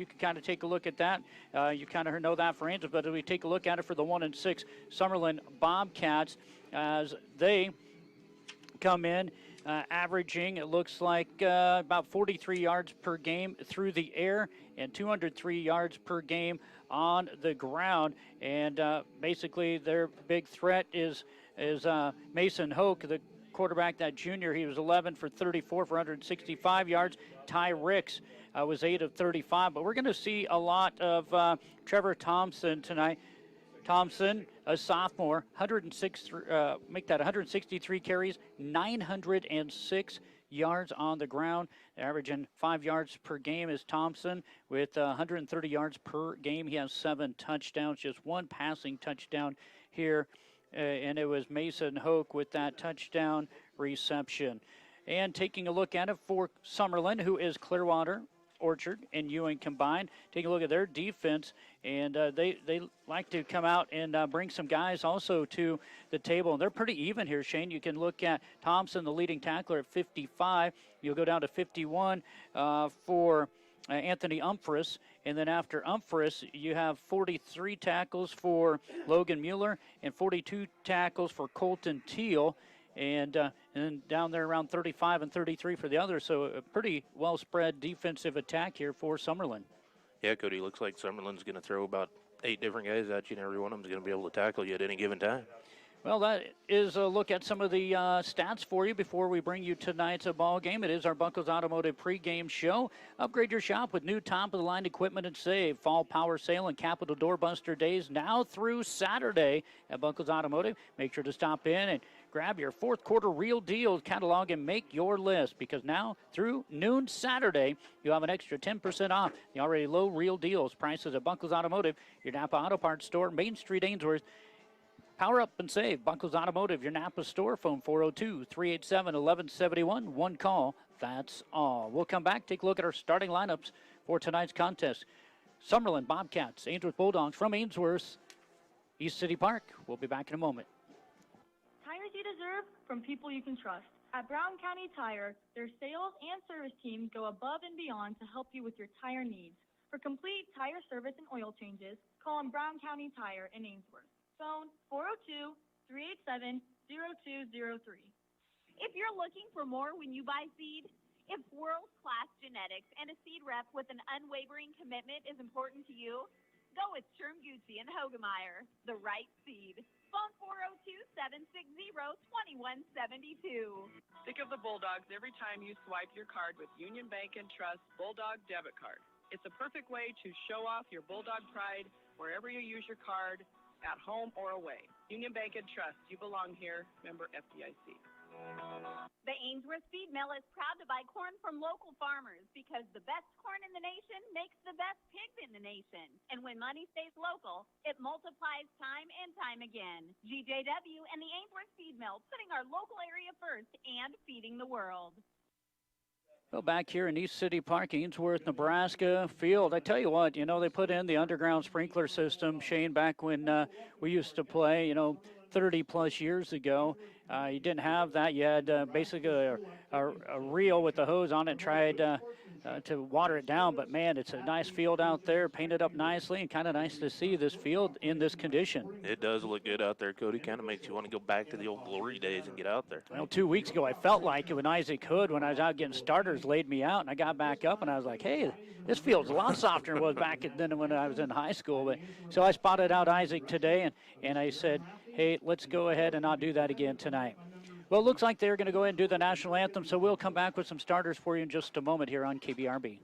you can kind of take a look at that. You kind of know that for Ainsworth, but as we take a look at it for the 1-6 Summerland Bobcats, as they come in averaging, it looks like about 43 yards per game through the air and 203 yards per game on the ground. And basically their big threat is Mason Hoke, the quarterback, that junior. He was 11 for 34 for 165 yards. Ty Ricks was 8 of 35. But we're going to see a lot of Trevor Thompson tonight. Thompson, a sophomore, 163 carries, 906 yards on the ground, averaging 5 yards per game is Thompson with 130 yards per game. He has 7 touchdowns, just 1 passing touchdown here, and it was Mason Hoke with that touchdown reception. And taking a look at it for Summerland, who is Clearwater, Orchard, and Ewing combined. Take a look at their defense, and they like to come out and bring some guys also to the table. And they're pretty even here, Shane. You can look at Thompson, the leading tackler, at 55. You'll go down to 51 for Anthony Umphris. And then after Umphris, you have 43 tackles for Logan Mueller and 42 tackles for Colton Teal. And down there around 35 and 33 for the others. So a pretty well-spread defensive attack here for Summerland. Yeah, Cody, looks like Summerland's going to throw about 8 different guys at you, and every one of them is going to be able to tackle you at any given time. Well, that is a look at some of the stats for you before we bring you tonight's ball game. It is our Buckles Automotive pregame show. Upgrade your shop with new top-of-the-line equipment and save. Fall power sale and Capital Doorbuster days now through Saturday at Buckles Automotive. Make sure to stop in and grab your fourth quarter real deal catalog and make your list, because now through noon Saturday, you have an extra 10% off the already low real deals. Prices at Buckles Automotive, your Napa Auto Parts store, Main Street, Ainsworth. Power up and save. Buckles Automotive, your Napa store. Phone 402-387-1171. One call, that's all. We'll come back, take a look at our starting lineups for tonight's contest. Summerland Bobcats, Ainsworth Bulldogs from Ainsworth, East City Park. We'll be back in a moment. Tires you deserve from people you can trust. At Brown County Tire, their sales and service teams go above and beyond to help you with your tire needs. For complete tire service and oil changes, call on Brown County Tire in Ainsworth. Phone 402-387-0203. If you're looking for more when you buy seed, if world-class genetics and a seed rep with an unwavering commitment is important to you, go with Sherm Gucci and Hogemeyer, the right seed. Phone 402-760-2172. Think of the Bulldogs every time you swipe your card with Union Bank and Trust Bulldog Debit Card. It's a perfect way to show off your Bulldog pride wherever you use your card, at home or away. Union Bank and Trust, you belong here. Member FDIC. The Ainsworth Feed Mill is proud to buy corn from local farmers because the best corn in the nation makes the best pigs in the nation. And when money stays local, it multiplies time and time again. GJW and the Ainsworth Feed Mill, putting our local area first and feeding the world. Well, back here in East City Park, Ainsworth, Nebraska field. I tell you what, they put in the underground sprinkler system, Shane, back when we used to play, 30-plus years ago. You didn't have that. You had basically a reel with the hose on it, tried to water it down. But, man, it's a nice field out there, painted up nicely, and kind of nice to see this field in this condition. It does look good out there, Cody. Kind of makes you want to go back to the old glory days and get out there. Well, 2 weeks ago, I felt like it when Isaac Hood, when I was out getting starters, laid me out, and I got back up, and I was like, hey, this field's a lot softer than it was back then when I was in high school. But so I spotted out Isaac today, and I said, hey, let's go ahead and not do that again tonight. Well, it looks like they're going to go ahead and do the national anthem, so we'll come back with some starters for you in just a moment here on KBRB.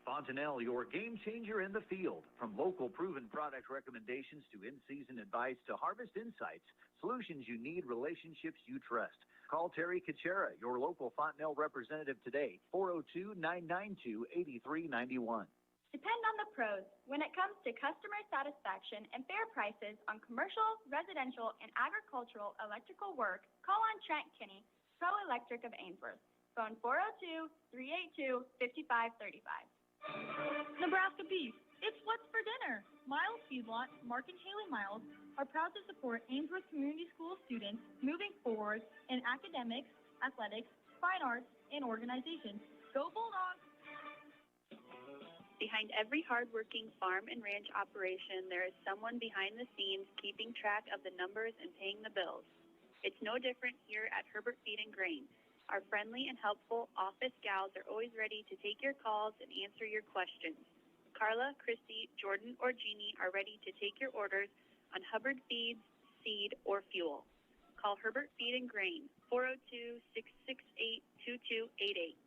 Fontanelle, your game changer in the field. From local proven product recommendations to in-season advice to harvest insights, solutions you need, relationships you trust. Call Terry Kachera, your local Fontanelle representative today, 402-992-8391. Depend on the pros when it comes to customer satisfaction and fair prices on commercial, residential, and agricultural electrical work. Call on Trent Kinney, Pro Electric of Ainsworth. Phone 402-382-5535. Nebraska Beef. It's what's for dinner. Miles Feedlot, Mark and Haley Miles, are proud to support Ainsworth Community School students moving forward in academics, athletics, fine arts, and organization. Go Bulldogs! Behind every hardworking farm and ranch operation, there is someone behind the scenes keeping track of the numbers and paying the bills. It's no different here at Herbert Feed and Grain. Our friendly and helpful office gals are always ready to take your calls and answer your questions. Carla, Christy, Jordan, or Jeannie are ready to take your orders on Hubbard Feeds, seed, or fuel. Call Herbert Feed and Grain, 402-668-2288.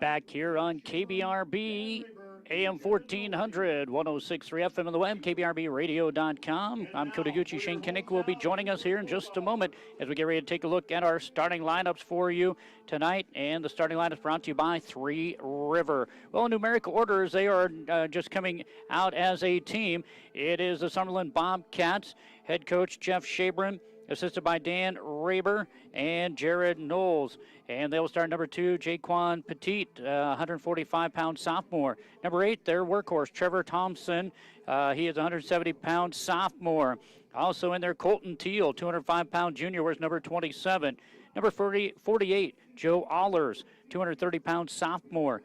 Back here on KBRB, AM 1400, 106.3 FM on the web, kbrbradio.com. I'm Cody Gucci. Shane Kinnick will be joining us here in just a moment as we get ready to take a look at our starting lineups for you tonight. And the starting lineup is brought to you by Three River. Well, in numerical orders, they are just coming out as a team. It is the Summerland Bobcats, head coach Jeff Shabrin, assisted by Dan Raber and Jared Knowles. And they'll start number 2, Jaquan Petit, 145-pound sophomore. Number 8, their workhorse, Trevor Thompson. He is a 170-pound sophomore. Also in there, Colton Teal, 205-pound junior, wears number 27. Number 48, Joe Allers, 230-pound sophomore.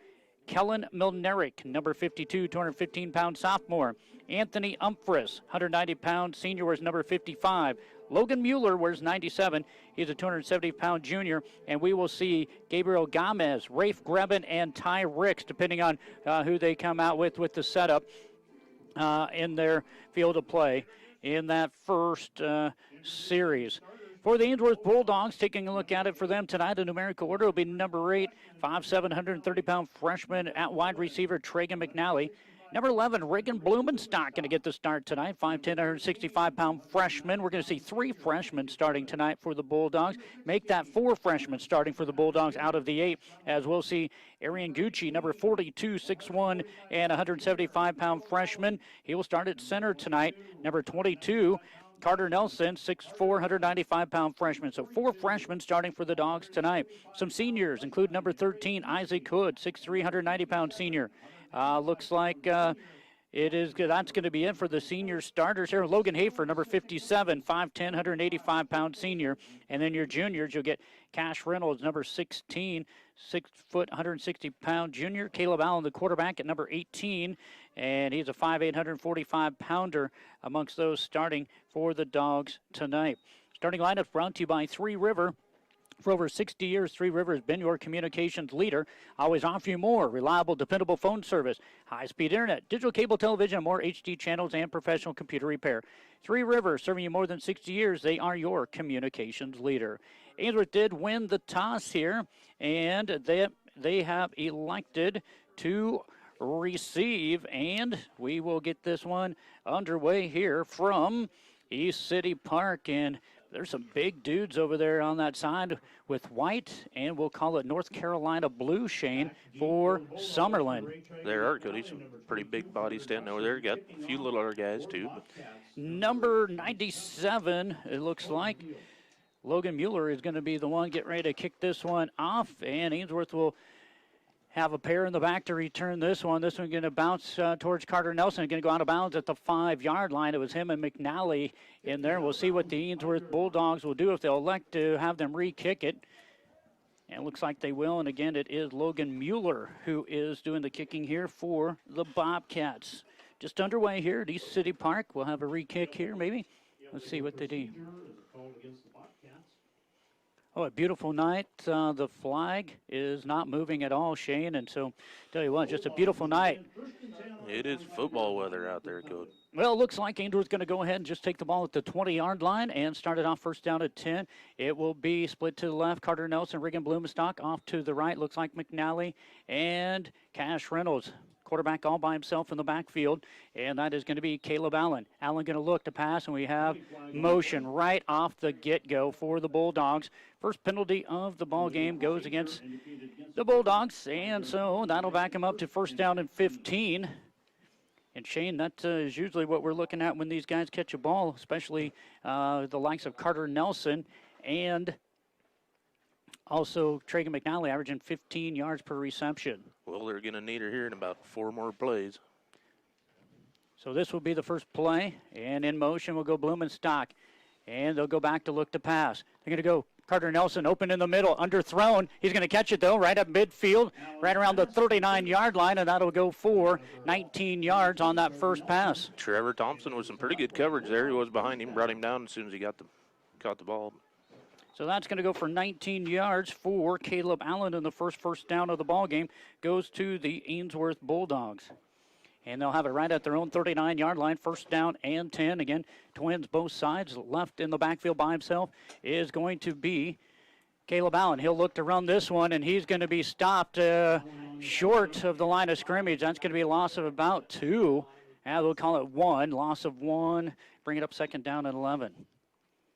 Kellen Milnerick, number 52, 215-pound sophomore. Anthony Umphris, 190-pound senior, wears number 55. Logan Mueller wears 97. He's a 270-pound junior. And we will see Gabriel Gomez, Rafe Greben, and Ty Ricks, depending on who they come out with the setup in their field of play in that first series. For the Ainsworth Bulldogs, taking a look at it for them tonight, the numerical order will be number 8, 5'7", 130-pound freshman at wide receiver, Tragan McNally. Number 11, Reagan Blumenstock going to get the start tonight, 5'10", 165-pound freshman. We're going to see 3 freshmen starting tonight for the Bulldogs. Make that 4 freshmen starting for the Bulldogs out of the 8, as we'll see Arian Gucci, number 42, 6'1", and 175-pound freshman. He will start at center tonight. Number 22, Carter Nelson, 6'4", 195-pound freshman. So 4 freshmen starting for the Dogs tonight. Some seniors include number 13, Isaac Hood, 6'3", 190-pound senior. Looks like it is good. That's going to be it for the senior starters here. Logan Hafer, number 57, 5'10", 185-pound senior. And then your juniors, you'll get Cash Reynolds, number 16, 6 foot, 160-pound junior. Caleb Allen, the quarterback, at number 18. And he's a 5'8", 145-pounder amongst those starting for the Dogs tonight. Starting lineup brought to you by Three River. For over 60 years, Three River has been your communications leader. Always offer you more reliable, dependable phone service, high-speed internet, digital cable television, and more HD channels and professional computer repair. Three River, serving you more than 60 years. They are your communications leader. Ainsworth did win the toss here, and they have elected to receive, and we will get this one underway here from East City Park. And there's some big dudes over there on that side with white, and we'll call it North Carolina blue, Shane, for Summerland. There are, Cody, some pretty big bodies standing over there. Got a few little other guys, too. Number 97, it looks like. Logan Mueller is going to be the one getting ready to kick this one off, and Ainsworth will have a pair in the back to return this one. This one's going to bounce towards Carter Nelson. Going to go out of bounds at the 5-yard line. It was him and McNally in there. We'll see what the Ainsworth Bulldogs will do if they'll elect to have them re-kick it. And it looks like they will. And again, it is Logan Mueller who is doing the kicking here for the Bobcats. Just underway here at East City Park. We'll have a re-kick here maybe. Let's see what they do. Oh, a beautiful night. The flag is not moving at all, Shane, and so tell you what, just a beautiful night. It is football weather out there, Cody. Well, it looks like Ainsworth's going to go ahead and just take the ball at the 20-yard line and start it off first down at 10. It will be split to the left. Carter Nelson, Regan Blumenstock off to the right. Looks like McNally and Cash Reynolds. Quarterback all by himself in the backfield, and that is going to be Caleb Allen. Allen going to look to pass, and we have motion right off the get-go for the Bulldogs. First penalty of the ball game goes against the Bulldogs, and so that'll back him up to first down and 15. And Shane, that is usually what we're looking at when these guys catch a ball, especially the likes of Carter Nelson and also Tragan McNally, averaging 15 yards per reception. Well, they're going to need her here in about 4 more plays. So this will be the first play, and in motion will go Blumenstock. And they'll go back to look to pass. They're going to go Carter Nelson open in the middle, underthrown. He's going to catch it, though, right up midfield, right around the 39-yard line, and that'll go for 19 yards on that first pass. Trevor Thompson with some pretty good coverage there. He was behind him, brought him down as soon as he caught the ball. So that's going to go for 19 yards for Caleb Allen, and the first down of the ball game goes to the Ainsworth Bulldogs. And they'll have it right at their own 39-yard line, first down and 10. Again, twins both sides. Left in the backfield by himself is going to be Caleb Allen. He'll look to run this one, and he's going to be stopped short of the line of scrimmage. That's going to be a loss of about 2. We'll call it 1. Loss of 1. Bring it up second down and 11.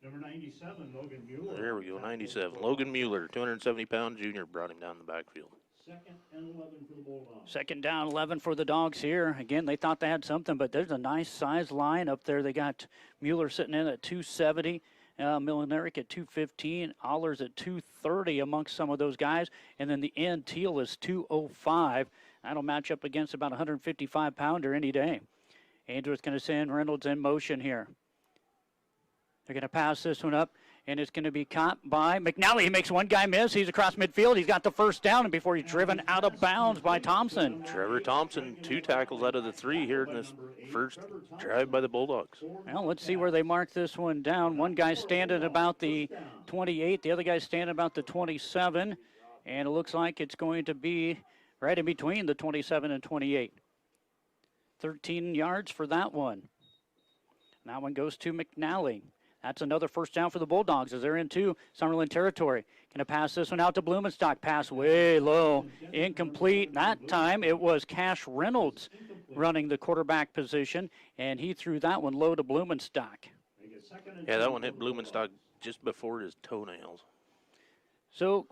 Number 97, Logan Mueller. There we go, 97. Logan Mueller, 270-pound junior, brought him down the backfield. Second and 11 for the Bulldogs. Second down, 11 for the Dogs here. Again, they thought they had something, but there's a nice size line up there. They got Mueller sitting in at 270, Millenaric at 215, Allers at 230 amongst some of those guys, and then the end Teal is 205. That'll match up against about a 155-pounder any day. Ainsworth's going to send Reynolds in motion here. They're going to pass this one up, and it's going to be caught by McNally. He makes one guy miss. He's across midfield. He's got the first down, and before he's driven out of bounds by Thompson. Trevor Thompson, 2 tackles out of the 3 here in this first drive by the Bulldogs. Well, let's see where they mark this one down. One guy's standing about the 28. The other guy's standing about the 27. And it looks like it's going to be right in between the 27 and 28. 13 yards for that one. That one goes to McNally. That's another first down for the Bulldogs as they're into Summerland territory. Going to pass this one out to Blumenstock. Pass way low. Incomplete. That time it was Cash Reynolds running the quarterback position, and he threw that one low to Blumenstock. Yeah, that one hit Blumenstock just before his toenails. So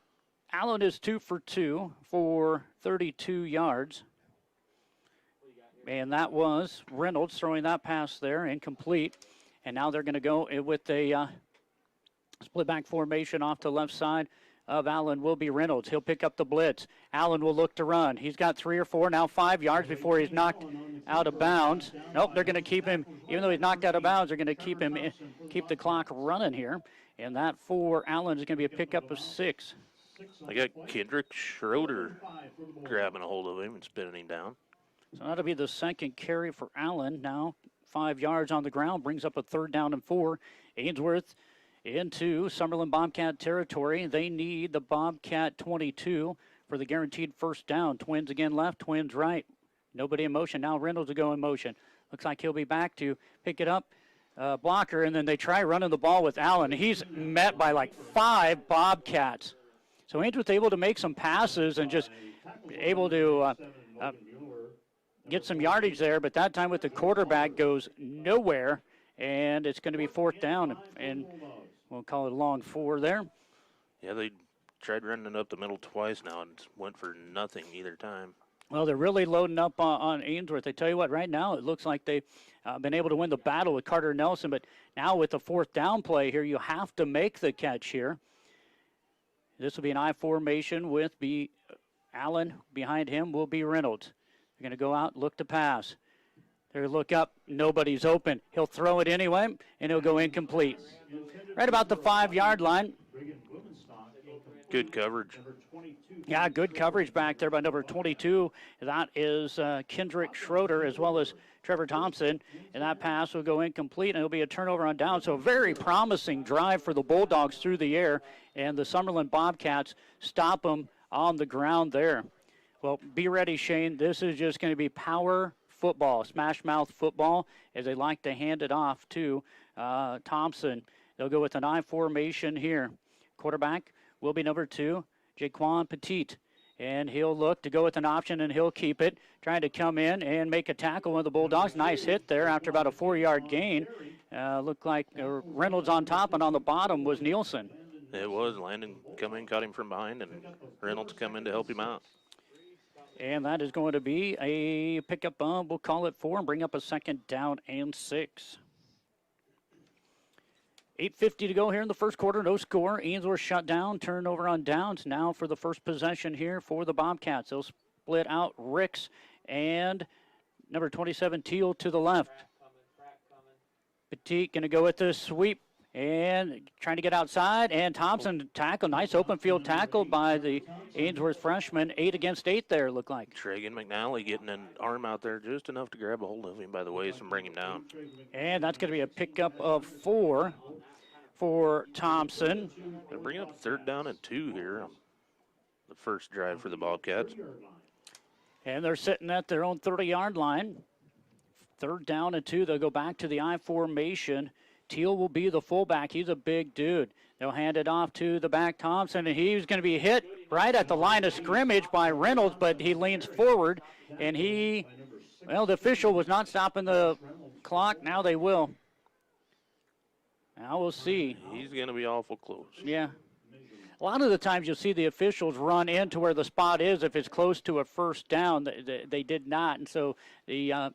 Allen is 2 for 2 for 32 yards. And that was Reynolds throwing that pass there, incomplete. And now they're going to go with a split back formation off the left side of Allen will be Reynolds. He'll pick up the blitz. Allen will look to run. He's got 3 or 4, now 5 yards before he's knocked out of bounds. Nope, they're going to keep him, even though he's knocked out of bounds, they're going to keep the clock running here. And that for Allen is going to be a pickup of 6. I got Kendrick Schroeder grabbing a hold of him and spinning him down. So that'll be the second carry for Allen now. 5 yards on the ground, brings up a 3rd down and 4. Ainsworth into Summerland Bobcat territory. They need the Bobcat 22 for the guaranteed first down. Twins again left, Twins right. Nobody in motion. Now Reynolds will go in motion. Looks like he'll be back to pick it up. Blocker, and then they try running the ball with Allen. He's met by like 5 Bobcats. So Ainsworth able to make some passes and just able to get some yardage there, but that time with the quarterback goes nowhere, and it's going to be 4th down, and we'll call it a long 4 there. Yeah, they tried running it up the middle twice now and went for nothing either time. Well, they're really loading up on Ainsworth. I tell you what, right now it looks like they've been able to win the battle with Carter Nelson, but now with the 4th down play here, you have to make the catch here. This will be an I formation with Allen. Behind him will be Reynolds. They're going to go out, look to pass. They're going to look up. Nobody's open. He'll throw it anyway, and he'll go incomplete. Right about the 5-yard line. Good coverage. Yeah, good coverage back there by number 22. That is Kendrick Schroeder as well as Trevor Thompson. And that pass will go incomplete, and it'll be a turnover on down. So a very promising drive for the Bulldogs through the air. And the Summerland Bobcats stop them on the ground there. Well, be ready, Shane. This is just going to be power football, smash mouth football, as they like to hand it off to Thompson. They'll go with an I formation here. Quarterback will be number 2, Jaquan Petit. And he'll look to go with an option, and he'll keep it, trying to come in and make a tackle with the Bulldogs. Nice hit there after about a 4-yard gain. Looked like Reynolds on top, and on the bottom was Nielsen. It was. Landon come in, caught him from behind, and Reynolds come in to help him out. And that is going to be a pickup, we'll call it 4, and bring up a 2nd down and 6. 8:50 to go here in the first quarter, no score. Ainsworth shut down, turnover on downs now for the first possession here for the Bobcats. They'll split out Ricks and number 27, Teal to the left. Petit going to go with the sweep, And trying to get outside, and Thompson tackle, nice open field tackle by the Ainsworth freshman. 8 against 8 there, looked like. Tragan McNally getting an arm out there just enough to grab a hold of him by the waist and bring him down. And that's going to be a pickup of 4 for Thompson. Gonna bring up 3rd down and 2 here. The first drive for the Bobcats. And they're sitting at their own 30-yard line. 3rd down and 2. They'll go back to the I formation. Teal will be the fullback. He's a big dude. They'll hand it off to the back Thompson, and he's going to be hit right at the line of scrimmage by Reynolds, but he leans forward, and the official was not stopping the clock. Now they will. Now we'll see. He's going to be awful close. Yeah. A lot of the times you'll see the officials run into where the spot is if it's close to a first down. They did not, and so the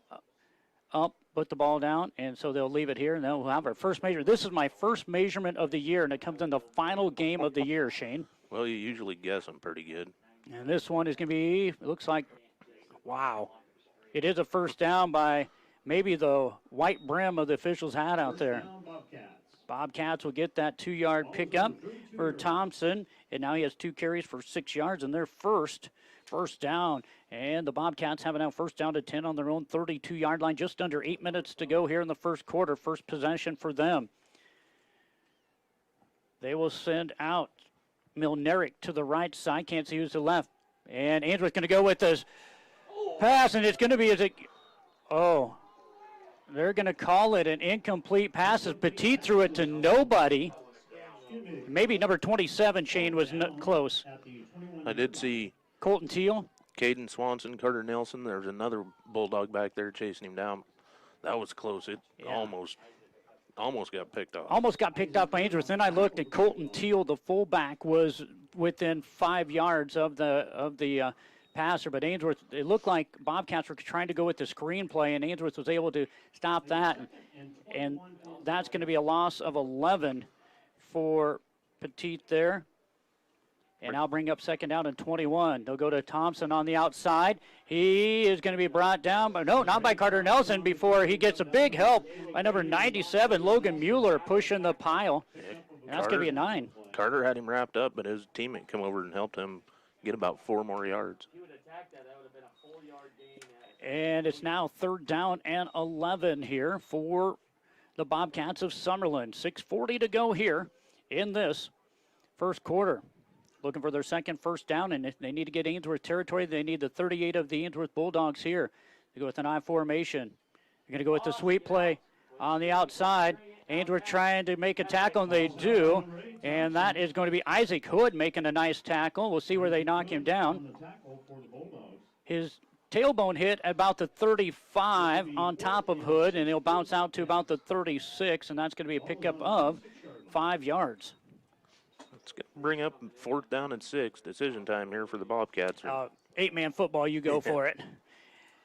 put the ball down, and so they'll leave it here, and they'll have our first measurement. This is my first measurement of the year, and it comes in the final game of the year, Shane. Well, you usually guess them pretty good. And this one is going to be, it looks like, wow. It is a first down by maybe the white brim of the official's hat out there. Bobcats will get that 2-yard pickup for Thompson, and now he has 2 carries for 6 yards, and their first down. And the Bobcats have it now first down to 10 on their own 32-yard line. Just under 8 minutes to go here in the first quarter. First possession for them. They will send out Milnerick to the right side. Can't see who's to the left. And Ainsworth going to go with this pass, and it's going to be they're going to call it an incomplete pass as Petit threw it to nobody. Maybe number 27, Shane, was close. I did see Colton Teal. Caden Swanson, Carter Nelson. There's another Bulldog back there chasing him down. That was close. It almost got picked off. Almost got picked up by Ainsworth. Then I looked at Colton Teal, the fullback, was within 5 yards of the passer. But Ainsworth, it looked like Bobcats were trying to go with the screenplay, and Ainsworth was able to stop that. And that's going to be a loss of 11 for Petit there. And I'll bring up second down and 21. They'll go to Thompson on the outside. He is going to be brought down, but no, not by Carter Nelson before he gets a big help by number 97, Logan Mueller, pushing the pile. And that's going to be a 9. Carter had him wrapped up, but his teammate come over and helped him get about 4 more yards. And it's now 3rd down and 11 here for the Bobcats of Summerland. 6:40 to go here in this first quarter. Looking for their second first down, and if they need to get Ainsworth territory, they need the 38 of the Ainsworth Bulldogs here. They go with an I formation. They're going to go with the sweep play on the outside. Ainsworth trying to make a tackle, and they do. And that is going to be Isaac Hood making a nice tackle. We'll see where they knock him down. His tailbone hit at about the 35 on top of Hood, and he'll bounce out to about the 36, and that's going to be a pickup of 5 yards. It's going to bring up 4th down and 6. Decision time here for the Bobcats. 8-man football, you go for it.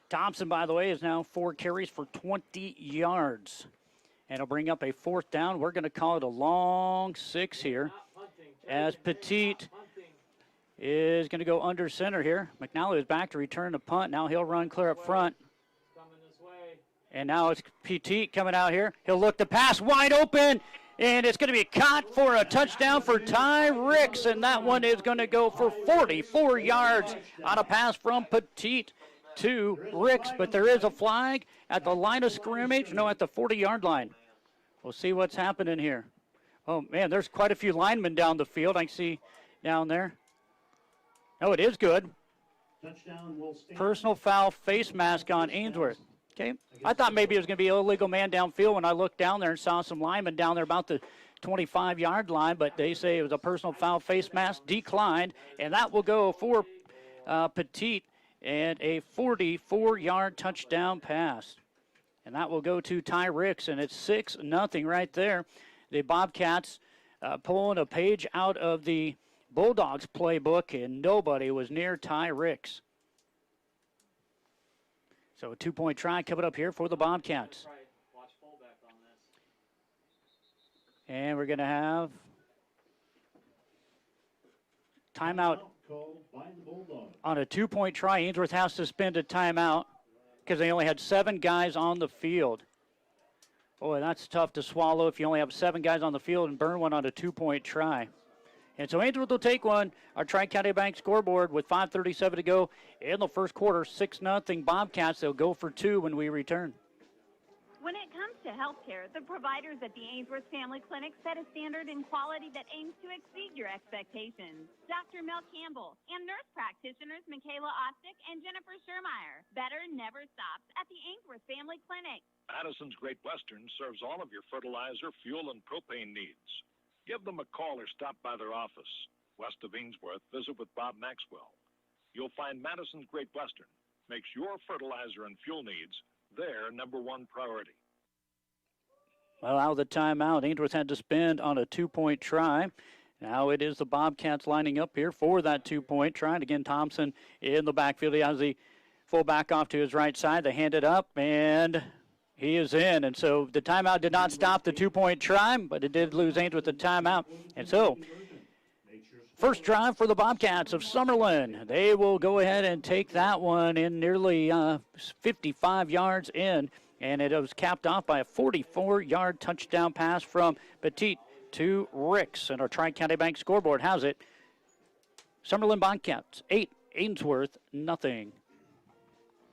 Thompson, by the way, is now 4 carries for 20 yards. And it'll bring up a 4th down. We're going to call it a long 6 here as Petit is going to go under center here. McNally is back to return the punt. Now he'll run clear up front. And now it's Petit coming out here. He'll look the pass wide open. And it's going to be caught for a touchdown for Ty Ricks, and that one is going to go for 44 yards on a pass from Petit to Ricks. But there is a flag at the line of scrimmage, no, at the 40-yard line. We'll see what's happening here. Oh, man, there's quite a few linemen down the field. I can see down there. Oh, it is good. Personal foul face mask on Ainsworth. Okay, I thought maybe it was going to be an illegal man downfield when I looked down there and saw some linemen down there about the 25-yard line, but they say it was a personal foul face mask, declined, and that will go for Petit and a 44-yard touchdown pass. And that will go to Ty Ricks, and it's 6-0 right there. The Bobcats pulling a page out of the Bulldogs playbook, and nobody was near Ty Ricks. So a 2-point try coming up here for the Bobcats. And we're going to have timeout on a 2-point try. Ainsworth has to spend a timeout because they only had 7 guys on the field. Boy, that's tough to swallow if you only have 7 guys on the field and burn one on a 2-point try. And so Ainsworth will take one. Our Tri-County Bank scoreboard with 5:37 to go in the first quarter, 6-0 Bobcats. They'll go for 2 when we return. When it comes to healthcare, the providers at the Ainsworth Family Clinic set a standard in quality that aims to exceed your expectations. Dr. Mel Campbell and nurse practitioners Michaela Ostick and Jennifer Schermeyer. Better never stops at the Ainsworth Family Clinic. Madison's Great Western serves all of your fertilizer, fuel, and propane needs. Give them a call or stop by their office. West of Ainsworth, visit with Bob Maxwell. You'll find Madison's Great Western makes your fertilizer and fuel needs their #1 priority. Well, out of the timeout, Ainsworth had to spend on a 2-point try. Now it is the Bobcats lining up here for that 2-point try. And again, Thompson in the backfield. He has the fullback off to his right side. They hand it up, and he is in. And so the timeout did not stop the 2-point try, but it did lose Ainsworth the timeout. And so first drive for the Bobcats of Summerland. They will go ahead and take that one in nearly 55 yards in. And it was capped off by a 44-yard touchdown pass from Petit to Ricks. And our Tri-County Bank scoreboard has it. Summerland Bobcats 8, Ainsworth nothing.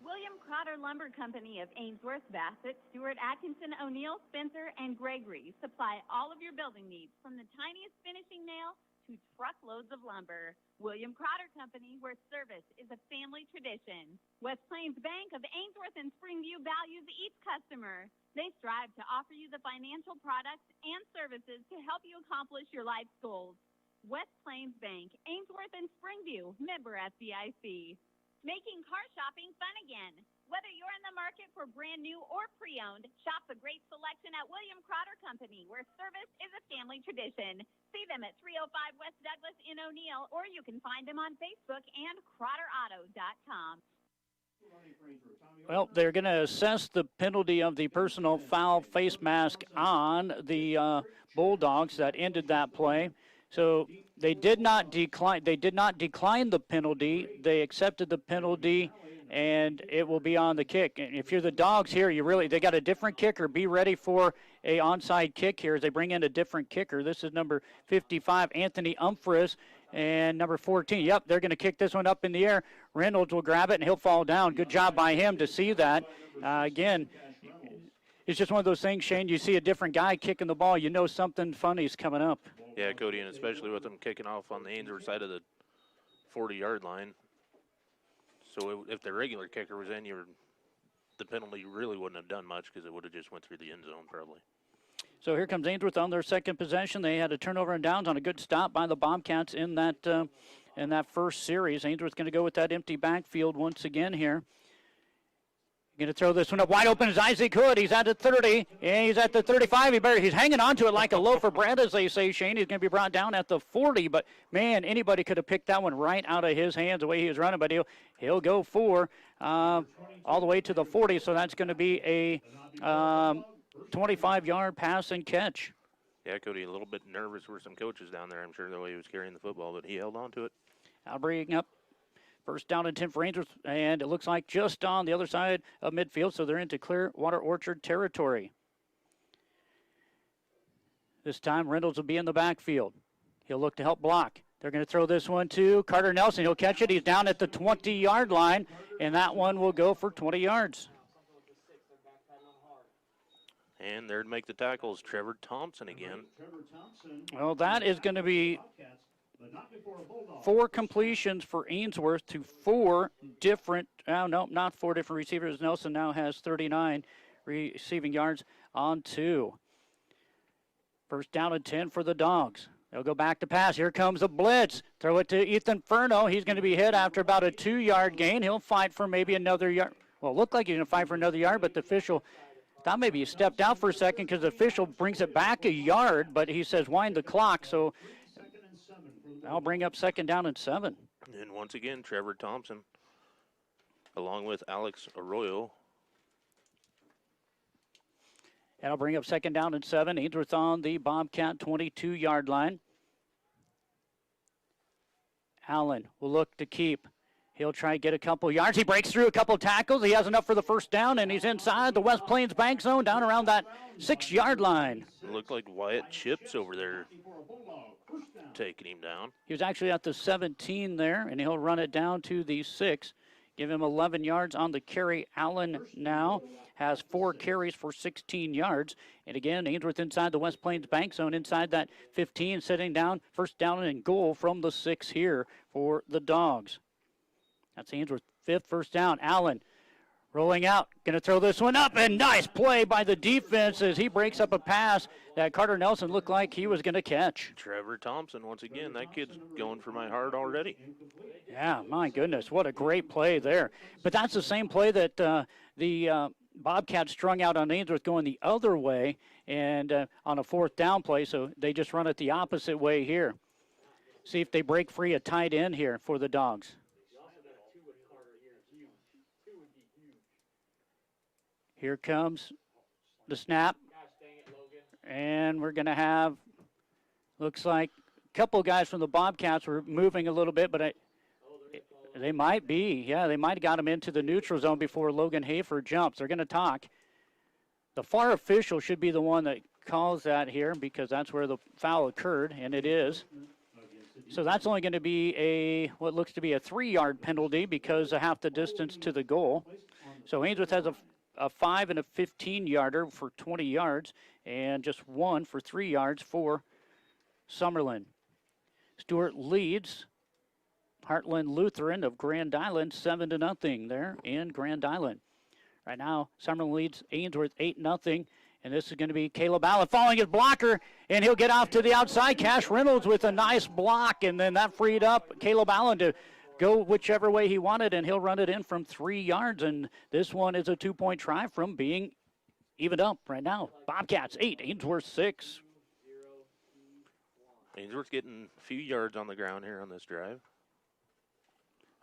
William Crotter Lumber Company of Ainsworth, Bassett, Stewart, Atkinson, O'Neill, Spencer, and Gregory supply all of your building needs, from the tiniest finishing nail to truckloads of lumber. William Crotter Company, where service is a family tradition. West Plains Bank of Ainsworth and Springview values each customer. They strive to offer you the financial products and services to help you accomplish your life's goals. West Plains Bank, Ainsworth and Springview, member FDIC. Making car shopping fun again. Whether you're in the market for brand new or pre-owned, shop the great selection at William Crotter Company, where service is a family tradition. See them at 305 West Douglas in O'Neill, or you can find them on Facebook and CrotterAuto.com. Well, they're going to assess the penalty of the personal foul face mask on the Bulldogs that ended that play. So they did not decline. They did not decline the penalty. They accepted the penalty, and it will be on the kick. And if you're the Dogs here, they got a different kicker. Be ready for a onside kick here as they bring in a different kicker. This is number 55, Anthony Umphreys, and number 14. Yep, they're going to kick this one up in the air. Reynolds will grab it, and he'll fall down. Good job by him to see that. Again, it's just one of those things, Shane. You see a different guy kicking the ball, you know something funny is coming up. Yeah, Cody, and especially with them kicking off on the Ainsworth side of the 40-yard line. So if the regular kicker was in, the penalty really wouldn't have done much because it would have just went through the end zone probably. So here comes Ainsworth on their second possession. They had a turnover and downs on a good stop by the Bobcats in that first series. Ainsworth's going to go with that empty backfield once again here. Going to throw this one up wide open as Isaac Hood. He's at the 30, and he's at the 35. He's hanging on to it like a loaf of bread, as they say, Shane. He's going to be brought down at the 40, but, man, anybody could have picked that one right out of his hands the way he was running, but he'll go for all the way to the 40, so that's going to be a 25-yard pass and catch. Yeah, Cody, a little bit nervous were some coaches down there, I'm sure, the way he was carrying the football, but he held on to it. I'll bring up first down and 10 for Ainsworth, and it looks like just on the other side of midfield, so they're into Clearwater Orchard territory. This time, Reynolds will be in the backfield. He'll look to help block. They're going to throw this one to Carter Nelson. He'll catch it. He's down at the 20-yard line, and that one will go for 20 yards. And there to make the tackles, Trevor Thompson again. Well, that is going to be 4 completions for Ainsworth to 4 different, not 4 different receivers. Nelson now has 39 receiving yards on 2. First down and 10 for the Dogs. They'll go back to pass. Here comes a blitz. Throw it to Ethan Furno. He's going to be hit after about a 2-yard gain. He'll fight for maybe another yard. Well, it looked like he's going to fight for another yard, but the official thought maybe he stepped out for a second because the official brings it back a yard, but he says wind the clock, so I'll bring up second down and 7. And once again, Trevor Thompson, along with Alex Arroyo. And I'll bring up second down and 7. Ainsworth on the Bobcat 22-yard line. Allen will look to keep. He'll try to get a couple yards. He breaks through a couple tackles. He has enough for the first down, and he's inside the West Plains Bank Zone down around that 6-yard line. Looked like Wyatt Chips over there taking him down. He was actually at the 17 there, and he'll run it down to the 6. Give him 11 yards on the carry. Allen now has 4 carries for 16 yards. And again, Ainsworth inside the West Plains Bank Zone, inside that 15, sitting down, first down and goal from the 6 here for the Dogs. That's Ainsworth, 5th first down. Allen rolling out, going to throw this one up, and nice play by the defense as he breaks up a pass that Carter Nelson looked like he was going to catch. Trevor Thompson, once again, that kid's going for my heart already. Yeah, my goodness, what a great play there. But that's the same play that the Bobcats strung out on Ainsworth going the other way and on a 4th down play, so they just run it the opposite way here. See if they break free a tight end here for the Dogs. Here comes the snap. And we're going to have, looks like a couple guys from the Bobcats were moving a little bit, but they might be. Yeah, they might have got him into the neutral zone before Logan Hafer jumps. They're going to talk. The far official should be the one that calls that here because that's where the foul occurred, and it is. So that's only going to be what looks to be a 3-yard penalty because of half the distance to the goal. So Ainsworth has a 5 and a 15-yarder for 20 yards, and just 1 for 3 yards for Summerland. Stewart leads Heartland Lutheran of Grand Island 7-0 there in Grand Island. Right now, Summerland leads Ainsworth 8-0, and this is going to be Caleb Allen following his blocker, and he'll get off to the outside. Cash Reynolds with a nice block, and then that freed up Caleb Allen to go whichever way he wanted, and he'll run it in from 3 yards, and this one is a 2-point try from being evened up right now. Bobcats 8, Ainsworth 6. Ainsworth getting a few yards on the ground here on this drive.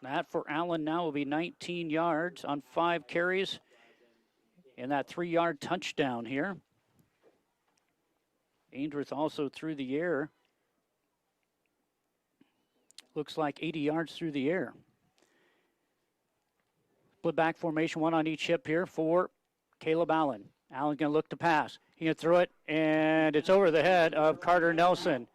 That for Allen now will be 19 yards on 5 carries, and that 3-yard touchdown here. Ainsworth also through the air. Looks like 80 yards through the air. Split back formation, 1 on each hip here for Caleb Allen. Allen's going to look to pass. He can throw it, and it's over the head of Carter Nelson.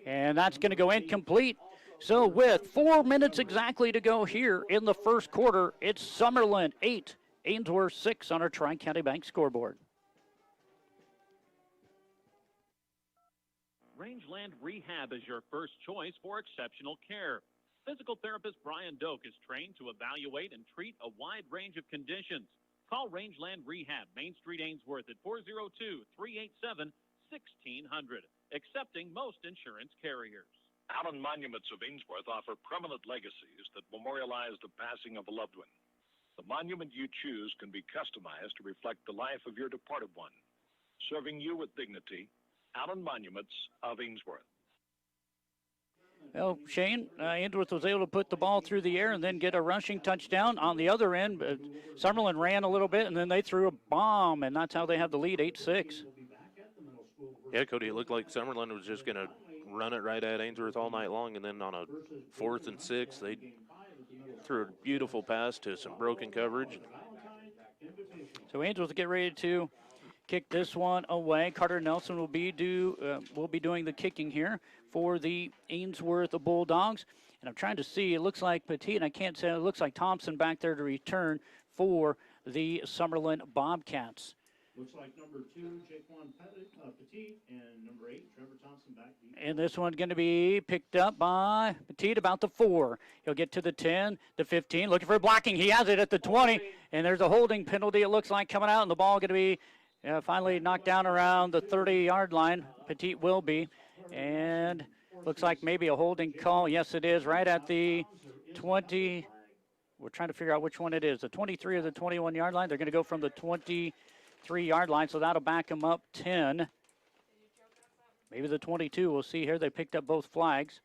And that's going to go incomplete. So with 4 minutes exactly to go here in the first quarter, it's Summerland 8, Ainsworth 6 on our Tri-County Bank scoreboard. Rangeland Rehab is your first choice for exceptional care. Physical therapist Brian Doak is trained to evaluate and treat a wide range of conditions. Call Rangeland Rehab, Main Street, Ainsworth at 402-387-1600, accepting most insurance carriers. Allen Monuments of Ainsworth offer permanent legacies that memorialize the passing of a loved one. The monument you choose can be customized to reflect the life of your departed one, serving you with dignity. Allen Monuments of Ainsworth. Well, Shane, Ainsworth was able to put the ball through the air and then get a rushing touchdown. On the other end, Summerland ran a little bit, and then they threw a bomb, and that's how they have the lead, 8-6. Yeah, Cody, it looked like Summerland was just going to run it right at Ainsworth all night long, and then on a 4th and 6, they threw a beautiful pass to some broken coverage. So Ainsworth will get ready to kick this one away. Carter Nelson will be doing the kicking here for the Ainsworth Bulldogs. And I'm trying to see, it looks like Petit, and I can't say, it looks like Thompson back there to return for the Summerland Bobcats. Looks like number 2, Jaquan Petit, and number 8, Trevor Thompson back deep. And this one's going to be picked up by Petit about the 4. He'll get to the 10, the 15, looking for blocking. He has it at the 20, and there's a holding penalty, it looks like, coming out, and the ball going to be finally knocked down around the 30-yard line. Petit will be. And looks like maybe a holding call. Yes, it is, right at the 20. We're trying to figure out which one it is, the 23 or the 21-yard line. They're going to go from the 23-yard line, so that'll back them up 10. Maybe the 22. We'll see here. They picked up both flags.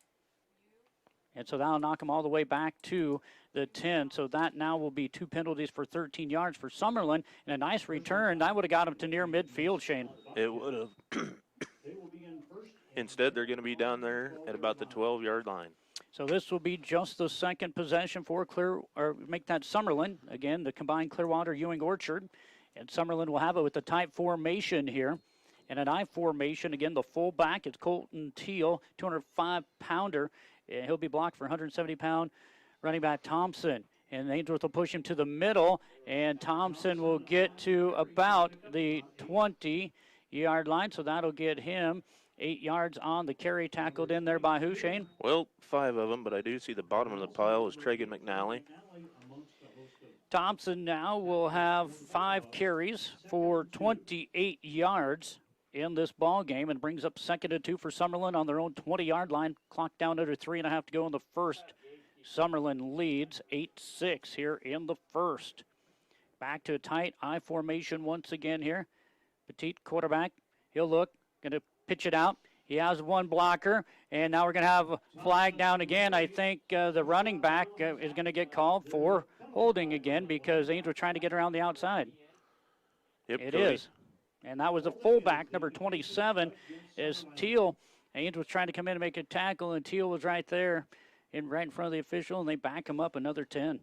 And so that'll knock them all the way back to the 10. So that now will be 2 penalties for 13 yards for Summerland. And a nice return. That would have got them to near midfield, Shane. It would have. Instead, they're going to be down there at about the 12-yard line. So this will be just the second possession for make that Summerland. Again, the combined Clearwater Ewing Orchard. And Summerland will have it with the tight formation here. And an I formation, again, the fullback is Colton Teal, 205-pounder. And he'll be blocked for 170-pound running back Thompson. And Ainsworth will push him to the middle. And Thompson will get to about the 20-yard line. So that'll get him 8 yards on the carry, tackled in there by who, Shane? Well, 5 of them, but I do see the bottom of the pile is Tragan McNally. Thompson now will have 5 carries for 28 yards in this ball game and brings up 2nd and 2 for Summerland on their own 20-yard line. Clock down under 3.5 to go in the first. Summerland leads 8-6 here in the first. Back to a tight I formation once again here. Petit quarterback. He'll look, going to pitch it out. He has one blocker, and now we're going to have a flag down again. I think the running back is going to get called for holding again because Ainsworth trying to get around the outside. Yep, it Cody. is. And that was the fullback, number 27, is Teal. Ainsworth trying to come in and make a tackle, and Teal was right there, right in front of the official, and they back him up another 10.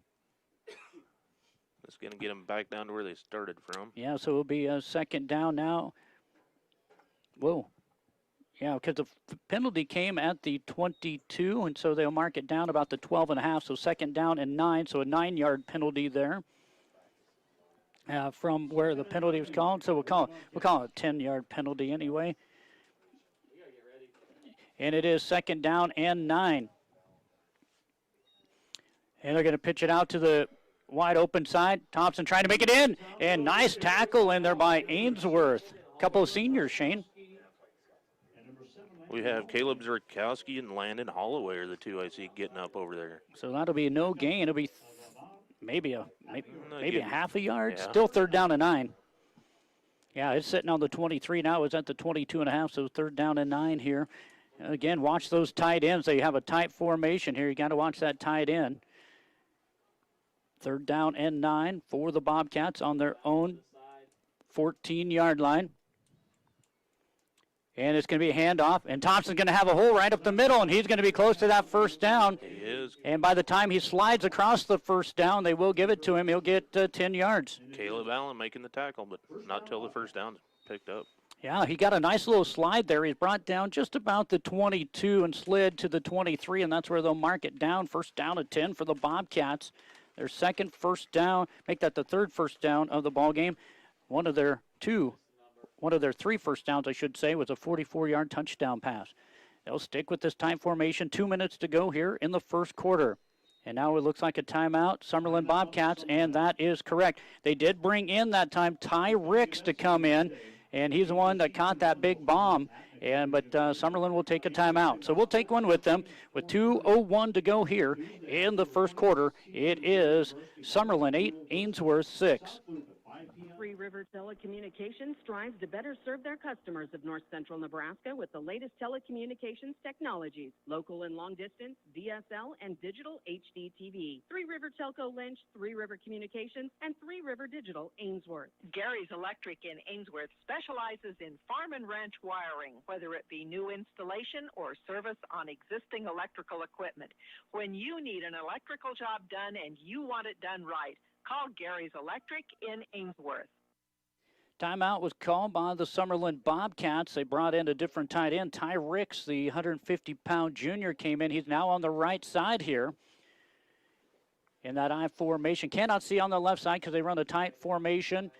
That's going to get them back down to where they started from. Yeah, so it'll be a 2nd down now. Whoa. Yeah, because the penalty came at the 22, and so they'll mark it down about the 12.5, so 2nd down and 9, so a 9-yard penalty there from where the penalty was called. So we'll call it a 10-yard penalty anyway. And it is 2nd down and 9. And they're going to pitch it out to the wide open side. Thompson trying to make it in, and nice tackle in there by Ainsworth. A couple of seniors, Shane. We have Caleb Zurkowski and Landon Holloway are the 2 I see getting up over there. So that'll be no gain. It'll be maybe a half a yard. Yeah. Still 3rd down and 9. Yeah, it's sitting on the 23 now. It's at the 22.5, so 3rd down and 9 here. Again, watch those tight ends. They have a tight formation here. You got to watch that tight end. 3rd down and 9 for the Bobcats on their own 14-yard line. And it's going to be a handoff, and Thompson's going to have a hole right up the middle, and he's going to be close to that 1st down. He is. And by the time he slides across the 1st down, they will give it to him. He'll get 10 yards. Caleb Allen making the tackle, but not till the 1st down's picked up. Yeah, he got a nice little slide there. He's brought down just about the 22 and slid to the 23, and that's where they'll mark it down. 1st down and 10 for the Bobcats. Their 2nd 1st down, make that the 3rd 1st down of the ball game. One of their 3 1st downs, I should say, was a 44-yard touchdown pass. They'll stick with this time formation. 2 minutes to go here in the 1st quarter. And now it looks like a timeout, Summerland Bobcats, and that is correct. They did bring in that time Ty Ricks to come in, and he's the one that caught that big bomb. But Summerland will take a timeout. So we'll take one with them. With 2:01 to go here in the 1st quarter, it is Summerland 8, Ainsworth 6. Three River Telecommunications strives to better serve their customers of north central Nebraska with the latest telecommunications technologies, local and long distance, DSL, and digital HD TV. Three River Telco Lynch, Three River Communications, and Three River Digital Ainsworth. Gary's Electric in Ainsworth specializes in farm and ranch wiring, whether it be new installation or service on existing electrical equipment. When you need an electrical job done and you want it done right, call Gary's Electric in Ainsworth. Timeout was called by the Summerland Bobcats. They brought in a different tight end. Ty Ricks, the 150-pound junior, came in. He's now on the right side here in that I formation. Cannot see on the left side because they run a tight formation.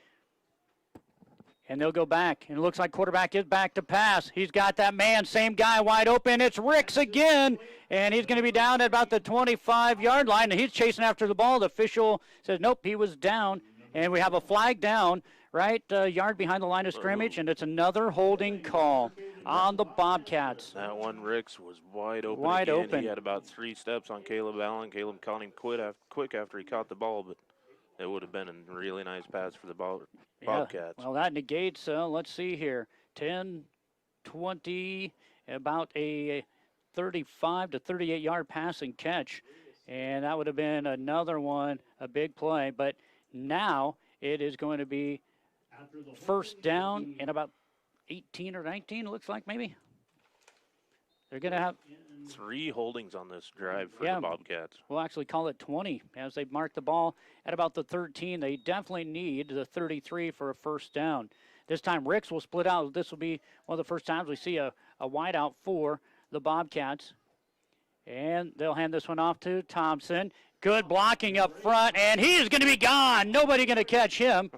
And they'll go back. And it looks like quarterback is back to pass. He's got that man, same guy, wide open. It's Ricks again. And he's going to be down at about the 25-yard line. And he's chasing after the ball. The official says, nope, he was down. And we have a flag down right yard behind the line of scrimmage. And it's another holding call on the Bobcats. That one, Ricks, was wide open Wide again. open. He had about 3 steps on Caleb Allen. Caleb caught him quick after he caught the ball, but it would have been a really nice pass for the Bobcats. Yeah, well, that negates, let's see here, 10, 20, about a 35 to 38-yard passing catch. And that would have been another one, a big play. But now it is going to be 1st down and about 18 or 19, it looks like maybe. They're going to have 3 holdings on this drive for Yeah. the Bobcats. We'll actually call it 20 as they mark the ball at about the 13. They definitely need the 33 for a first down. This time Ricks will split out. This will be one of the first times we see a wide out for the Bobcats. And they'll hand this one off to Thompson. Good blocking up front, and he is going to be gone. Nobody going to catch him.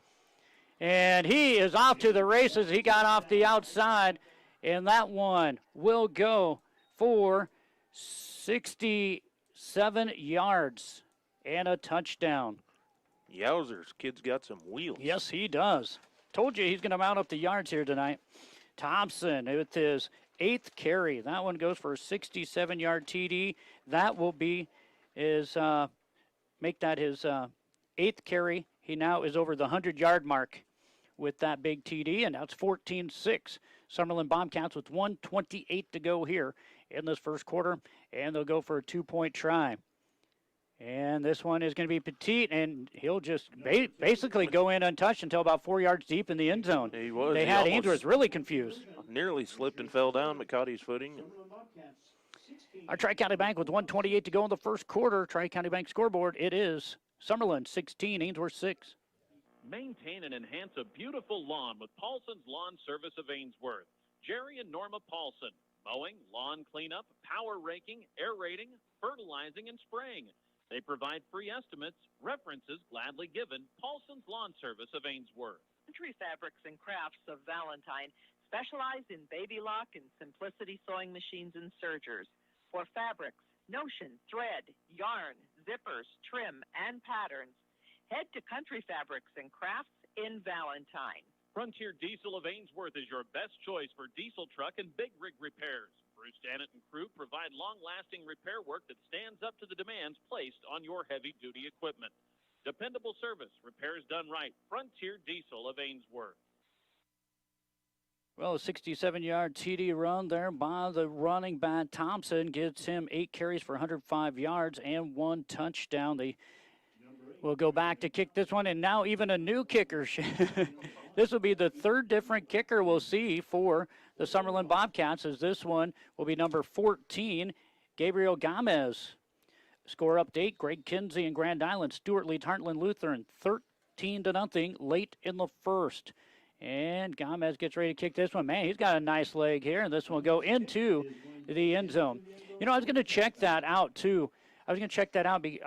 And he is off to the races. He got off the outside, and that one will go for 67 yards and a touchdown. Yowzers, kid's got some wheels. Yes, he does. Told you he's going to mount up the yards here tonight. Thompson with his 8th carry. That one goes for a 67-yard TD. That will be his, make that his 8th carry. He now is over the 100-yard mark with that big TD, and that's 14-6. Summerland Bobcats with 1:28 to go here in this first quarter, and they'll go for a 2-point try. And this one is going to be Petit, and he'll just basically go in untouched until about 4 yards deep in the end zone. He was. They had Ainsworth really confused. Nearly slipped and fell down, but caught his footing. Our Tri-County Bank with 1:28 to go in the first quarter. Tri-County Bank scoreboard, it is Summerland 16, Ainsworth 6. Maintain and enhance a beautiful lawn with Paulson's Lawn Service of Ainsworth. Jerry and Norma Paulson. Mowing, lawn cleanup, power raking, aerating, fertilizing, and spraying. They provide free estimates, references gladly given. Paulson's Lawn Service of Ainsworth. Country Fabrics and Crafts of Valentine specialize in baby lock and simplicity sewing machines and sergers. For fabrics, notion, thread, yarn, zippers, trim, and patterns, head to Country Fabrics and Crafts in Valentine. Frontier Diesel of Ainsworth is your best choice for diesel truck and big rig repairs. Bruce Dannett and crew provide long-lasting repair work that stands up to the demands placed on your heavy-duty equipment. Dependable service, repairs done right. Frontier Diesel of Ainsworth. Well, a 67-yard TD run there by the running back. Thompson gets him 8 carries for 105 yards and 1 touchdown. They will go back to kick this one, and now even a new kicker. This will be the 3rd different kicker we'll see for the Summerland Bobcats, as this one will be number 14, Gabriel Gomez. Score update, Greg Kinsey and Grand Island, Stuart Lee, Heartland Lutheran, 13-0 late in the first. And Gomez gets ready to kick this one. Man, he's got a nice leg here, and this one will go into the end zone. You know, I was going to check that out, too. I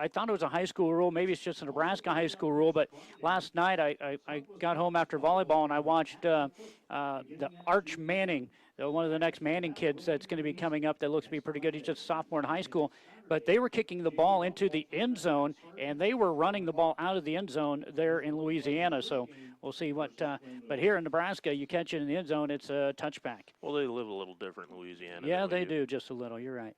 thought it was a high school rule. Maybe it's just a Nebraska high school rule. But last night I got home after volleyball, and I watched the Arch Manning, one of the next Manning kids that's going to be coming up that looks to be pretty good. He's just a sophomore in high school. But they were kicking the ball into the end zone, and they were running the ball out of the end zone there in Louisiana. So we'll see what but here in Nebraska, you catch it in the end zone, it's a touchback. Well, they live a little different in Louisiana. Yeah, they do just a little. You're right.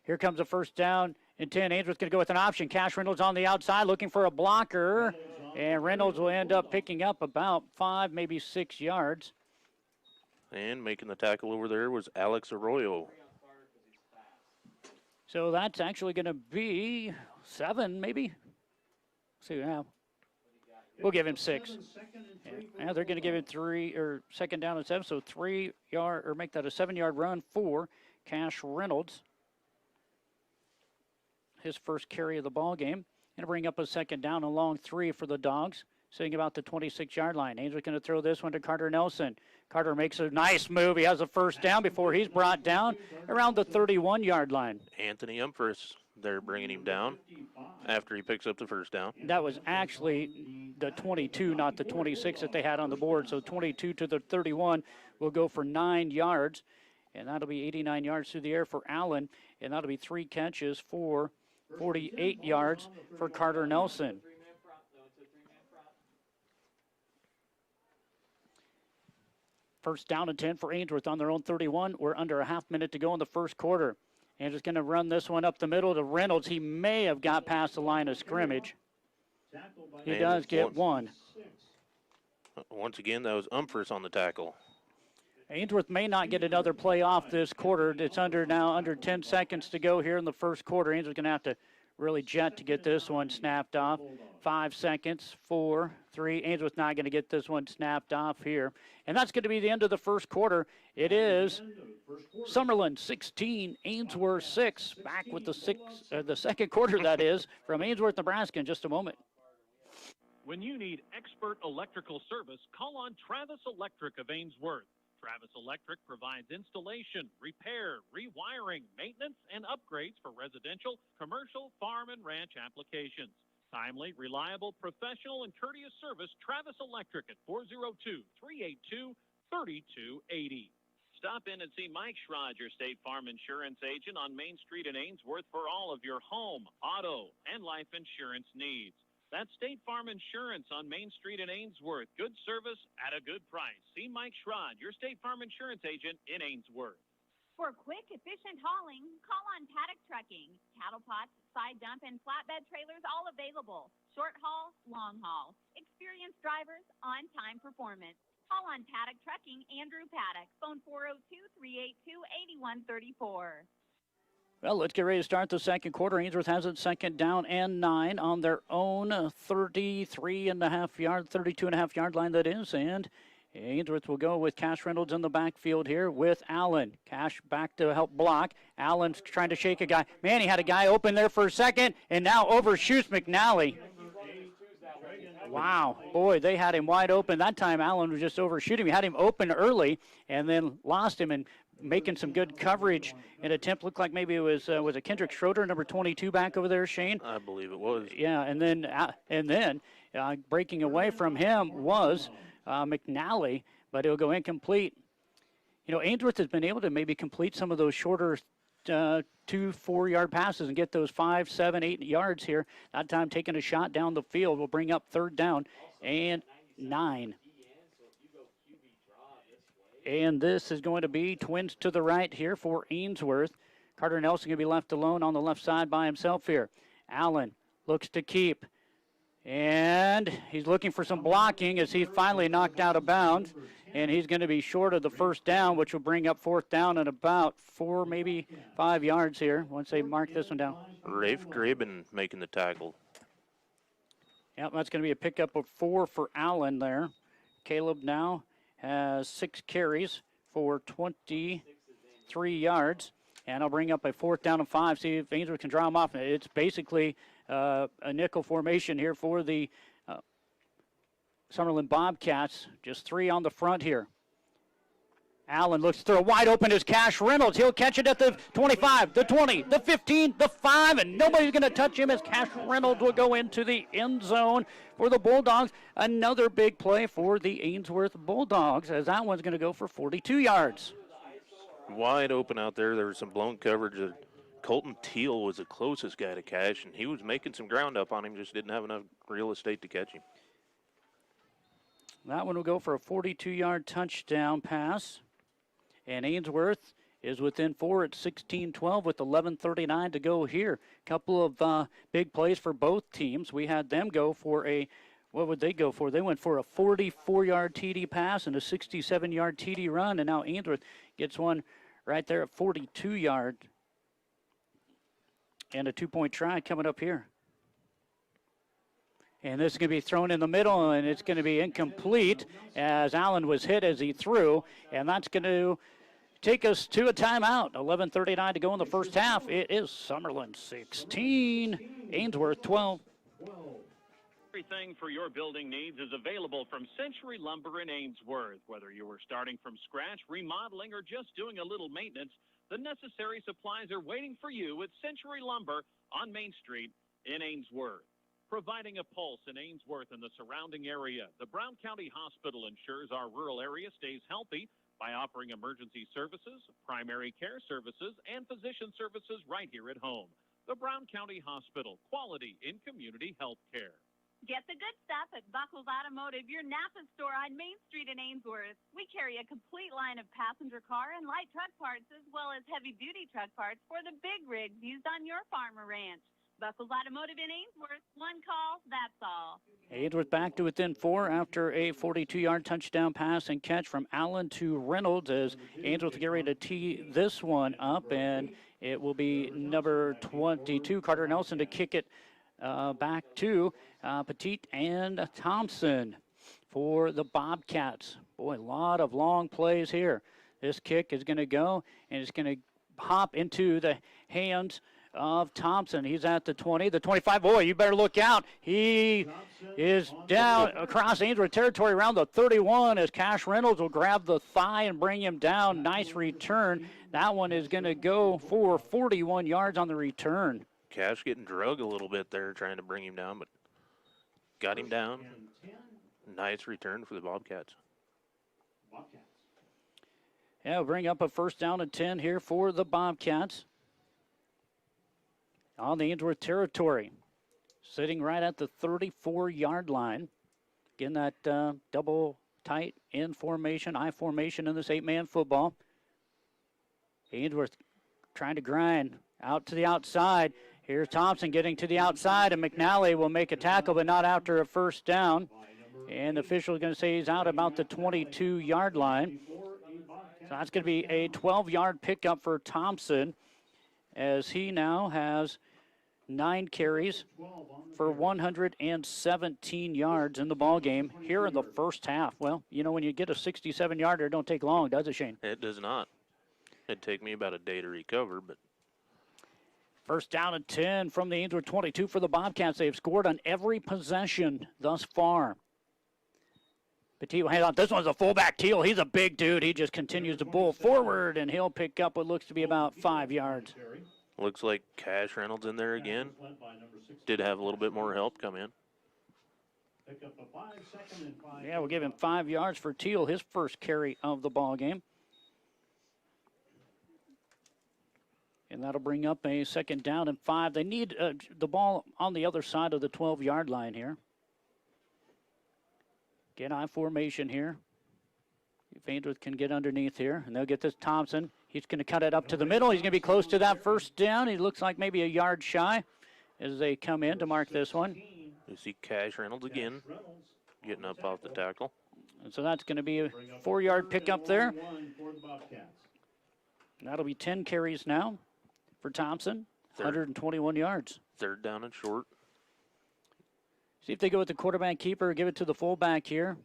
Here comes a first down and 10. Ainsworth's going to go with an option. Cash Reynolds on the outside looking for a blocker. And Reynolds will end up picking up about 5, maybe 6 yards. And making the tackle over there was Alex Arroyo. So that's actually going to be 7, maybe. Let's see now. We'll give him 6. Yeah, they're going to give him 3, or second down and 7. So 3 yard, or make that a 7-yard run for Cash Reynolds. His first carry of the ball game. Going to bring up a second down, a long 3 for the Dogs, sitting about the 26-yard line. Ainsworth going to throw this one to Carter Nelson. Carter makes a nice move. He has a first down before he's brought down around the 31-yard line. Anthony Umphris, they're bringing him down after he picks up the first down. That was actually the 22, not the 26 that they had on the board. So 22 to the 31 will go for 9 yards, and that'll be 89 yards through the air for Allen, and that'll be 3 catches for 48 yards for Carter Nelson. First down and 10 for Ainsworth on their own 31. We're under a half minute to go in the first quarter. Ainsworth's going to run this one up the middle to Reynolds. He may have got past the line of scrimmage. He does get 1. Once again, that was Umphris on the tackle. Ainsworth may not get another play off this quarter. It's under 10 seconds to go here in the first quarter. Ainsworth's going to have to really jet to get this one snapped off. 5 seconds, 4, 3. Ainsworth not going to get this one snapped off here. And that's going to be the end of the first quarter. It is Summerland 16, Ainsworth 6. Back with the second quarter, that is, from Ainsworth, Nebraska in just a moment. When you need expert electrical service, call on Travis Electric of Ainsworth. Travis Electric provides installation, repair, rewiring, maintenance, and upgrades for residential, commercial, farm, and ranch applications. Timely, reliable, professional, and courteous service, Travis Electric at 402-382-3280. Stop in and see Mike Schrod, your State Farm insurance agent on Main Street in Ainsworth for all of your home, auto, and life insurance needs. That's State Farm Insurance on Main Street in Ainsworth. Good service at a good price. See Mike Schrod, your State Farm insurance agent in Ainsworth. For quick, efficient hauling, call on Paddock Trucking. Cattle pots, side dump, and flatbed trailers all available. Short haul, long haul. Experienced drivers, on-time performance. Call on Paddock Trucking, Andrew Paddock. Phone 402-382-8134. Well, let's get ready to start the second quarter. Ainsworth has it second down and 9 on their own 32.5 yard line, that is. And Ainsworth will go with Cash Reynolds in the backfield here with Allen. Cash back to help block. Allen's trying to shake a guy. Man, he had a guy open there for a second and now overshoots McNally. Wow, boy, they had him wide open. That time Allen was just overshooting. He had him open early and then lost him, and making some good coverage. An attempt looked like maybe it was it Kendrick Schroeder, number 22, back over there, Shane? I believe it was. Yeah, and then breaking away from him was McNally, but it'll go incomplete. You know, Ainsworth has been able to maybe complete some of those shorter 2-4 yard passes and get those 5, 7, 8 yards here. That time taking a shot down the field will bring up third down and 9. And this is going to be twins to the right here for Ainsworth. Carter Nelson going to be left alone on the left side by himself here. Allen looks to keep. And he's looking for some blocking as he's finally knocked out of bounds. And he's going to be short of the first down, which will bring up fourth down and about 4, maybe 5 yards here once they mark this one down. Rafe Graben making the tackle. Yep, that's going to be a pickup of 4 for Allen there. Caleb now has 6 carries for 23 yards. And I'll bring up a fourth down and 5, see if Ainsworth can draw him off. It's basically a nickel formation here for the Summerland Bobcats. Just 3 on the front here. Allen looks to throw wide open is Cash Reynolds. He'll catch it at the 25, the 20, the 15, the 5, and nobody's going to touch him as Cash Reynolds will go into the end zone for the Bulldogs. Another big play for the Ainsworth Bulldogs, as that one's going to go for 42 yards. Wide open out there. There was some blown coverage. Colton Teal was the closest guy to Cash, and he was making some ground up on him, just didn't have enough real estate to catch him. That one will go for a 42-yard touchdown pass. And Ainsworth is within 4 at 16-12 with 11:39 to go here. Couple of big plays for both teams. We had them go for what would they go for? They went for a 44-yard TD pass and a 67-yard TD run, and now Ainsworth gets one right there at 42 yards. And a 2-point try coming up here. And this is going to be thrown in the middle, and it's going to be incomplete as Allen was hit as he threw. And that's going to take us to a timeout. 11:39 to go in the first half. It is Summerland 16, Ainsworth 12. Everything for your building needs is available from Century Lumber in Ainsworth. Whether you are starting from scratch, remodeling, or just doing a little maintenance, the necessary supplies are waiting for you at Century Lumber on Main Street in Ainsworth. Providing a pulse in Ainsworth and the surrounding area, the Brown County Hospital ensures our rural area stays healthy by offering emergency services, primary care services, and physician services right here at home. The Brown County Hospital, quality in community health care. Get the good stuff at Buckles Automotive, your Napa store on Main Street in Ainsworth. We carry a complete line of passenger car and light truck parts, as well as heavy-duty truck parts for the big rigs used on your farm or ranch. Buckles Automotive in Ainsworth. One call, that's all. Ainsworth back to within 4 after a 42-yard touchdown pass and catch from Allen to Reynolds as Ainsworth get ready to tee this one up, and It will be number 22, Carter Nelson, to kick it back to Petit and Thompson for the Bobcats. Boy, a lot of long plays here. This kick is going to go, and it's going to hop into the hands of Thompson. He's at the 20, the 25. Boy, you better look out. He is down across Ainsworth territory around the 31 as Cash Reynolds will grab the thigh and bring him down. Nice return. That one is going to go for 41 yards on the return. Cash getting drug a little bit there trying to bring him down, but got him down. Nice return for the Bobcats. Yeah, we'll bring up a first down and 10 here for the Bobcats on the Ainsworth territory. Sitting right at the 34-yard line. Again, that double tight end formation, I formation in this 8-man football. Ainsworth trying to grind out to the outside. Here's Thompson getting to the outside, and McNally will make a tackle, but not after a first down. And the official is going to say he's out about the 22-yard line. So that's going to be a 12-yard pickup for Thompson, as he now has 9 carries for 117 yards in the ball game here in the first half. Well, you know, when you get a 67-yarder, it don't take long, does it, Shane? It does not. It'd take me about a day to recover, but first down and 10 from the Ainsworth 22 for the Bobcats. They've scored on every possession thus far. Petit will hand off. This one's a fullback. Teal, he's a big dude. He just continues to bull forward, and he'll pick up what looks to be about 5 yards. Looks like Cash Reynolds in there again. Did have a little bit more help come in. Yeah, we'll give him 5 yards for Teal, his first carry of the ball game. And that'll bring up a second down and 5. They need the ball on the other side of the 12-yard line here. Get I formation here. If Ainsworth can get underneath here, and they'll get this Thompson. He's going to cut it up to the middle. He's going to be close to that first down. He looks like maybe a yard shy as they come in to mark this one. You see Cash Reynolds again getting up off the tackle. And so that's going to be a 4-yard pickup there. That'll be 10 carries now for Thompson, 121 yards. Third down and short. See if they go with the quarterback keeper, give it to the fullback here.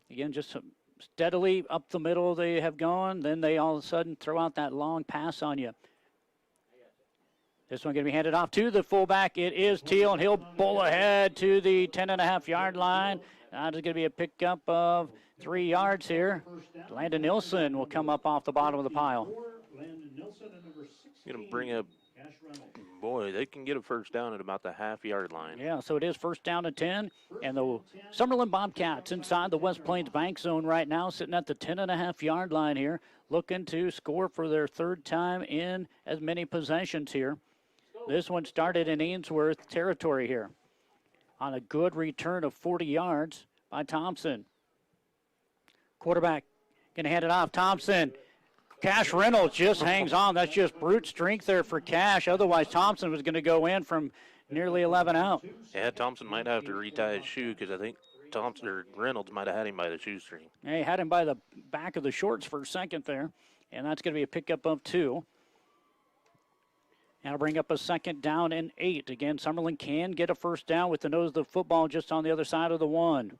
Again, just steadily up the middle they have gone. Then they all of a sudden throw out that long pass on you. This one going to be handed off to the fullback. It is Teal, and he'll bowl ahead to the 10.5-yard line. That is going to be a pickup of 3 yards here. Landon Nilsson will come up off the bottom of the pile. Going to bring up, boy, they can get a first down at about the half-yard line. Yeah, so it is first down and 10. And the Summerland Bobcats inside the West Plains Bank Zone right now, sitting at the 10.5-yard line here, looking to score for their third time in as many possessions here. This one started in Ainsworth territory here on a good return of 40 yards by Thompson. Quarterback going to hand it off. Thompson. Cash Reynolds just hangs on. That's just brute strength there for Cash. Otherwise, Thompson was going to go in from nearly 11 out. Yeah, Thompson might have to retie his shoe because I think Reynolds might have had him by the shoestring. Yeah, he had him by the back of the shorts for a second there, and that's going to be a pickup of 2. That'll bring up a second down and 8. Again, Summerland can get a first down with the nose of the football just on the other side of the 1.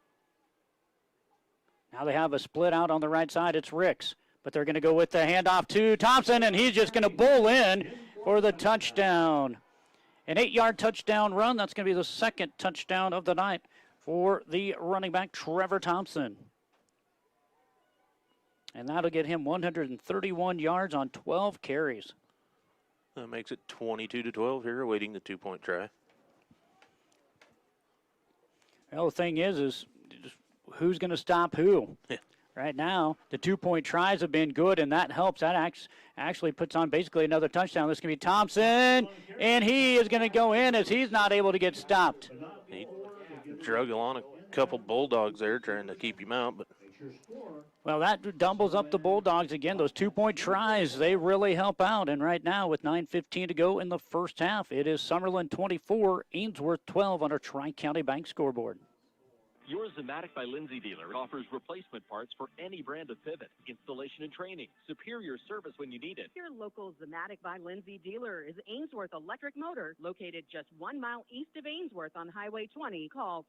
Now they have a split out on the right side. It's Ricks. But they're going to go with the handoff to Thompson, and he's just going to bull in for the touchdown. An 8-yard touchdown run. That's going to be the second touchdown of the night for the running back, Trevor Thompson. And that'll get him 131 yards on 12 carries. That makes it 22-12 here, awaiting the 2-point try. Well, the thing is who's going to stop who? Yeah. Right now, the 2-point tries have been good, and that helps. That actually puts on basically another touchdown. This is going to be Thompson, and he is going to go in as he's not able to get stopped. He drug along a couple Bulldogs there trying to keep him out. But well, that doubles up the Bulldogs again. Those 2-point tries, they really help out. And right now, with 9:15 to go in the first half, it is Summerland 24, Ainsworth 12 on our Tri-County Bank scoreboard. Your Zematic by Lindsay dealer offers replacement parts for any brand of pivot, installation and training, superior service when you need it. Your local Zematic by Lindsay dealer is Ainsworth Electric Motor, located just 1 mile east of Ainsworth on Highway 20. Call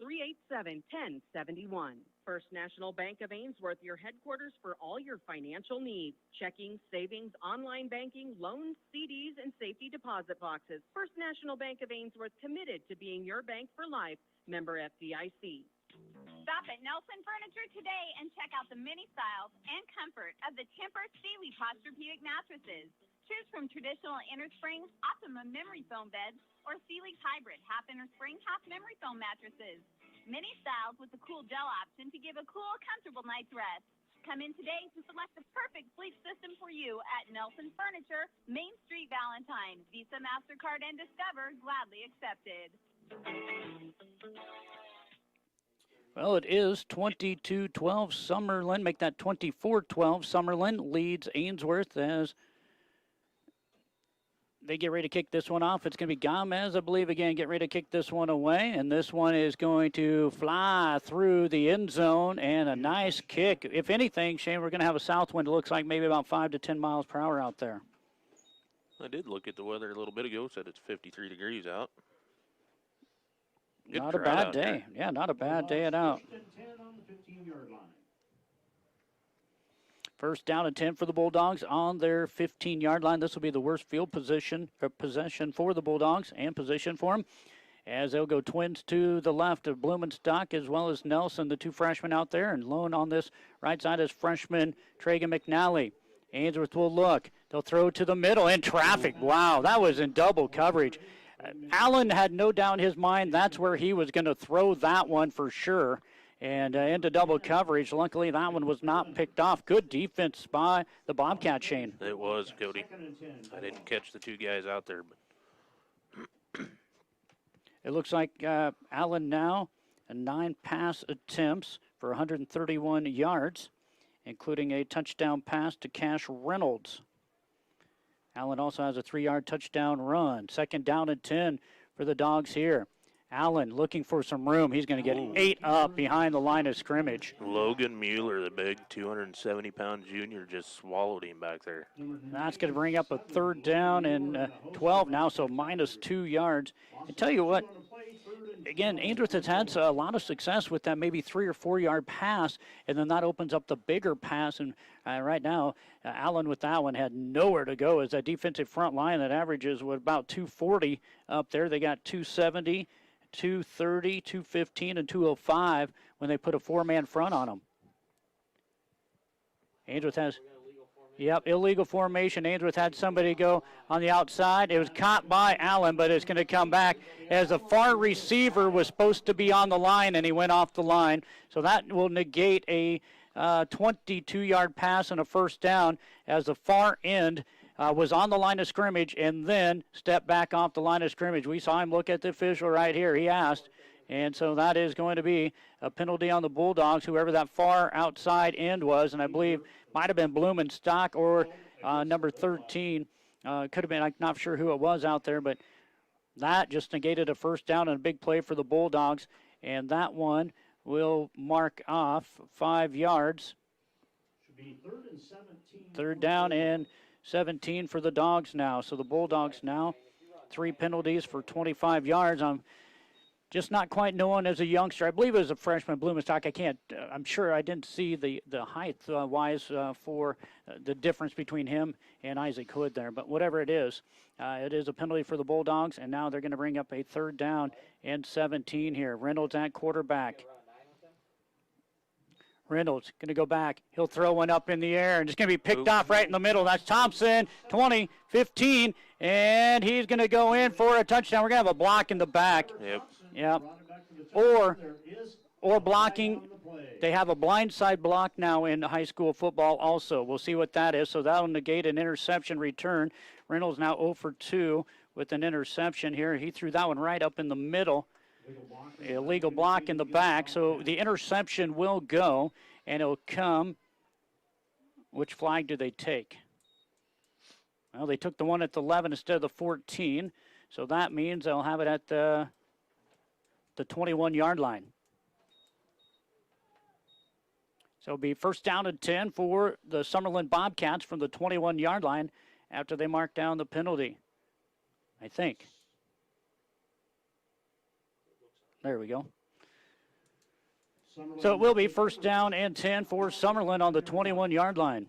387-1071. First National Bank of Ainsworth, your headquarters for all your financial needs. Checking, savings, online banking, loans, CDs, and safety deposit boxes. First National Bank of Ainsworth, committed to being your bank for life. Member FDIC. Stop at Nelson Furniture today and check out the many styles and comfort of the Temper Sealy Posturepedic mattresses. Choose from traditional innerspring, Optimum memory foam beds, or Sealy's hybrid half innerspring, half memory foam mattresses. Many styles with the cool gel option to give a cool, comfortable night's rest. Come in today to select the perfect sleep system for you at Nelson Furniture, Main Street, Valentine. Visa, MasterCard, and Discover gladly accepted. Well, it is 22-12 Summerland. Make that 24-12. Summerland leads Ainsworth as they get ready to kick this one off. It's going to be Gomez, I believe, again, get ready to kick this one away. And this one is going to fly through the end zone, and a nice kick. If anything, Shane, we're going to have a south wind. It looks like maybe about 5 to 10 miles per hour out there. I did look at the weather a little bit ago. Said it's 53 degrees out. Good Not a crowd bad out day. there. Yeah, not a bad day at out. 10 on the 15-yard line. First down and 10 for the Bulldogs on their 15-yard line. This will be the worst field possession for the Bulldogs and position for them, as they'll go twins to the left of Blumenstock as well as Nelson, the two freshmen out there, and lone on this right side is freshman Tragan McNally. Ainsworth will look. They'll throw to the middle in traffic. Wow, that was in double coverage. Allen had no doubt in his mind that's where he was going to throw that one for sure. And into double coverage. Luckily, that one was not picked off. Good defense by the Bobcat, Shane. It was, Cody. I didn't catch the two guys out there. But It looks like Allen now 9 pass attempts for 131 yards, including a touchdown pass to Cash Reynolds. Allen also has a 3-yard touchdown run. Second down and 10 for the Dogs here. Allen looking for some room. He's going to get 8 up behind the line of scrimmage. Logan Mueller, the big 270-pound junior, just swallowed him back there. That's going to bring up a third down and 12 now, so minus 2 yards. I tell you what, again, Ainsworth has had a lot of success with that maybe 3 or 4 yard pass, and then that opens up the bigger pass. And right now, Allen with that one had nowhere to go as that defensive front line that averages with about 240 up there. They got 270, 230, 215, and 205 when they put a 4-man front on them. Ainsworth has... Yep, illegal formation. Ainsworth had somebody go on the outside. It was caught by Allen, but it's going to come back as the far receiver was supposed to be on the line, and he went off the line. So that will negate a 22-yard pass and a first down as the far end was on the line of scrimmage and then stepped back off the line of scrimmage. We saw him look at the official right here. He asked. And so that is going to be a penalty on the Bulldogs, whoever that far outside end was. And I believe might have been Blumenstock or number 13. Could have been, I'm not sure who it was out there, but that just negated a first down and a big play for the Bulldogs. And that one will mark off 5 yards. Should be 3rd and 17. Third down and 17 for the Dogs now. So the Bulldogs now 3 penalties for 25 yards. I'm just not quite knowing as a youngster. I believe it was a freshman, Blumenstock. I'm sure I didn't see the height wise for the difference between him and Isaac Hood there. But whatever it is a penalty for the Bulldogs. And now they're going to bring up a 3rd down and 17 here. Reynolds at quarterback. Reynolds going to go back. He'll throw one up in the air, and it's going to be picked off right in the middle. That's Thompson, 20, 15, and he's going to go in for a touchdown. We're going to have a block in the back. Yep. Or blocking. They have a blindside block now in high school football also. We'll see what that is. So that'll negate an interception return. Reynolds now 0 for 2 with an interception here. He threw that one right up in the middle. Illegal block in the back. So the interception will go, and it'll come. Which flag do they take? Well, they took the one at the 11 instead of the 14. So that means they'll have it at the 21-yard line. So it'll be first down and 10 for the Summerland Bobcats from the 21-yard line after they mark down the penalty, I think. There we go. So it will be first down and 10 for Summerland on the 21-yard line.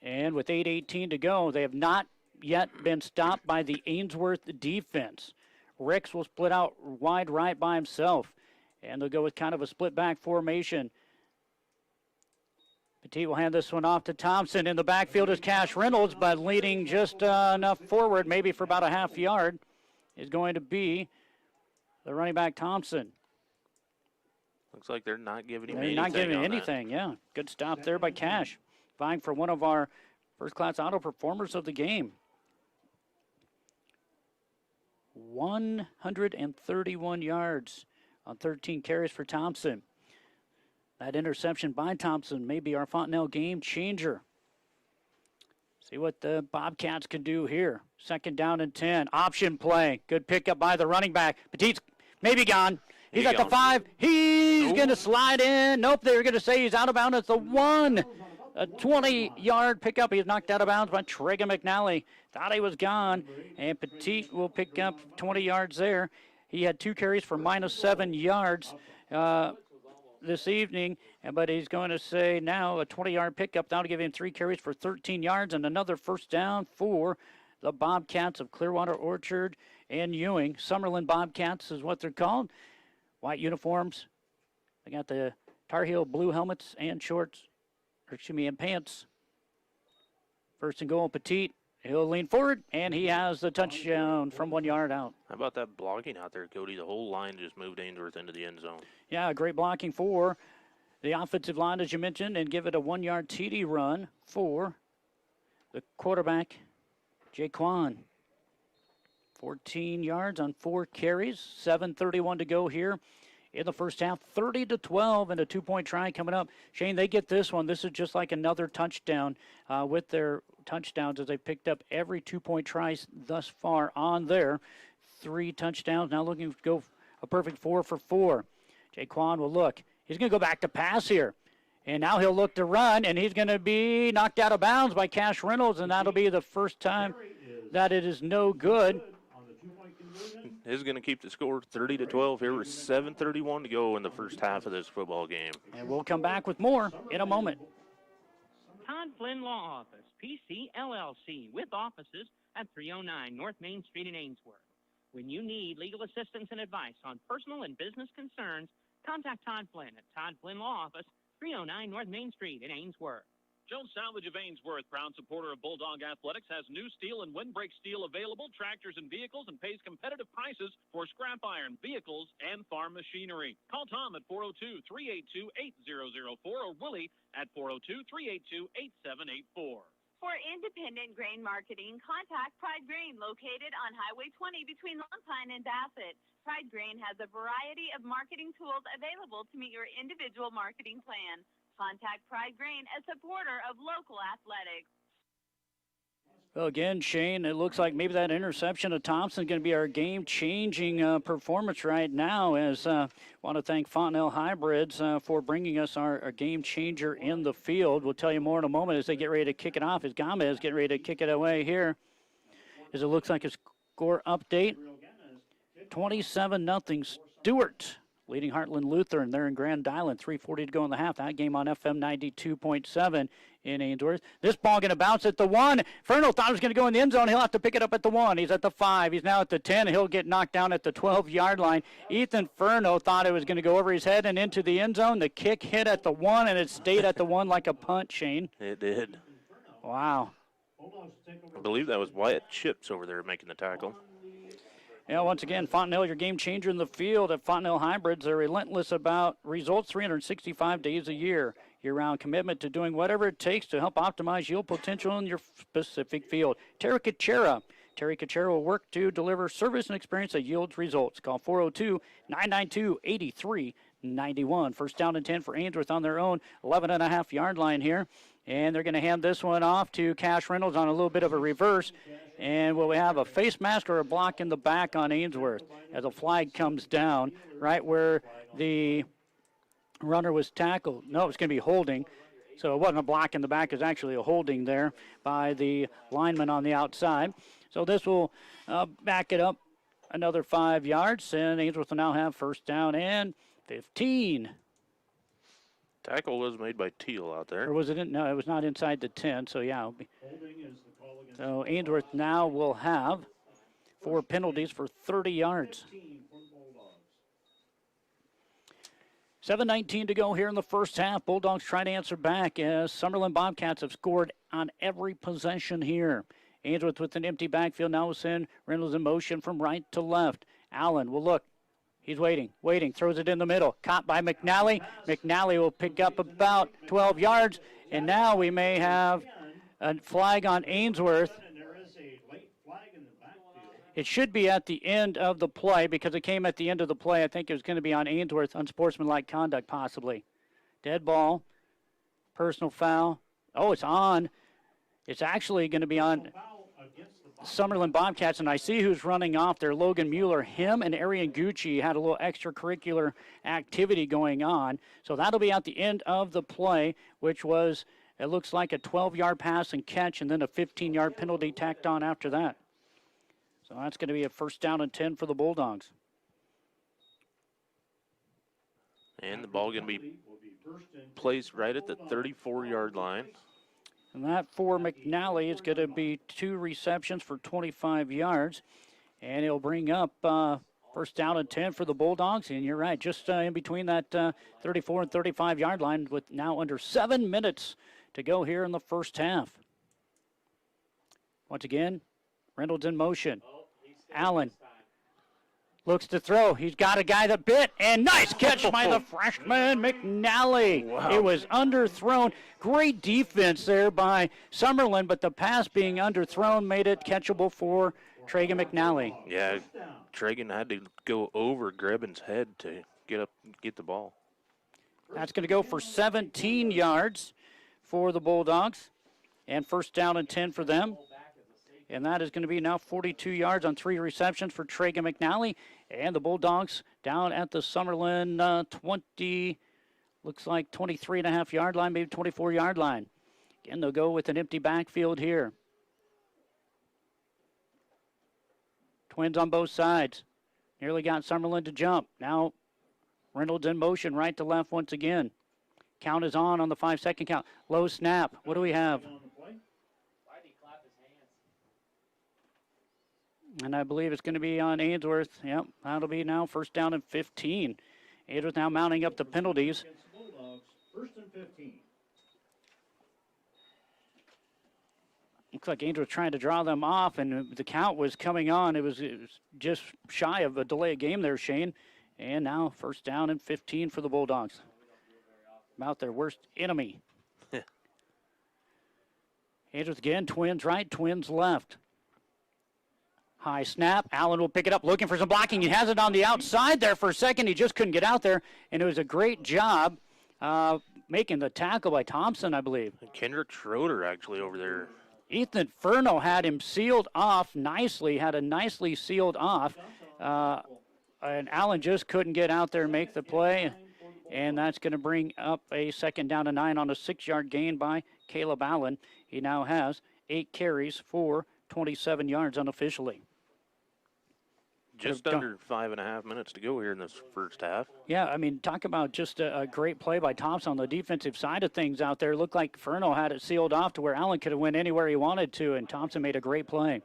And with 8:18 to go, they have not yet been stopped by the Ainsworth defense. Ricks will split out wide right by himself, and they'll go with kind of a split back formation. Petit will hand this one off to Thompson. In the backfield is Cash Reynolds, but leading just enough forward, maybe for about a half yard, is going to be the running back Thompson. Looks like they're not giving him They're anything. not giving on anything, yeah. Good stop there by Cash. Vying for one of our first-class auto performers of the game. 131 yards on 13 carries for Thompson. That interception by Thompson may be our Fontenelle game changer. See what the Bobcats can do here. Second down and 10. Option play. Good pickup by the running back. Petit's maybe gone. He's at the 5. He's going to slide in. Nope, they're going to say he's out of bounds at the 1. A 20-yard pickup. He's knocked out of bounds by Traegan McNally. Thought he was gone. And Petit will pick up 20 yards there. He had 2 carries for -7 yards this evening. But he's going to say now a 20-yard pickup. That'll give him 3 carries for 13 yards and another first down for the Bobcats of Clearwater Orchard and Ewing. Summerland Bobcats is what they're called. White uniforms. They got the Tar Heel blue helmets and shorts, and pants. First and goal, Petit. He'll lean forward, and he has the touchdown from 1 yard out. How about that blocking out there, Cody? The whole line just moved Ainsworth into the end zone. Yeah, great blocking for the offensive line, as you mentioned, and give it a 1 yard TD run for the quarterback, Jaquan. 14 yards on 4 carries, 7:31 to go here in the first half. 30-12 and a 2-point try coming up. Shane, they get this one. This is just like another touchdown with their touchdowns as they picked up every 2-point tries thus far on there. 3 touchdowns. Now looking to go a perfect 4 for 4. Jaquan will look. He's going to go back to pass here. And now he'll look to run, and he's going to be knocked out of bounds by Cash Reynolds, and that'll be the first time that it is no good. This is going to keep the score 30-12 here with 7:31 to go in the first half of this football game. And we'll come back with more in a moment. Todd Flynn Law Office, PC LLC, with offices at 309 North Main Street in Ainsworth. When you need legal assistance and advice on personal and business concerns, contact Todd Flynn at Todd Flynn Law Office, 309 North Main Street in Ainsworth. Jones Salvage of Ainsworth, proud supporter of Bulldog Athletics, has new steel and windbreak steel available, tractors and vehicles, and pays competitive prices for scrap iron, vehicles, and farm machinery. Call Tom at 402-382-8004 or Willie at 402-382-8784. For independent grain marketing, contact Pride Grain, located on Highway 20 between Long Pine and Bassett. Pride Grain has a variety of marketing tools available to meet your individual marketing plan. Contact Pride Grain, a supporter of local athletics. Well, again, Shane, it looks like maybe that interception of Thompson is going to be our game-changing performance right now. As want to thank Fontenelle Hybrids for bringing us our game changer in the field. We'll tell you more in a moment as they get ready to kick it off. As Gomez getting ready to kick it away here, as it looks like a score update. 27-0 Stewart leading Heartland Lutheran. They're in Grand Island. 3:40 to go in the half. That game on FM 92.7 in Ainsworth. This ball going to bounce at the 1. Fernald thought it was going to go in the end zone. He'll have to pick it up at the 1. He's at the 5. He's now at the 10. He'll get knocked down at the 12-yard line. Ethan Furno thought it was going to go over his head and into the end zone. The kick hit at the 1, and it stayed at the 1 like a punt, Shane. It did. Wow. I believe that was Wyatt Chips over there making the tackle. Yeah, once again, Fontenelle, your game changer in the field at Fontenelle Hybrids. They're relentless about results 365 days a year. Year-round commitment to doing whatever it takes to help optimize yield potential in your specific field. Terry Kachera will work to deliver service and experience that yields results. Call 402-992-8391. First down and 10 for Ainsworth on their own 11.5-yard line here. And they're going to hand this one off to Cash Reynolds on a little bit of a reverse. And will we have a face mask or a block in the back on Ainsworth as a flag comes down right where the runner was tackled. No, it's going to be holding. So it wasn't a block in the back. It was actually a holding there by the lineman on the outside. So this will back it up another 5 yards, and Ainsworth will now have first down and 15. Tackle was made by Teal out there. Or was it? No, it was not inside the 10. So, yeah. Holding is the call against So Ainsworth now will have 4 penalties for 30 yards. 15 for the Bulldogs. 7:19 to go here in the first half. Bulldogs trying to answer back as Summerland Bobcats have scored on every possession here. Ainsworth with an empty backfield. Now it's in. Reynolds in motion from right to left. Allen will look. He's waiting, throws it in the middle. Caught by McNally. McNally will pick up about 12 yards. And now we may have a flag on Ainsworth. And there is a late flag in the backfield. It should be at the end of the play because it came at the end of the play. I think it was going to be on Ainsworth, unsportsmanlike conduct possibly. Dead ball, personal foul. Oh, it's on. It's actually going to be on Summerland Bobcats, and I see who's running off there. Logan Mueller. Him and Arian Gucci had a little extracurricular activity going on. So that'll be at the end of the play, which was, it looks like a 12-yard pass and catch, and then a 15-yard penalty tacked on after that. So that's going to be a first down and 10 for the Bulldogs. And the ball going to be placed right at the 34-yard line. And that for McNally is going to be 2 receptions for 25 yards. And it'll bring up first down and 10 for the Bulldogs. And you're right, just in between that 34 and 35-yard line with now under 7 minutes to go here in the first half. Once again, Reynolds in motion. Allen looks to throw. He's got a guy that bit, and nice catch by the freshman, McNally. Wow. It was underthrown. Great defense there by Summerland, but the pass being underthrown made it catchable for Tragan McNally. Yeah, Tragan had to go over Greben's head to get the ball. That's going to go for 17 yards for the Bulldogs, and first down and 10 for them. And that is going to be now 42 yards on 3 receptions for Tragan McNally. And the Bulldogs down at the Summerland 20, looks like 23.5-yard line, maybe 24-yard line. Again, they'll go with an empty backfield here. Twins on both sides. Nearly got Summerland to jump. Now Reynolds in motion right to left once again. Count is on the 5-second count. Low snap. What do we have? And I believe it's going to be on Ainsworth. Yep, that'll be now first down and 15. Ainsworth now mounting up the penalties. First and 15. Looks like Ainsworth trying to draw them off, and the count was coming on. It was just shy of a delay of game there, Shane. And now first down and 15 for the Bulldogs. About their worst enemy. Ainsworth again, Twins right, Twins left. High snap. Allen will pick it up, looking for some blocking. He has it on the outside there for a second. He just couldn't get out there, and it was a great job making the tackle by Thompson, I believe. Kendrick Schroeder actually over there. Ethan Furno had him sealed off nicely, had a nicely sealed off, and Allen just couldn't get out there and make the play, and that's going to bring up a second down and 9 on a 6-yard gain by Caleb Allen. He now has 8 carries for 27 yards unofficially. Just under 5.5 minutes to go here in this first half. Yeah, I mean, talk about just a great play by Thompson on the defensive side of things out there. Looked like Furno had it sealed off to where Allen could have went anywhere he wanted to, and Thompson made a great play.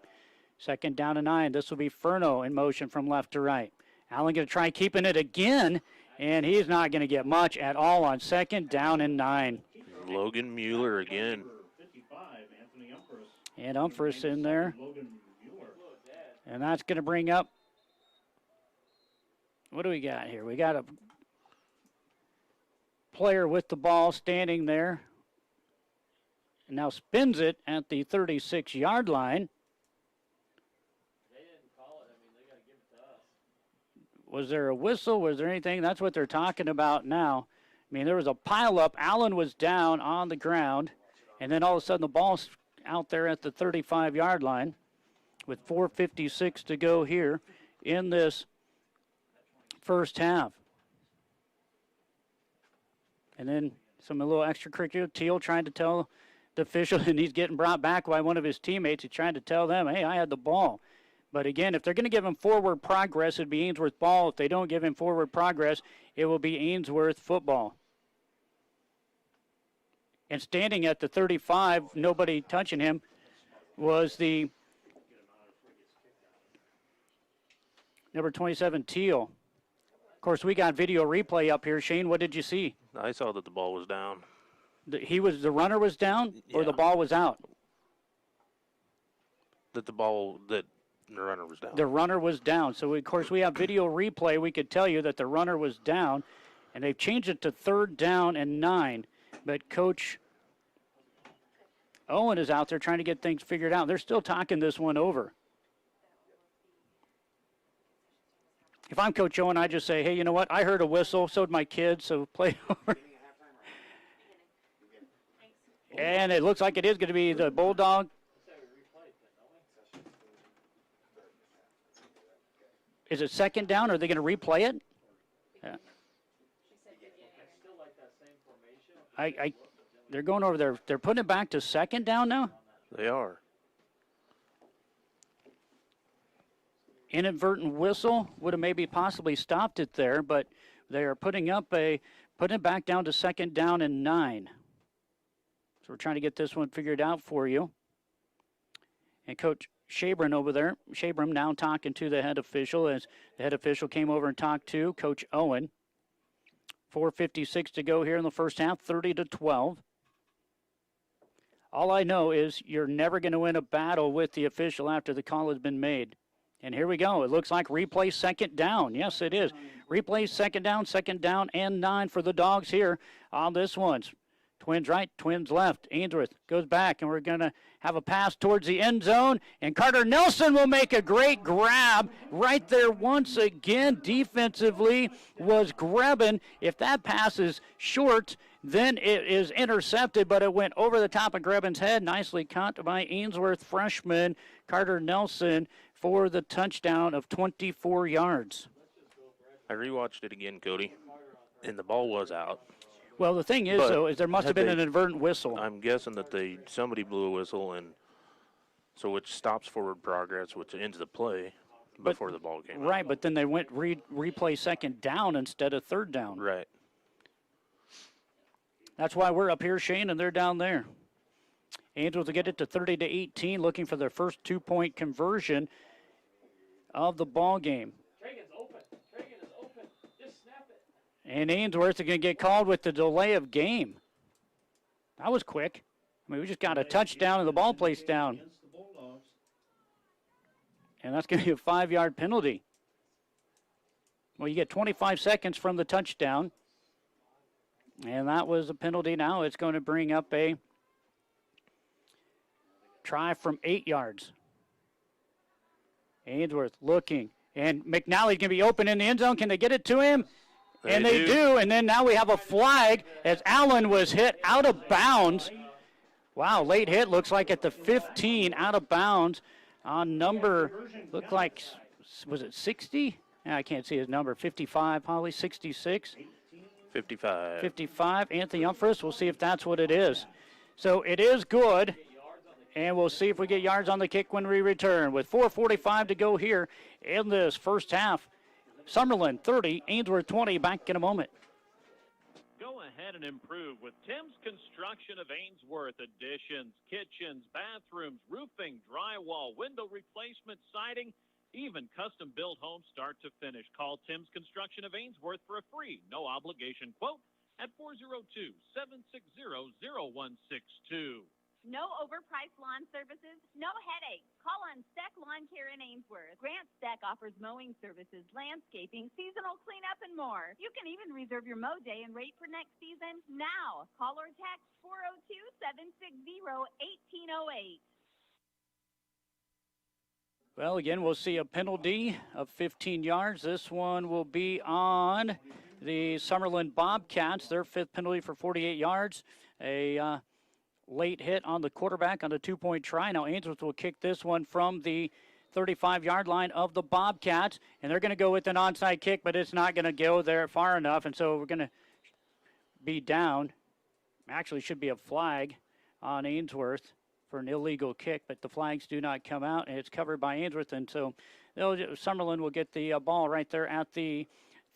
Second down and 9. This will be Furno in motion from left to right. Allen going to try keeping it again, and he's not going to get much at all on second down and 9. Logan Mueller again. And Umphris in there. And that's going to bring up, what do we got here? We got a player with the ball standing there. And now spins it at the 36-yard line. They didn't call it. I mean, they got to give it to us. Was there a whistle? Was there anything? That's what they're talking about now. I mean, there was a pileup. Allen was down on the ground. And then all of a sudden the ball's out there at the 35-yard line with 4:56 to go here in this first half. And then some little extracurricular. Teal trying to tell the official, and he's getting brought back by one of his teammates. He's trying to tell them, hey, I had the ball. But again, if they're going to give him forward progress, it'd be Ainsworth ball. If they don't give him forward progress, it will be Ainsworth football. And standing at the 35, nobody touching him, was the number 27, Teal. Of course, we got video replay up here. Shane, what did you see? I saw that the ball was down. The runner was down, or the ball was out? That the runner was down. The runner was down. So, of course, we have video replay. We could tell you that the runner was down, and they've changed it to 3rd down and 9. But Coach Owen is out there trying to get things figured out. They're still talking this one over. If I'm Coach Owen, I just say, hey, you know what? I heard a whistle. So did my kids, so play over. And it looks like it is going to be the Bulldog. Is it 2nd down, or are they going to replay it? Yeah. They're going over there. They're putting it back to 2nd down now? They are. Inadvertent whistle would have maybe possibly stopped it there, but they are putting it back down to 2nd down and 9. So we're trying to get this one figured out for you. And Coach Shabram over there, Shabram now talking to the head official, as the head official came over and talked to Coach Owen. 4:56 to go here in the first half, 30-12. All I know is you're never going to win a battle with the official after the call has been made. And here we go. It looks like replay 2nd down. Yes, it is. Replay 2nd down and 9 for the Dogs here on this one. Twins right, Twins left. Ainsworth goes back, and we're going to have a pass towards the end zone. And Carter Nelson will make a great grab right there once again. Defensively was grabbing. If that pass is short, then it is intercepted, but it went over the top of Greben's head. Nicely caught by Ainsworth freshman Carter Nelson for the touchdown of 24 yards. I rewatched it again, Cody, and the ball was out. Well, the thing is, though, is there must have been an inadvertent whistle. I'm guessing that somebody blew a whistle, and so which stops forward progress, which ends the play before the ball came out. Right, but then they went replay 2nd down instead of 3rd down. Right. That's why we're up here, Shane, and they're down there. Angels will get it to 30-18, looking for their first 2-point conversion of the ball game. And Ainsworth are going to get called with the delay of game. That was quick. I mean, we just got a touchdown and the ball placed down. And that's going to be a 5-yard penalty. Well, you get 25 seconds from the touchdown. And that was a penalty. Now it's going to bring up a try from 8 yards. Ainsworth looking. And McNally's going to be open in the end zone. Can they get it to him? And they do. And then now we have a flag as Allen was hit out of bounds. Wow, late hit. Looks like at the 15, out of bounds on number, looked like, was it 60? I can't see his number. 55, probably 66. 55. 55. Anthony Humphreys. We'll see if that's what it is. So it is good. And we'll see if we get yards on the kick when we return. With 4:45 to go here in this first half. Summerland 30, Ainsworth 20. Back in a moment. Go ahead and improve with Tim's Construction of Ainsworth. Additions, kitchens, bathrooms, roofing, drywall, window replacement, siding, even custom-built homes start to finish. Call Tim's Construction of Ainsworth for a free, no-obligation quote at 402-760-0162. No overpriced lawn services, no headaches. Call on Steck Lawn Care in Ainsworth. Grant Steck offers mowing services, landscaping, seasonal cleanup, and more. You can even reserve your mow day and rate for next season now. Call or text 402-760-1808. Well, again, we'll see a penalty of 15 yards. This one will be on the Summerland Bobcats. Their 5th penalty for 48 yards. A late hit on the quarterback on the 2-point try. Now Ainsworth will kick this one from the 35-yard line of the Bobcats, and they're going to go with an onside kick, but it's not going to go there far enough, and so we're going to be down. Actually, should be a flag on Ainsworth for an illegal kick, but the flags do not come out, and it's covered by Ainsworth, and so Summerland will get the ball right there at the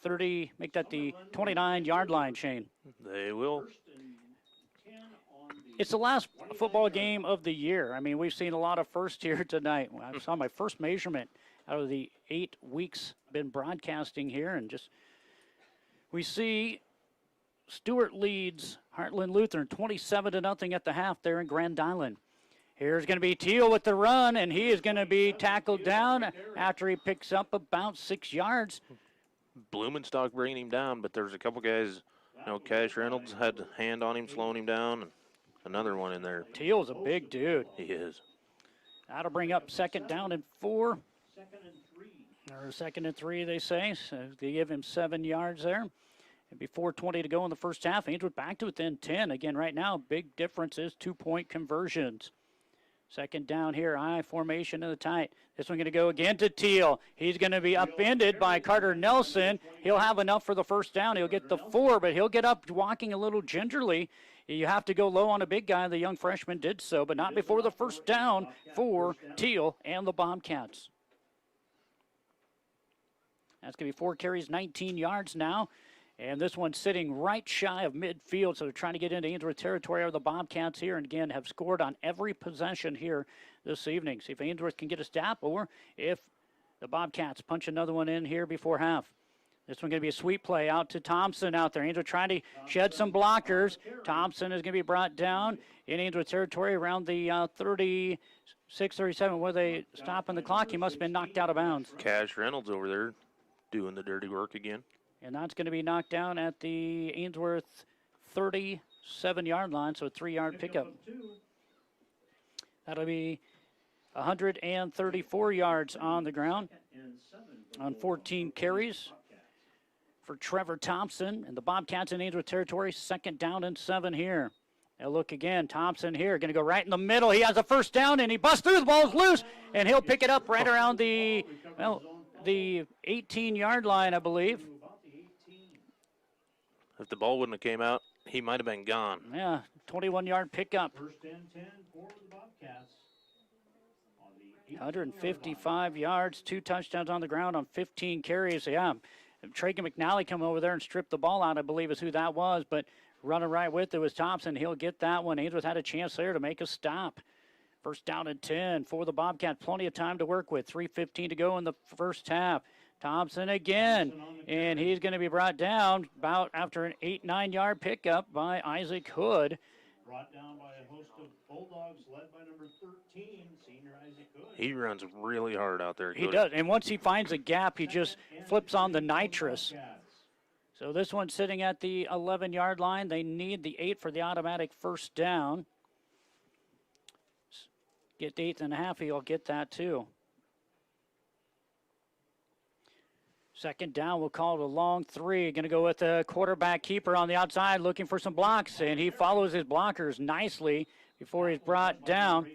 30, make that the 29-yard line, Shane. They will. It's the last football game of the year. I mean, we've seen a lot of firsts here tonight. I saw my first measurement out of the 8 weeks been broadcasting here, and just we see Stewart leads Heartland Lutheran 27-0 at the half there in Grand Island. Here's going to be Teal with the run, and he is going to be tackled down after he picks up about 6 yards. Blumenstock bringing him down, but there's a couple guys, Cash Reynolds had a hand on him, slowing him down, and another one in there. Teal's a big dude. He is. That'll bring up 2nd down and 4. Or 2nd and 3, they say. So they give him 7 yards there. And before 20 to go in the first half, Ainsworth back to within 10. Again, right now, big difference is 2-point conversions. 2nd down here, I formation in the tight. This one going to go again to Teal. He's going to be upended by Carter Nelson. He'll have enough for the first down. He'll get the 4, but he'll get up walking a little gingerly. You have to go low on a big guy. The young freshman did so, but not before the first down for Teal and the Bobcats. That's going to be 4 carries, 19 yards now. And this one's sitting right shy of midfield, so they're trying to get into Ainsworth territory. Are the Bobcats here, and again, have scored on every possession here this evening. See if Ainsworth can get a stop, or if the Bobcats punch another one in here before half. This one going to be a sweep play out to Thompson out there. Ainsworth trying to shed some blockers. Thompson is going to be brought down in Ainsworth territory around the 36, 37. Were they stopping the clock? He must have been knocked out of bounds. Cash Reynolds over there doing the dirty work again. And that's going to be knocked down at the Ainsworth 37-yard line, so a 3-yard pickup. That'll be 134 yards on the ground on 14 carries for Trevor Thompson. And the Bobcats in Ainsworth territory, 2nd down and 7 here. Now look again, Thompson here, going to go right in the middle. He has a first down, and he busts through. The ball's loose, and he'll pick it up right around the 18-yard line, I believe. If the ball wouldn't have came out, he might have been gone. Yeah, 21-yard pickup. 1st and 10 for the Bobcats. 155 yards, 2 touchdowns on the ground on 15 carries. Yeah, Tragan McNally come over there and stripped the ball out, I believe is who that was. But running right with it was Thompson. He'll get that one. Ainsworth had a chance there to make a stop. 1st down and 10 for the Bobcats. Plenty of time to work with. 3:15 to go in the first half. Thompson again, and he's going to be brought down about after an 8-9 yard pickup by Isaac Hood. Brought down by a host of Bulldogs led by number 13, senior Isaac Hood. He runs really hard out there. He does, and once he finds a gap, he just flips on the nitrous. So this one's sitting at the 11-yard line. They need the 8 for the automatic first down. Get the 8th and a half, he'll get that too. 2nd down, we'll call it a long 3. Going to go with the quarterback keeper on the outside looking for some blocks, and he follows his blockers nicely before he's brought down.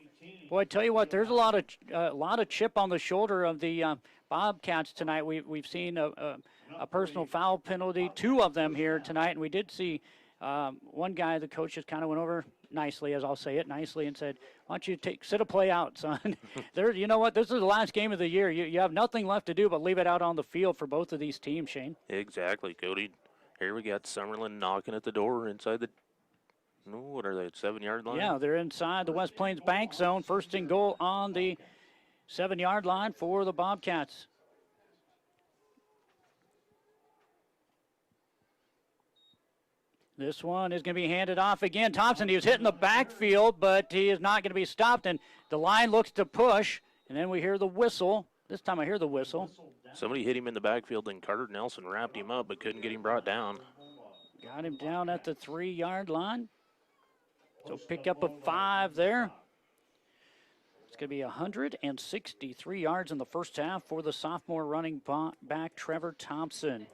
Boy, I tell you what, there's a lot of chip on the shoulder of the Bobcats tonight. We've seen a personal foul penalty, 2 of them here tonight, and we did see one guy, the coach just kind of went over nicely, as I'll say it, nicely, and said, why don't you sit a play out, son? You know what, this is the last game of the year. You have nothing left to do but leave it out on the field for both of these teams, Shane. Exactly, Cody. Here we got Summerland knocking at the door inside the, what are they, 7-yard line? Yeah, they're inside the West Plains Bank zone. 1st and goal on the 7-yard line for the Bobcats. This one is going to be handed off again. Thompson, he was hitting the backfield, but he is not going to be stopped, and the line looks to push, and then we hear the whistle. This time I hear the whistle. Somebody hit him in the backfield, and Carter Nelson wrapped him up, but couldn't get him brought down. Got him down at the 3-yard line. So pick up a 5 there. It's going to be 163 yards in the first half for the sophomore running back, Trevor Thompson.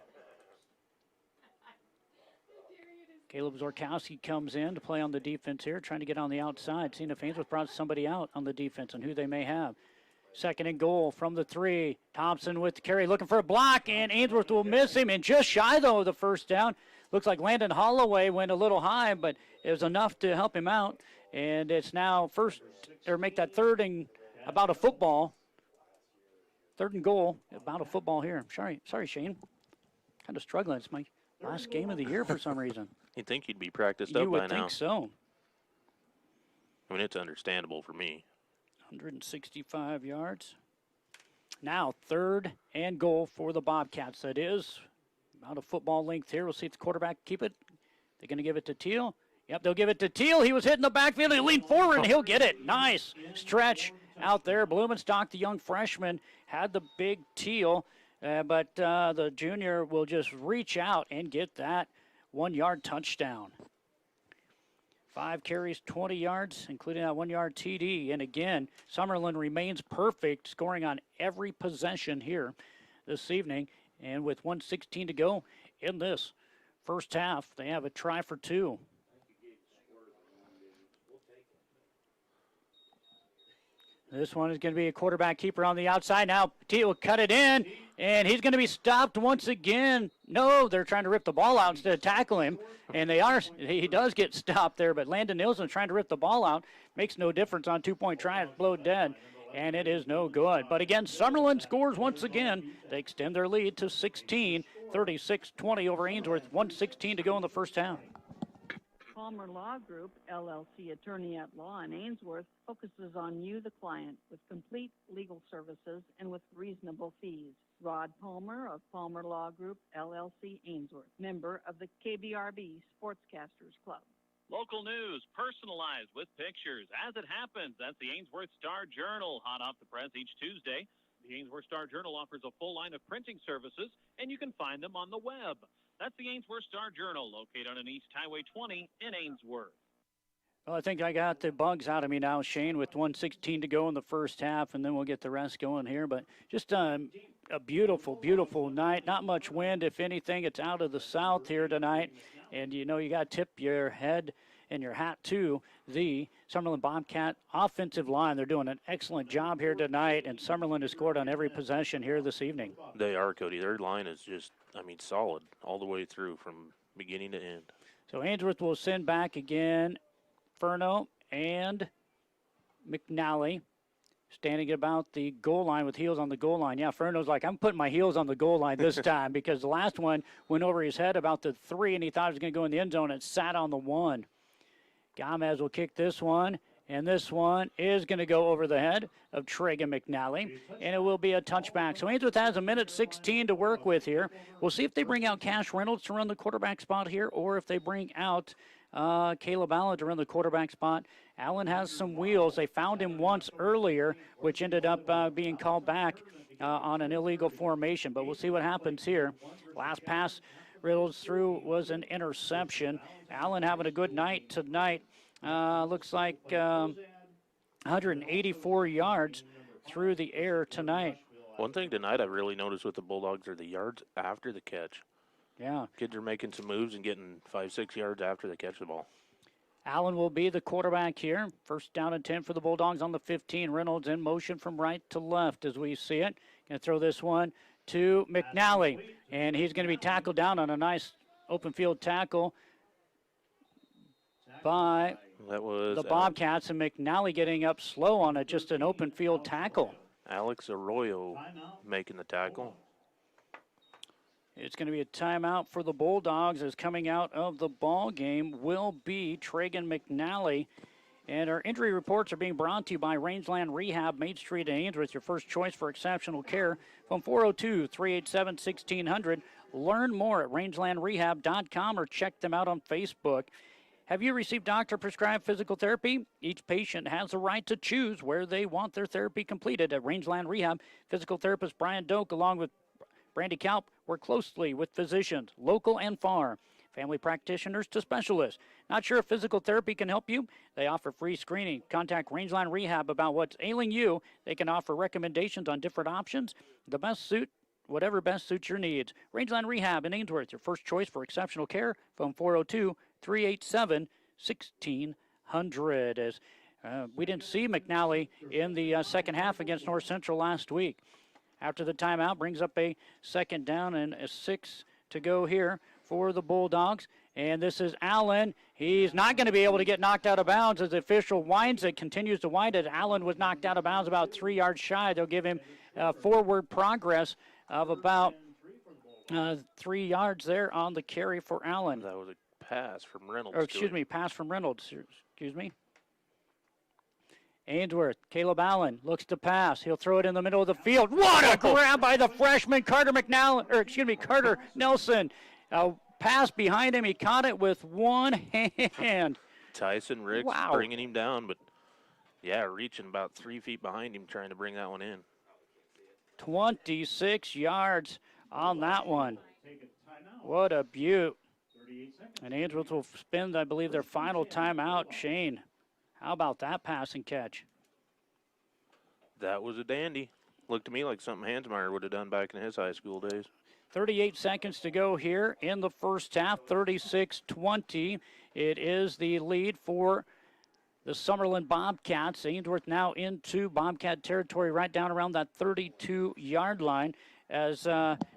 Caleb Zorkowski comes in to play on the defense here, trying to get on the outside, seeing if Ainsworth brought somebody out on the defense and who they may have. 2nd and goal from the 3. Thompson with the carry, looking for a block, and Ainsworth will miss him, and just shy, though, of the first down. Looks like Landon Holloway went a little high, but it was enough to help him out. And it's now first, or make that third and about a football. Third and goal, about a football here. Sorry, Shane. Kind of struggling. It's my last game of the year for some reason. You'd think he'd be practiced You up by would now. think so. I mean, it's understandable for me. 165 yards. Now, third and goal for the Bobcats. That is about a football length here. We'll see if the quarterback keep it. They're going to give it to Teal. Yep, they'll give it to Teal. He was hitting the backfield. He leaned forward, and he'll get it. Nice stretch out there. Blumenstock, the young freshman, had the big Teal, but the junior will just reach out and get that 1-yard touchdown. 5 carries, 20 yards, including that 1-yard TD. And again, Summerland remains perfect, scoring on every possession here this evening. And with 1:16 to go in this first half, they have a try for 2. This one is going to be a quarterback keeper on the outside. Now, T will cut it in, and he's going to be stopped once again. No, they're trying to rip the ball out instead of tackle him, and they are. He does get stopped there, but Landon Nielsen trying to rip the ball out. Makes no difference on 2-point try. It's blown dead, and it is no good. But again, Summerland scores once again. They extend their lead to 16, 36-20 over Ainsworth. 1:16 to go in the first half. Palmer Law Group, LLC attorney at law in Ainsworth, focuses on you, the client, with complete legal services and with reasonable fees. Rod Palmer of Palmer Law Group, LLC, Ainsworth, member of the KBRB Sportscasters Club. Local news, personalized with pictures. As it happens, that's the Ainsworth Star-Journal, hot off the press each Tuesday. The Ainsworth Star-Journal offers a full line of printing services, and you can find them on the web. That's the Ainsworth Star-Journal, located on East Highway 20 in Ainsworth. Well, I think I got the bugs out of me now, Shane, with 1:16 to go in the first half, and then we'll get the rest going here. But just a beautiful, beautiful night. Not much wind, if anything. It's out of the south here tonight. And, you know, you got to tip your head and your hat to the Summerland Bobcat offensive line. They're doing an excellent job here tonight, and Summerland has scored on every possession here this evening. They are, Cody. Their line is just, I mean, solid all the way through from beginning to end. So Ainsworth will send back again Furno and McNally standing at about the goal line with heels on the goal line. Yeah, Furno's like, I'm putting my heels on the goal line this time because the last one went over his head about the 3, and he thought it was going to go in the end zone, and it sat on the 1. Gomez will kick this one, and this one is going to go over the head of Tragan McNally, and it will be a touchback. So Ainsworth has 1:16 to work with here. We'll see if they bring out Cash Reynolds to run the quarterback spot here, or if they bring out Caleb Allen to run the quarterback spot. Allen has some wheels. They found him once earlier, which ended up being called back on an illegal formation, but we'll see what happens here. Last pass riddled through was an interception. Allen having a good night tonight. Looks like 184 yards through the air tonight. One thing tonight I really noticed with the Bulldogs are the yards after the catch. Yeah. Kids are making some moves and getting 5-6 yards after they catch the ball. Allen will be the quarterback here. First down and 10 for the Bulldogs on the 15. Reynolds in motion from right to left as we see it. Going to throw this one to McNally, and he's going to be tackled down on a nice open field tackle by the Bobcats, and McNally getting up slow on just an open field tackle. Alex Arroyo making the tackle. It's going to be a timeout for the Bulldogs, as coming out of the ball game will be Tragan McNally. And our injury reports are being brought to you by Rangeland Rehab, Main Street in Ainsworth, your first choice for exceptional care. Phone 402-387-1600. Learn more at rangelandrehab.com or check them out on Facebook. Have you received doctor-prescribed physical therapy? Each patient has the right to choose where they want their therapy completed. At Rangeland Rehab, physical therapist Brian Doak, along with Brandy Kalp, work closely with physicians, local and far, family practitioners to specialists. Not sure if physical therapy can help you? They offer free screening. Contact Rangeland Rehab about what's ailing you. They can offer recommendations on different options. Whatever best suits your needs. Rangeland Rehab in Ainsworth, your first choice for exceptional care. Phone 402-387-1600. As we didn't see McNally in the second half against North Central last week. After the timeout, brings up a second down and a 6 to go here for the Bulldogs. And this is Allen. He's not going to be able to get knocked out of bounds as the official winds it, continues to wind it. Allen was knocked out of bounds about 3 yards shy. They'll give him forward progress of about 3 yards there on the carry for Allen. That was a pass from Reynolds. Or excuse me, pass from Reynolds. Excuse me. Ainsworth, Caleb Allen looks to pass. He'll throw it in the middle of the field. What a grab by the freshman Carter Nelson. Pass behind him. He caught it with one hand. Tyson Ricks bringing him down, but yeah, reaching about 3 feet behind him, trying to bring that one in. 26 yards on that one. What a beaut. And Ainsworth will spend, I believe, their final timeout. Shane, how about that pass and catch? That was a dandy. Looked to me like something Hansmeyer would have done back in his high school days. 38 seconds to go here in the first half, 36-20. It is the lead for the Summerland Bobcats. Ainsworth now into Bobcat territory right down around that 32-yard line as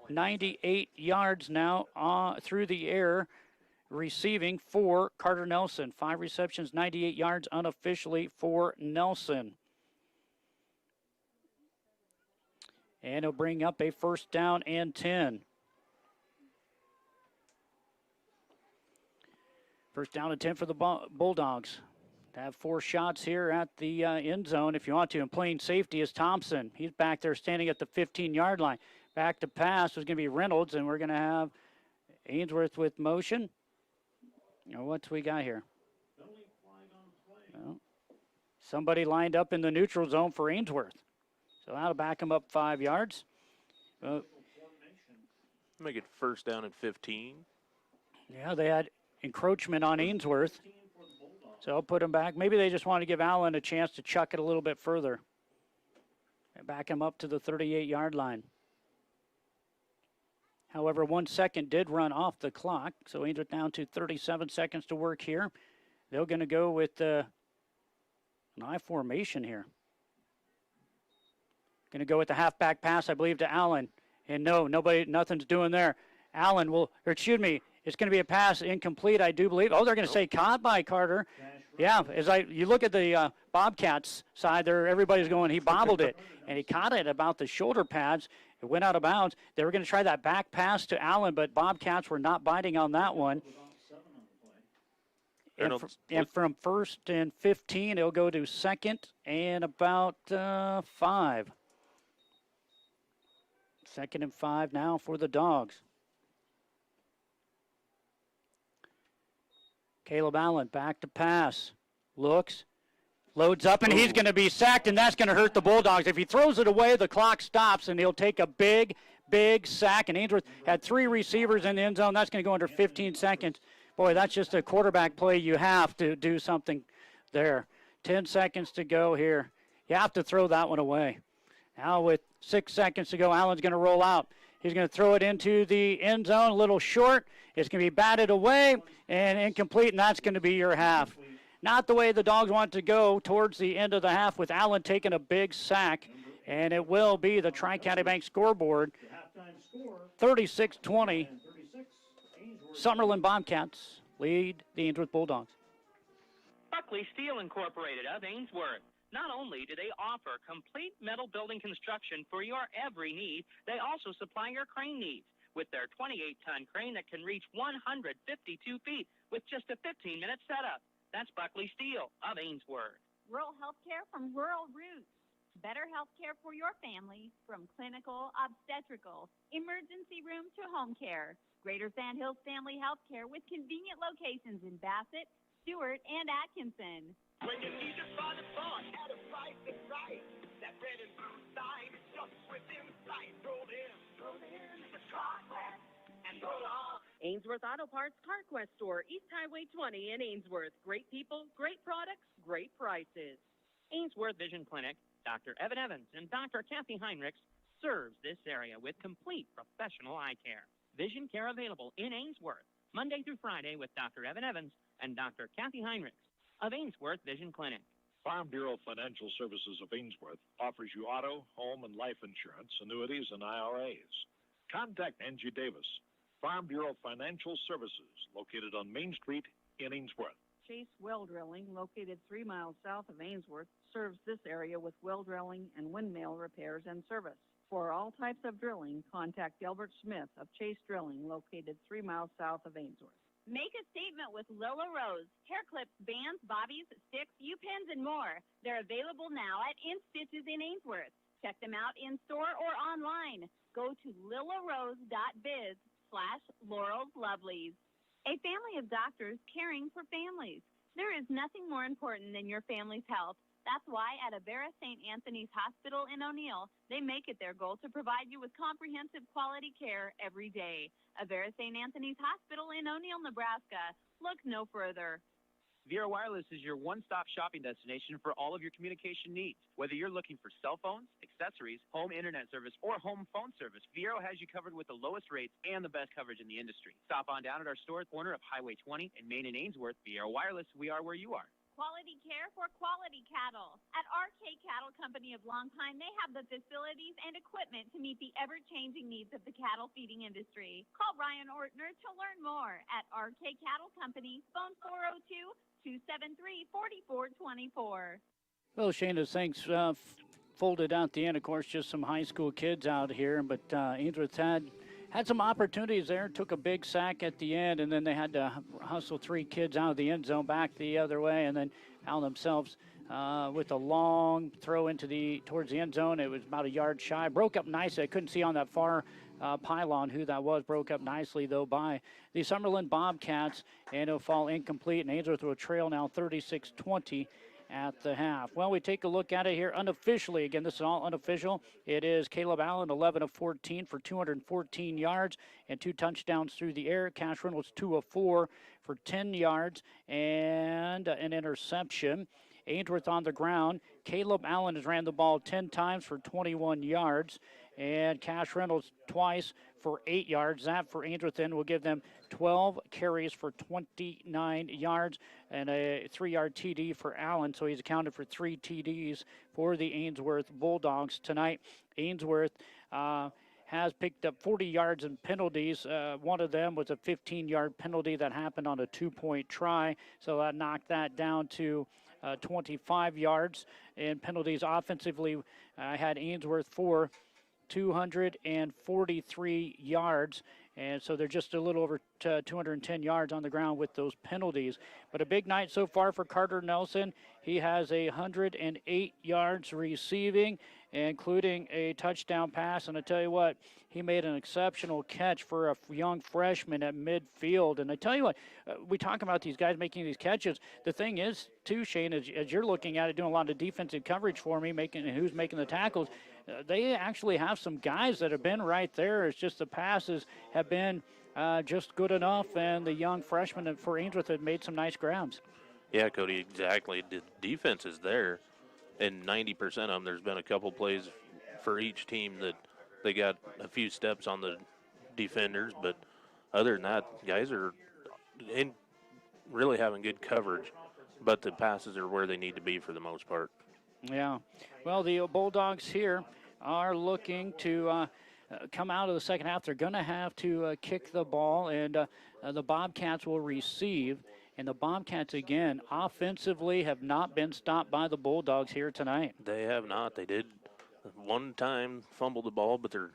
98 yards now through the air receiving for Carter Nelson. 5 receptions, 98 yards unofficially for Nelson. And he'll bring up a first down and 10. First down and 10 for the Bulldogs. They have 4 shots here at the end zone if you want to. And playing safety is Thompson. He's back there standing at the 15-yard line. Back to pass is going to be Reynolds, and we're going to have Ainsworth with motion. What's we got here? Well, somebody lined up in the neutral zone for Ainsworth. So that'll back him up 5 yards. Make it first down and 15. Yeah, they had encroachment on Ainsworth. So I'll put him back. Maybe they just want to give Allen a chance to chuck it a little bit further. And back him up to the 38-yard line. However, 1 second did run off the clock. So Ainsworth down to 37 seconds to work here. They're going to go with an I formation here. Going to go with the halfback pass, I believe, to Allen. And no, nothing's doing there. Allen will, or excuse me, it's going to be a pass incomplete, I do believe. Oh, they're going to say caught by Carter. Yeah, you look at the Bobcats side there, everybody's going, he bobbled it. And he caught it about the shoulder pads. It went out of bounds. They were going to try that back pass to Allen, but Bobcats were not biting on that one. And from first and 15, it'll go to second and about 5. Second and 5 now for the Dogs. Caleb Allen back to pass. Looks, loads up, and he's going to be sacked, and that's going to hurt the Bulldogs. If he throws it away, the clock stops, and he'll take a big sack. And Ainsworth had 3 receivers in the end zone. That's going to go under 15 seconds. Boy, that's just a quarterback play. You have to do something there. 10 seconds to go here. You have to throw that one away. Now with 6 seconds to go, Allen's going to roll out. He's going to throw it into the end zone, a little short. It's going to be batted away and incomplete, and that's going to be your half. Not the way the Dogs want to go towards the end of the half with Allen taking a big sack, and it will be the Tri-County Bank scoreboard. 36-20. Summerland Bobcats lead the Ainsworth Bulldogs. Buckley Steel Incorporated of Ainsworth. Not only do they offer complete metal building construction for your every need, they also supply your crane needs with their 28-ton crane that can reach 152 feet with just a 15-minute setup. That's Buckley Steel of Ainsworth. Rural health care from rural roots. Better health care for your family from clinical, obstetrical, emergency room to home care. Greater Sand Hills Family Health Care with convenient locations in Bassett, Stewart, and Atkinson. When you need to find a thought at a price that's right, that red and blue sign is just within sight. Roll in the Conquest and roll on. Ainsworth Auto Parts CarQuest Store, East Highway 20 in Ainsworth. Great people, great products, great prices. Ainsworth Vision Clinic, Dr. Evan Evans and Dr. Kathy Heinrichs serves this area with complete professional eye care. Vision care available in Ainsworth, Monday through Friday with Dr. Evan Evans and Dr. Kathy Heinrichs of Ainsworth Vision Clinic. Farm Bureau Financial Services of Ainsworth offers you auto, home, and life insurance, annuities, and IRAs. Contact Angie Davis, Farm Bureau Financial Services, located on Main Street in Ainsworth. Chase Well Drilling, located 3 miles south of Ainsworth, serves this area with well drilling and windmill repairs and service. For all types of drilling, contact Delbert Smith of Chase Drilling, located 3 miles south of Ainsworth. Make a statement with Lilla Rose. Hair clips, bands, bobbies, sticks, U-pins, and more. They're available now at InStitches in Ainsworth. Check them out in-store or online. Go to lillarose.biz/Laurel'sLovelies. A family of doctors caring for families. There is nothing more important than your family's health. That's why at Avera St. Anthony's Hospital in O'Neill, they make it their goal to provide you with comprehensive quality care every day. Avera St. Anthony's Hospital in O'Neill, Nebraska. Look no further. Viera Wireless is your one-stop shopping destination for all of your communication needs. Whether you're looking for cell phones, accessories, home internet service, or home phone service, Viera has you covered with the lowest rates and the best coverage in the industry. Stop on down at our store at the corner of Highway 20 and Main and Ainsworth. Viera Wireless, we are where you are. Quality care for quality cattle. At RK Cattle Company of Long Pine, they have the facilities and equipment to meet the ever-changing needs of the cattle feeding industry. Call Ryan Ortner to learn more at RK Cattle Company, phone 402-273-4424. Well, Shane, as things folded out the end, of course, just some high school kids out here, but Ainsworth had some opportunities there, took a big sack at the end, and then they had to hustle 3 kids out of the end zone back the other way, and then found themselves with a long throw towards the end zone. It was about a yard shy. Broke up nicely. I couldn't see on that far pylon who that was. Broke up nicely, though, by the Summerland Bobcats, and it'll fall incomplete, and Ainsworth will trail now 36-20 at the half. Well, we take a look at it here unofficially. Again, this is all unofficial. It is Caleb Allen, 11 of 14 for 214 yards and 2 touchdowns through the air. Cash Reynolds, 2 of 4 for 10 yards and an interception. Ainsworth on the ground. Caleb Allen has ran the ball 10 times for 21 yards, and Cash Reynolds twice for 8 yards. That for Ainsworth then will give them 12 carries for 29 yards and a 3-yard TD for Allen. So he's accounted for 3 TDs for the Ainsworth Bulldogs tonight. Ainsworth has picked up 40 yards in penalties. One of them was a 15-yard penalty that happened on a 2-point try. So that knocked that down to 25 yards in penalties. Offensively, I had Ainsworth for 243 yards, and so they're just a little over 210 yards on the ground with those penalties. But a big night so far for Carter Nelson. He has 108 yards receiving, including a touchdown pass. And I tell you what, he made an exceptional catch for a young freshman at midfield. And I tell you what, we talk about these guys making these catches. The thing is, too, Shane, as you're looking at it, doing a lot of defensive coverage for me, who's making the tackles, they actually have some guys that have been right there. It's just the passes have been just good enough, and the young freshman for Ainsworth have made some nice grabs. Yeah, Cody, exactly. The defense is there, and 90% of them, there's been a couple plays for each team that they got a few steps on the defenders, but other than that, guys are really having good coverage, but the passes are where they need to be for the most part. Yeah. Well, the Bulldogs here are looking to come out of the second half. They're going to have to kick the ball, and the Bobcats will receive. And the Bobcats, again, offensively have not been stopped by the Bulldogs here tonight. They have not. They did one time fumble the ball, but their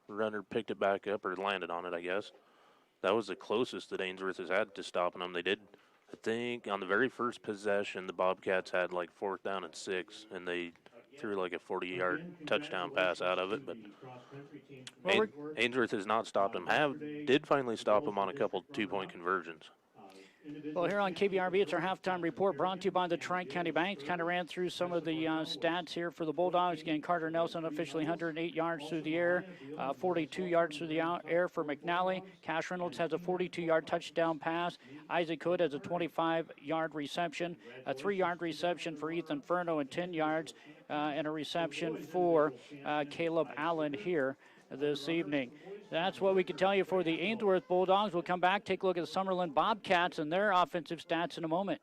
runner picked it back up or landed on it, I guess. That was the closest that Ainsworth has had to stopping them. They did, I think, on the very first possession, the Bobcats had like 4th down and 6, and they threw like a 40-yard touchdown pass out of it. But Ainsworth has not stopped them. Did finally stop them on a couple 2-point conversions. Well, here on KBRB, it's our halftime report brought to you by the Tri-County Banks. Kind of ran through some of the stats here for the Bulldogs. Again, Carter Nelson officially 108 yards through the air, 42 yards through the air for McNally. Cash Reynolds has a 42-yard touchdown pass. Isaac Hood has a 25-yard reception, a 3-yard reception for Ethan Furno, and 10 yards and a reception for Caleb Allen here this evening. That's what we can tell you for the Ainsworth Bulldogs. We'll come back, take a look at the Summerland Bobcats and their offensive stats in a moment.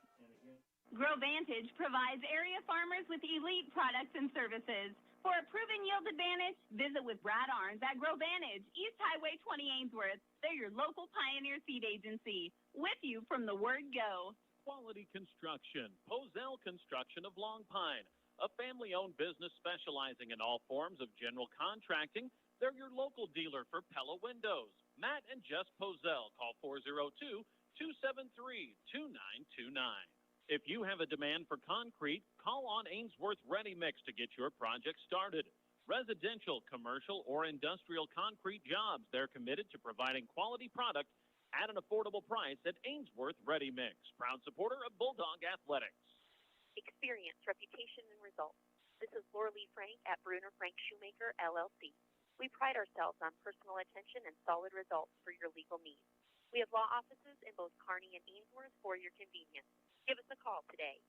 Grow Vantage provides area farmers with elite products and services. For a proven yield advantage, visit with Brad Arns at Grovantage, East Highway 20 Ainsworth. They're your local Pioneer seed agency, with you from the word go. Quality Construction, Posel Construction of Long Pine, a family-owned business specializing in all forms of general contracting. They're your local dealer for Pella Windows. Matt and Jess Posel. Call 402-273-2929. If you have a demand for concrete, call on Ainsworth Ready Mix to get your project started. Residential, commercial, or industrial concrete jobs, they're committed to providing quality product at an affordable price at Ainsworth Ready Mix, proud supporter of Bulldog Athletics. Experience, reputation, and results. This is Laura Lee Frank at Bruner Frank Shoemaker, LLC. We pride ourselves on personal attention and solid results for your legal needs. We have law offices in both Kearney and Ainsworth for your convenience. Give us a call today.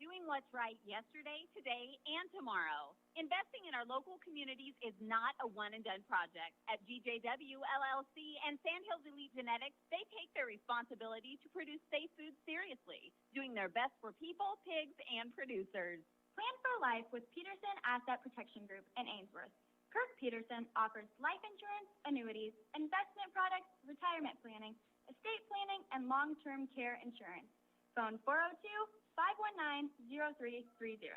Doing what's right yesterday, today, and tomorrow. Investing in our local communities is not a one-and-done project. At GJW, LLC, and Sandhills Elite Genetics, they take their responsibility to produce safe food seriously, doing their best for people, pigs, and producers. Plan for life with Peterson Asset Protection Group in Ainsworth. Kirk Peterson offers life insurance, annuities, investment products, retirement planning, estate planning, and long-term care insurance. Phone 402-519-0330.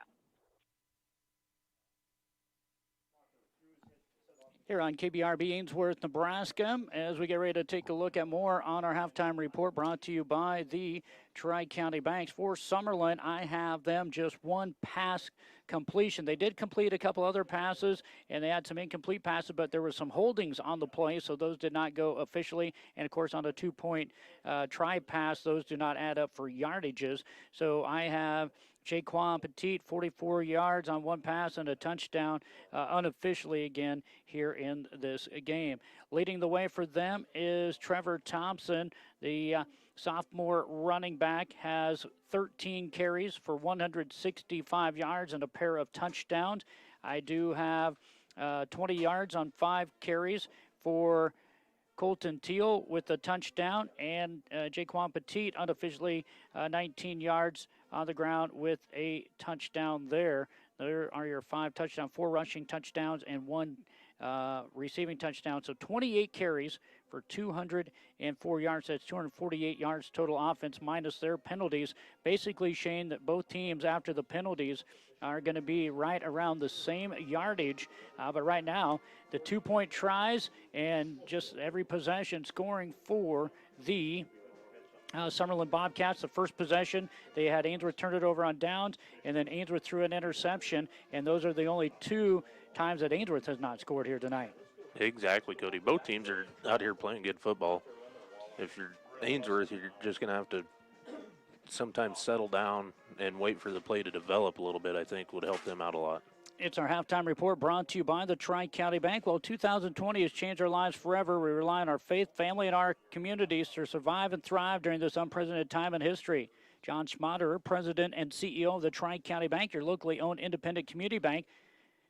Here on KBRB Ainsworth, Nebraska, as we get ready to take a look at more on our halftime report brought to you by the Tri-County Banks. For Summerland, I have them just one pass completion. They did complete a couple other passes, and they had some incomplete passes, but there were some holdings on the play, so those did not go officially. And, of course, on a two-point try pass, those do not add up for yardages. So I have Jaquan Petit, 44 yards on one pass and a touchdown unofficially again here in this game. Leading the way for them is Trevor Thompson, the sophomore running back, has 13 carries for 165 yards and a pair of touchdowns. I do have 20 yards on 5 carries for Colton Teal with a touchdown, and Jaquan Petit unofficially 19 yards on the ground with a touchdown there. There are your 5 touchdowns, 4 rushing touchdowns, and 1 receiving touchdown. So 28 carries for 204 yards. That's 248 yards total offense minus their penalties. Basically, Shane, that both teams after the penalties are going to be right around the same yardage. But right now, the 2-point tries and just every possession scoring for the Summerland Bobcats. The first possession, they had Ainsworth turn it over on downs, and then Ainsworth threw an interception, and those are the only 2 times that Ainsworth has not scored here tonight. Exactly, Cody. Both teams are out here playing good football. If you're Ainsworth, you're just going to have to sometimes settle down and wait for the play to develop a little bit, I think would help them out a lot. It's our halftime report brought to you by the Tri-County Bank. Well, 2020 has changed our lives forever. We rely on our faith, family, and our communities to survive and thrive during this unprecedented time in history. John Schmaderer, President and CEO of the Tri-County Bank, your locally owned independent community bank,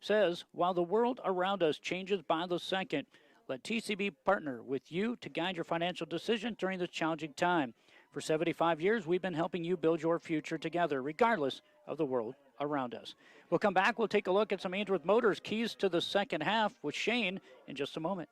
says, while the world around us changes by the second, let TCB partner with you to guide your financial decisions during this challenging time. For 75 years, we've been helping you build your future together, regardless of the world around us. We'll come back. We'll take a look at some Ainsworth Motors keys to the second half with Shane in just a moment.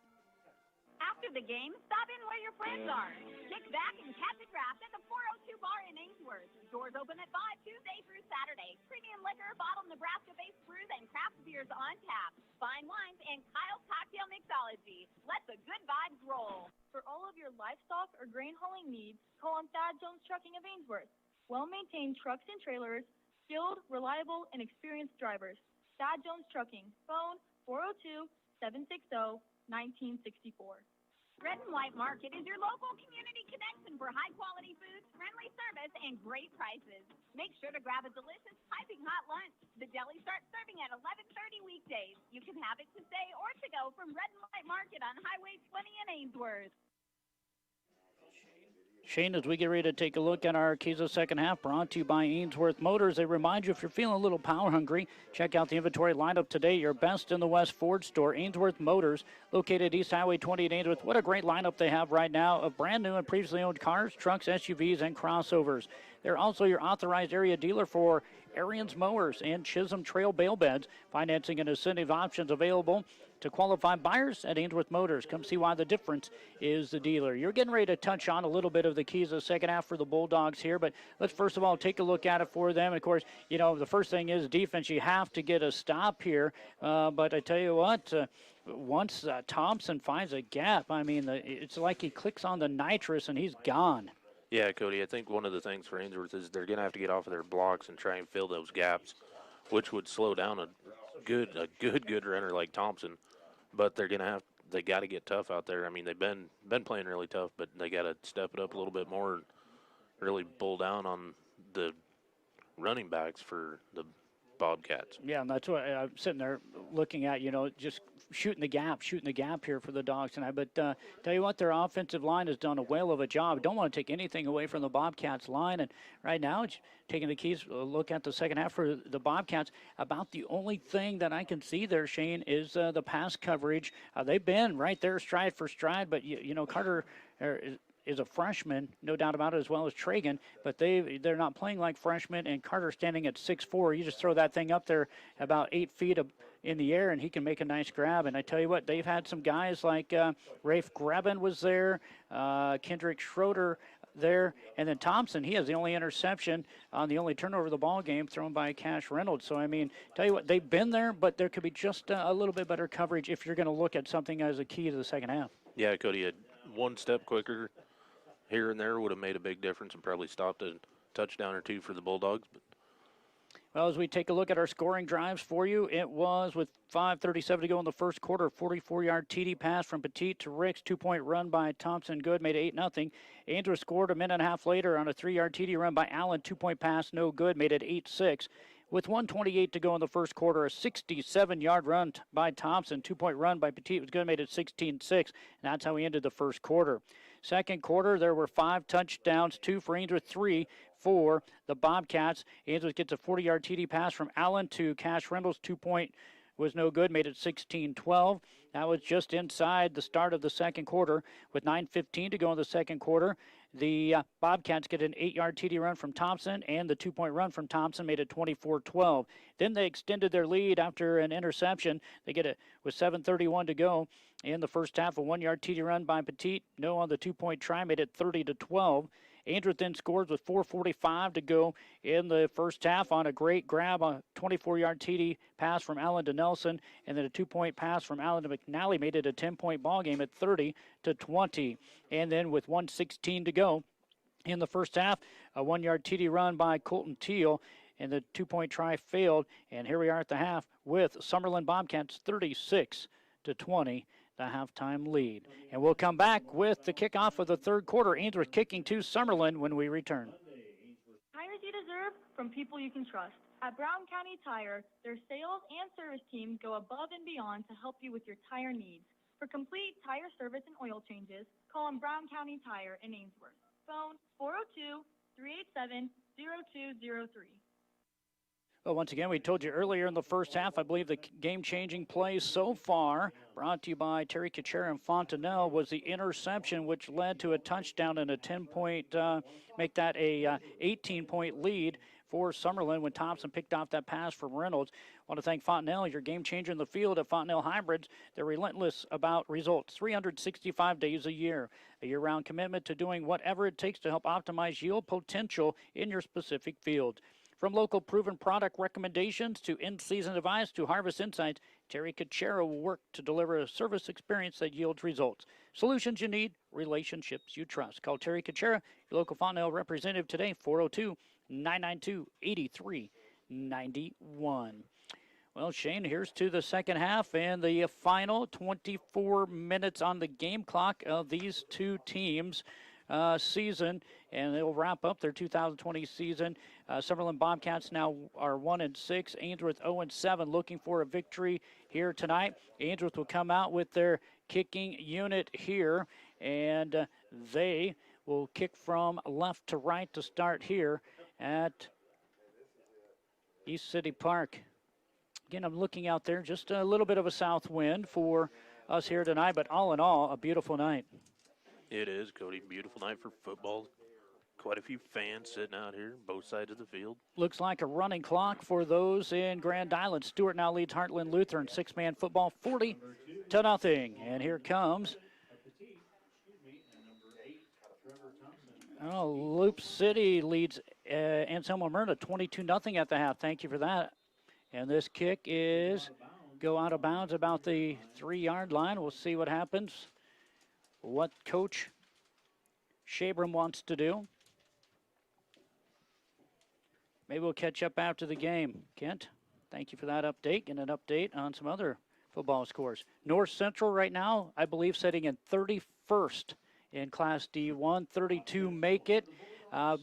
After the game, stop in where your friends are. Kick back and catch a draft at the 402 Bar in Ainsworth. Doors open at 5 Tuesday through Saturday. Premium liquor, bottled Nebraska-based brews, and craft beers on tap. Fine wines and Kyle's Cocktail Mixology. Let the good vibes roll. For all of your livestock or grain hauling needs, call on Thad Jones Trucking of Ainsworth. Well-maintained trucks and trailers, skilled, reliable, and experienced drivers. Thad Jones Trucking. Phone 402-760-1964. Red and White Market is your local community connection for high-quality foods, friendly service, and great prices. Make sure to grab a delicious piping hot lunch. The deli starts serving at 11:30 weekdays. You can have it to stay or to go from Red and White Market on Highway 20 in Ainsworth. Shane, as we get ready to take a look at our keys of the second half, brought to you by Ainsworth Motors. They remind you, if you're feeling a little power hungry, check out the inventory lineup today. Your best in the West Ford store, Ainsworth Motors, located East Highway 20 at Ainsworth. What a great lineup they have right now of brand new and previously owned cars, trucks, SUVs, and crossovers. They're also your authorized area dealer for Ariens Mowers and Chisholm Trail Bale Beds. Financing and incentive options available to qualified buyers at Ainsworth Motors. Come see why the difference is the dealer. You're getting ready to touch on a little bit of the keys of the second half for the Bulldogs here, but let's first of all take a look at it for them. And of course, you know, the first thing is defense. You have to get a stop here, but I tell you what, once Thompson finds a gap, I mean, it's like he clicks on the nitrous and he's gone. Yeah, Cody, I think one of the things for Ainsworth is they're going to have to get off of their blocks and try and fill those gaps, which would slow down a good runner like Thompson. But they got to get tough out there. I mean, they've been playing really tough, but they got to step it up a little bit more and really bull down on the running backs for the Bobcats. Yeah, and that's what I'm sitting there looking at, you know, just shooting the gap here for the Dogs tonight. But tell you what, their offensive line has done a whale of a job. Don't want to take anything away from the Bobcats line. And right now, it's taking the keys, look at the second half for the Bobcats. About the only thing that I can see there, Shane, is the pass coverage. They've been right there stride for stride, but, you know, Carter is a freshman, no doubt about it, as well as Tragan, but they're not playing like freshmen, and Carter standing at 6'4". You just throw that thing up there about 8 feet in the air, and he can make a nice grab. And I tell you what, they've had some guys like Rafe Graben was there, Kendrick Schroeder there, and then Thompson, he has the only interception on the only turnover of the ball game thrown by Cash Reynolds. So, I mean, tell you what, they've been there, but there could be just a little bit better coverage if you're going to look at something as a key to the second half. Yeah, Cody, one step quicker here and there would have made a big difference and probably stopped a touchdown or two for the Bulldogs. But well, as we take a look at our scoring drives for you, it was with 5:37 to go in the first quarter, a 44-yard TD pass from Petit to Ricks, 2-point run by Thompson Good, made it 8-0. Ainsworth scored a minute and a half later on a 3-yard TD run by Allen, 2-point pass, no good, made it 8-6. With 1:28 to go in the first quarter, a 67-yard run by Thompson, 2-point run by Petit was good, made it 16-6, and that's how we ended the first quarter. Second quarter, there were 5 touchdowns, 2 for Ainsworth, 3 for the Bobcats. Ainsworth gets a 40-yard TD pass from Allen to Cash Reynolds, 2-point was no good, made it 16-12. That was just inside the start of the second quarter. With 9:15 to go in the second quarter, the Bobcats get an 8-yard TD run from Thompson, and the 2-point run from Thompson made it 24-12. Then they extended their lead after an interception. They get it with 7:31 to go in the first half. A 1-yard TD run by Petit, no on the 2-point try, made it 30-12. Ainsworth then scores with 4:45 to go in the first half on a great grab, a 24-yard TD pass from Allen to Nelson, and then a 2-point pass from Allen to McNally made it a 10-point ball game at 30-20. And then with 1:16 to go in the first half, a 1-yard TD run by Colton Teal, and the 2-point try failed. And here we are at the half with Summerland Bobcats 36-20. The halftime lead. And we'll come back with the kickoff of the third quarter. Ainsworth kicking to Summerland when we return. Tires you deserve from people you can trust. At Brown County Tire, their sales and service team go above and beyond to help you with your tire needs. For complete tire service and oil changes, call on Brown County Tire in Ainsworth. Phone 402-387-0203. Well, once again, we told you earlier in the first half, I believe the game-changing play so far, brought to you by Terry Kachera and Fontanelle, was the interception, which led to a touchdown and a 10-point, make that a 18-point lead for Summerland when Thompson picked off that pass from Reynolds. I want to thank Fontanelle, your game changer in the field at Fontanelle Hybrids. They're relentless about results, 365 days a year. A year-round commitment to doing whatever it takes to help optimize yield potential in your specific field. From local proven product recommendations to in-season advice to harvest insights, Terry Kachera will work to deliver a service experience that yields results. Solutions you need, relationships you trust. Call Terry Kachera, your local Fontanelle representative today, 402-992-8391. Well, Shane, here's to the second half and the final 24 minutes on the game clock of these two teams' season, and they'll wrap up their 2020 season. Summerland Bobcats now are 1-6. Ainsworth 0-7, looking for a victory here tonight. Ainsworth will come out with their kicking unit here, and they will kick from left to right to start here at East City Park. Again, I'm looking out there, just a little bit of a south wind for us here tonight, but all in all, a beautiful night. It is, Cody. Beautiful night for football. Quite a few fans sitting out here, both sides of the field. Looks like a running clock for those in Grand Island. Stewart now leads Heartland Lutheran, six-man football, 40-0. And here comes Loop City leads Anselmo Myrna 22-0 at the half. Thank you for that. And this kick is go out of bounds about the 3-yard line. We'll see what happens, what Coach Shabram wants to do. Maybe we'll catch up after the game. Kent, thank you for that update and an update on some other football scores. North Central right now, I believe, sitting in 31st in Class D1. 32 make it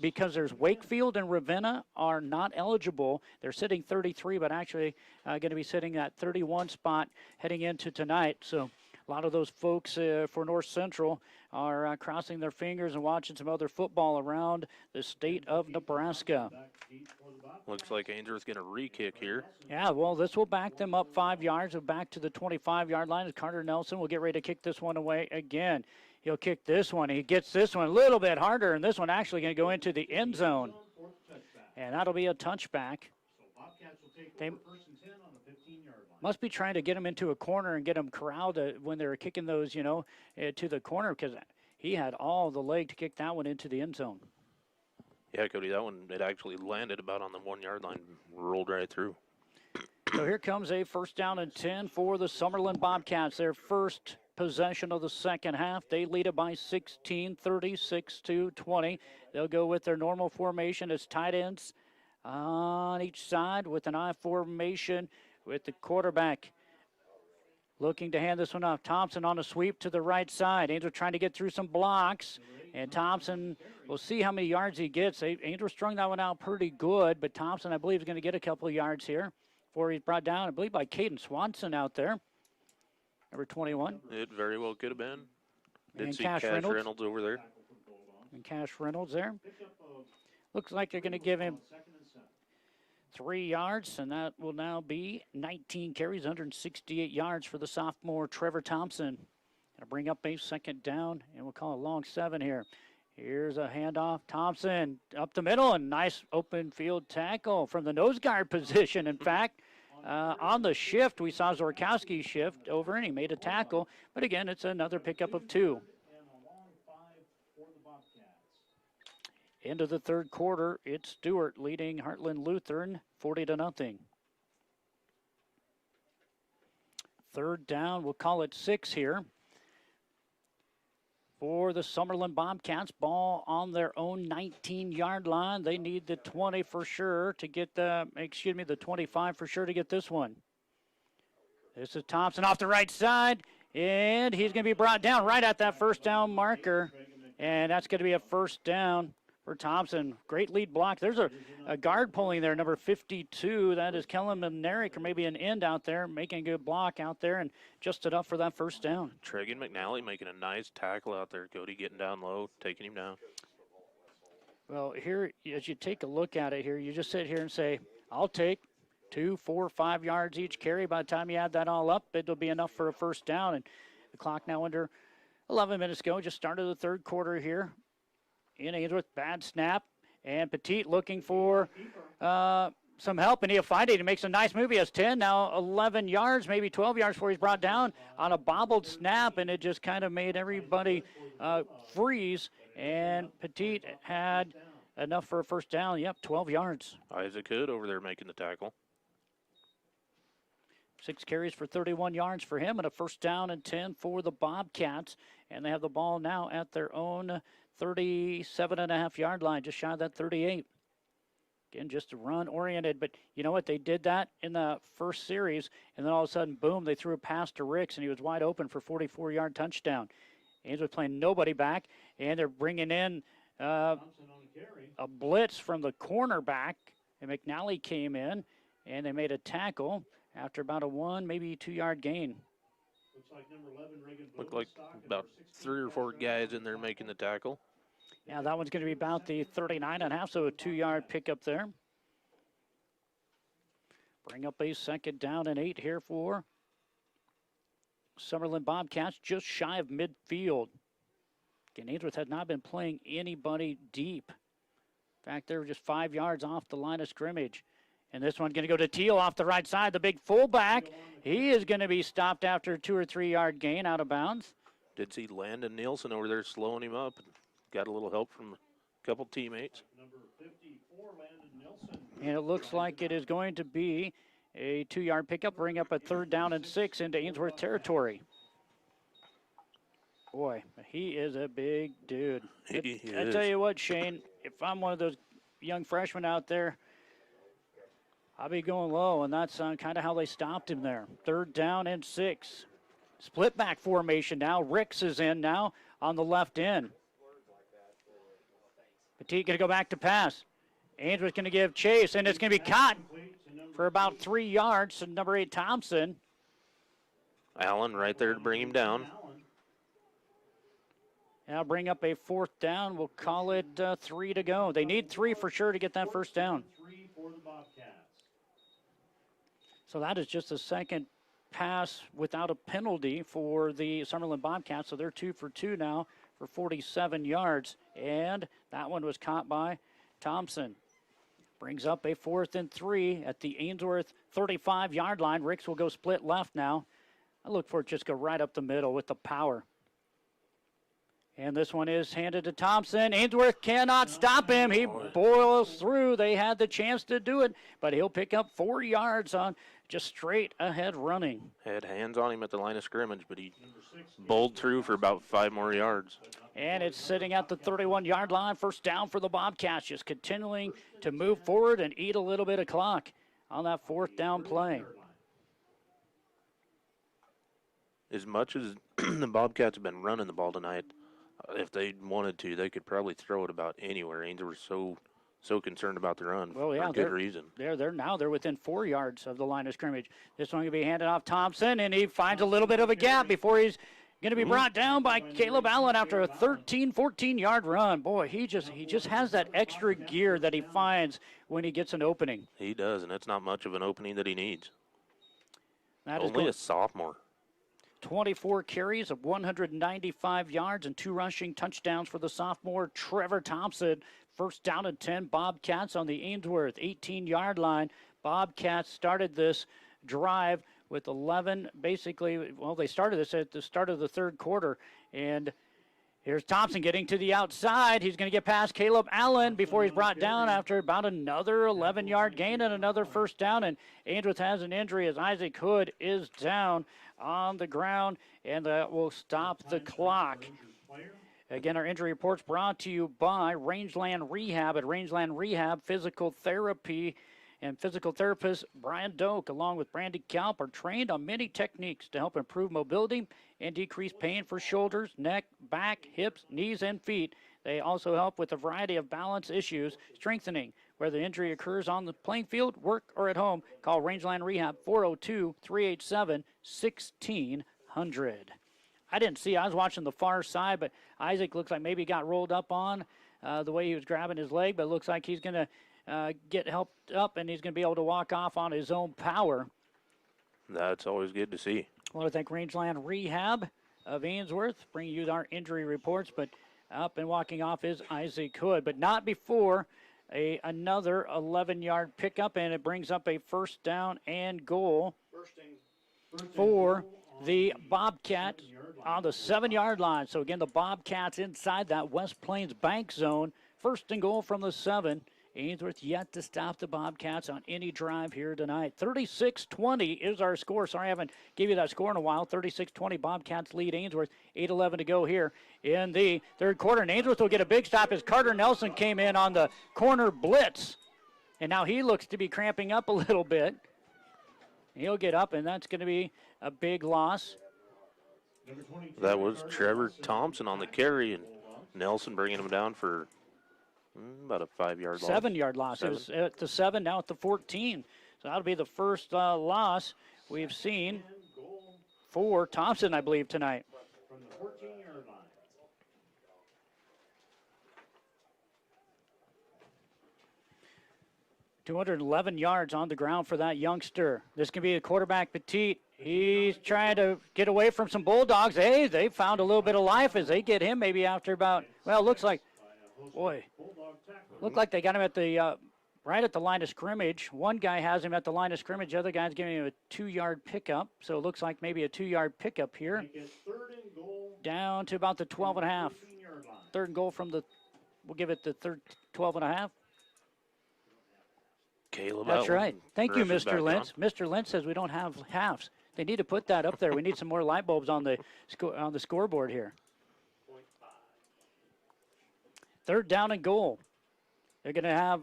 because there's Wakefield and Ravenna are not eligible. They're sitting 33, but actually going to be sitting at 31 spot heading into tonight. So a lot of those folks for North Central are crossing their fingers and watching some other football around the state of Nebraska. Looks like Ainsworth's going to re-kick here. Yeah, well, this will back them up 5 yards, back to the 25-yard line as Carter Nelson will get ready to kick this one away again. He'll kick this one. He gets this one a little bit harder, and this one actually going to go into the end zone. And that'll be a touchback. They must be trying to get him into a corner and get him corralled when they were kicking those, to the corner, because he had all the leg to kick that one into the end zone. Yeah, Cody, that one, it actually landed about on the 1-yard line, rolled right through. So here comes a 1st down and 10 for the Summerland Bobcats. Their first possession of the second half. They lead it by 16, 36-20. They'll go with their normal formation as tight ends on each side with an I formation with the quarterback looking to hand this one off. Thompson on a sweep to the right side. Angel trying to get through some blocks, and Thompson, we'll see how many yards he gets. Angel strung that one out pretty good, but Thompson, I believe, is going to get a couple of yards here before he's brought down, I believe, by Caden Swanson out there, number 21. It very well could have been. Did and see Cash Reynolds over there. And Cash Reynolds there. Looks like they're going to give him 3 yards, and that will now be 19 carries, 168 yards for the sophomore Trevor Thompson. Going to bring up a 2nd down, and we'll call it long 7 here. Here's a handoff. Thompson up the middle, and nice open field tackle from the nose guard position. In fact, on the shift, we saw Zorkowski shift over, and he made a tackle. But again, it's another pickup of 2. End of the third quarter, it's Stewart leading Heartland Lutheran 40-0. 3rd down, we'll call it 6 here. For the Summerland Bobcats, ball on their own 19-yard line. They need the 20 for sure to get the 25 for sure to get this one. This is Thompson off the right side, and he's going to be brought down right at that 1st down marker, and that's going to be a 1st down for Thompson. Great lead block. There's a guard pulling there, number 52. That is Kellen Menerick, or maybe an end out there, making a good block out there, and just enough for that 1st down. Tregan McNally making a nice tackle out there. Cody getting down low, taking him down. Well, here, as you take a look at it here, you just sit here and say, I'll take 2, 4, 5 yards each carry. By the time you add that all up, it'll be enough for a 1st down. And the clock now under 11 minutes ago, just started the third quarter here. In Ainsworth, bad snap, and Petit looking for some help, and he'll find it. He makes a nice move. He has 10, now 11 yards, maybe 12 yards before he's brought down on a bobbled snap, and it just kind of made everybody freeze, and Petit had enough for a 1st down. Yep, 12 yards. Isaac Hood over there making the tackle. 6 carries for 31 yards for him, and a 1st down and 10 for the Bobcats, and they have the ball now at their own 37.5-yard line, just shy of that 38. Again, just run-oriented, but you know what? They did that in the first series, and then all of a sudden, boom, they threw a pass to Ricks, and he was wide open for a 44-yard touchdown. Ainsworth playing nobody back, and they're bringing in a blitz from the cornerback, and McNally came in, and they made a tackle after about a 1, maybe 2-yard gain. Looked like about 3 or 4 guys in there making the tackle. Yeah, that one's going to be about the 39.5, so a 2-yard pickup there. Bring up a 2nd down and 8 here for Summerland Bobcats, just shy of midfield. Again, Ainsworth had not been playing anybody deep. In fact, they were just 5 yards off the line of scrimmage. And this one's going to go to Teal off the right side, the big fullback. He is going to be stopped after a 2 or 3 yard gain out of bounds. Did see Landon Nielsen over there slowing him up and got a little help from a couple teammates. Number 54, Landon Nielsen. And it looks like it is going to be a 2-yard pickup, bring up a 3rd down and 6 into Ainsworth territory. Boy, he is a big dude. I tell you what, Shane, if I'm one of those young freshmen out there, I'll be going low, and that's kind of how they stopped him there. 3rd down and 6. Split back formation now. Ricks is in now on the left end. Petit going to go back to pass. Ainsworth's going to give chase, and it's going to be caught for about 3 yards to number 8, Thompson. Allen right there to bring him down. Now bring up a 4th down. We'll call it 3 to go. They need 3 for sure to get that 1st down. 3 for the Bobcats. So that is just the 2nd pass without a penalty for the Summerland Bobcats. So they're 2 for 2 now for 47 yards. And that one was caught by Thompson. Brings up a 4th and 3 at the Ainsworth 35-yard line. Ricks will go split left now. I look for it just go right up the middle with the power. And this one is handed to Thompson. Ainsworth cannot stop him. He boils through. They had the chance to do it, but he'll pick up 4 yards on just straight ahead running. Had hands on him at the line of scrimmage, but he bowled through for about 5 more yards. And it's sitting at the 31-yard line. 1st down for the Bobcats, just continuing to move forward and eat a little bit of clock on that 4th down play. As much as the Bobcats have been running the ball tonight, if they wanted to, they could probably throw it about anywhere. Ainsworth was so concerned about the run for good reason. They're within 4 yards of the line of scrimmage. This one going to be handed off Thompson, and he finds a little bit of a gap before he's going to be brought down by Caleb Allen after a 13, 14-yard run. Boy, he just has that extra gear that he finds when he gets an opening. He does, and it's not much of an opening that he needs. That Only a sophomore. 24 carries of 195 yards and 2 rushing touchdowns for the sophomore Trevor Thompson. 1st down and 10, Bobcats on the Ainsworth 18-yard line. Bobcats started this drive with 11, basically, well, they started this at the start of the 3rd quarter. And here's Thompson getting to the outside. He's going to get past Caleb Allen before he's brought down after about another 11-yard gain and another 1st down. And Ainsworth has an injury as Isaac Hood is down on the ground, and that will stop the clock. Again, our injury report's brought to you by Rangeland Rehab. At Rangeland Rehab, physical therapy and physical therapist Brian Doak, along with Brandy Kalp, are trained on many techniques to help improve mobility and decrease pain for shoulders, neck, back, hips, knees, and feet. They also help with a variety of balance issues, strengthening. Whether the injury occurs on the playing field, work, or at home, call Rangeland Rehab 402-387-1600. I didn't see. I was watching the far side, but Isaac looks like maybe got rolled up on the way he was grabbing his leg, but it looks like he's going to get helped up, and he's going to be able to walk off on his own power. That's always good to see. I want to thank Rangeland Rehab of Ainsworth, bringing you our injury reports, but up and walking off is Isaac Hood, but not before another 11-yard pickup, and it brings up a 1st down and goal for the Bobcats on the 7-yard line. So again, the Bobcats inside that West Plains bank zone. 1st and goal from the 7. Ainsworth yet to stop the Bobcats on any drive here tonight. 36-20 is our score. Sorry, I haven't given you that score in a while. 36-20, Bobcats lead Ainsworth. 8:11 to go here in the 3rd quarter. And Ainsworth will get a big stop as Carter Nelson came in on the corner blitz. And now he looks to be cramping up a little bit. He'll get up, and that's going to be a big loss. That was Trevor Thompson on the carry, and Nelson bringing him down for about a 5-yard loss. 7-yard loss. It was at the 7, now at the 14. So that'll be the first loss we've seen for Thompson, I believe, tonight. From the 14-yard line. 211 yards on the ground for that youngster. This can be a quarterback, Petit. He's trying to get away from some Bulldogs. Hey, they found a little bit of life as they get him maybe after about, well, looks like, boy, looked like they got him at the, right at the line of scrimmage. One guy has him at the line of scrimmage. The other guy's giving him a 2-yard pickup. So it looks like maybe a 2-yard pickup here. Down to about the 12 and a half. Third and goal from the, we'll give it the 12 and a half. Caleb That's Allen right. Thank you, rushes Mr. back Lentz. on. Mr. Lentz says we don't have halves. They need to put that up there. We need some more light bulbs on the scoreboard here. Third down and goal. They're going to have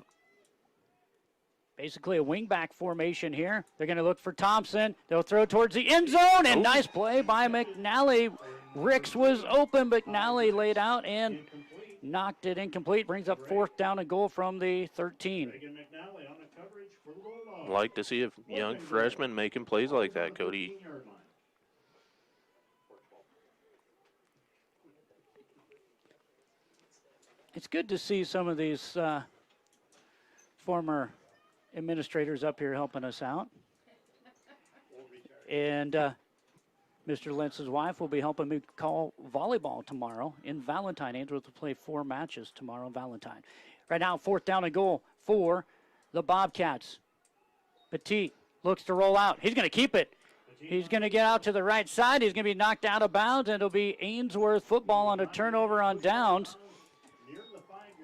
basically a wingback formation here. They're going to look for Thompson. They'll throw towards the end zone, and nice play by McNally. Ricks was open. McNally laid out and knocked it incomplete. Brings up fourth down and goal from the 13. Like to see a young freshman making plays like that, Cody. It's good to see some of these former administrators up here helping us out. And Mr. Lentz's wife will be helping me call volleyball tomorrow in Valentine. Ainsworth will play 4 matches tomorrow in Valentine. Right now, fourth down and goal for the Bobcats. Petit looks to roll out. He's going to keep it. He's going to get out to the right side. He's going to be knocked out of bounds, and it'll be Ainsworth football on a turnover on downs.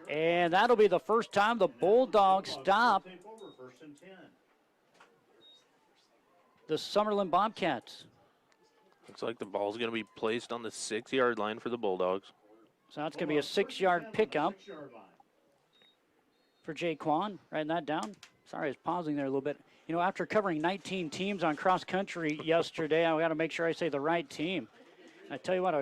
And that'll be the first time the Bulldogs stop the Summerland Bobcats. Looks like the ball's going to be placed on the 6-yard line for the Bulldogs. So that's going to be a 6-yard pickup for Jaquan. Writing that down. Sorry, I was pausing there a little bit. You know, after covering 19 teams on cross country yesterday, I got to make sure I say the right team. I tell you what,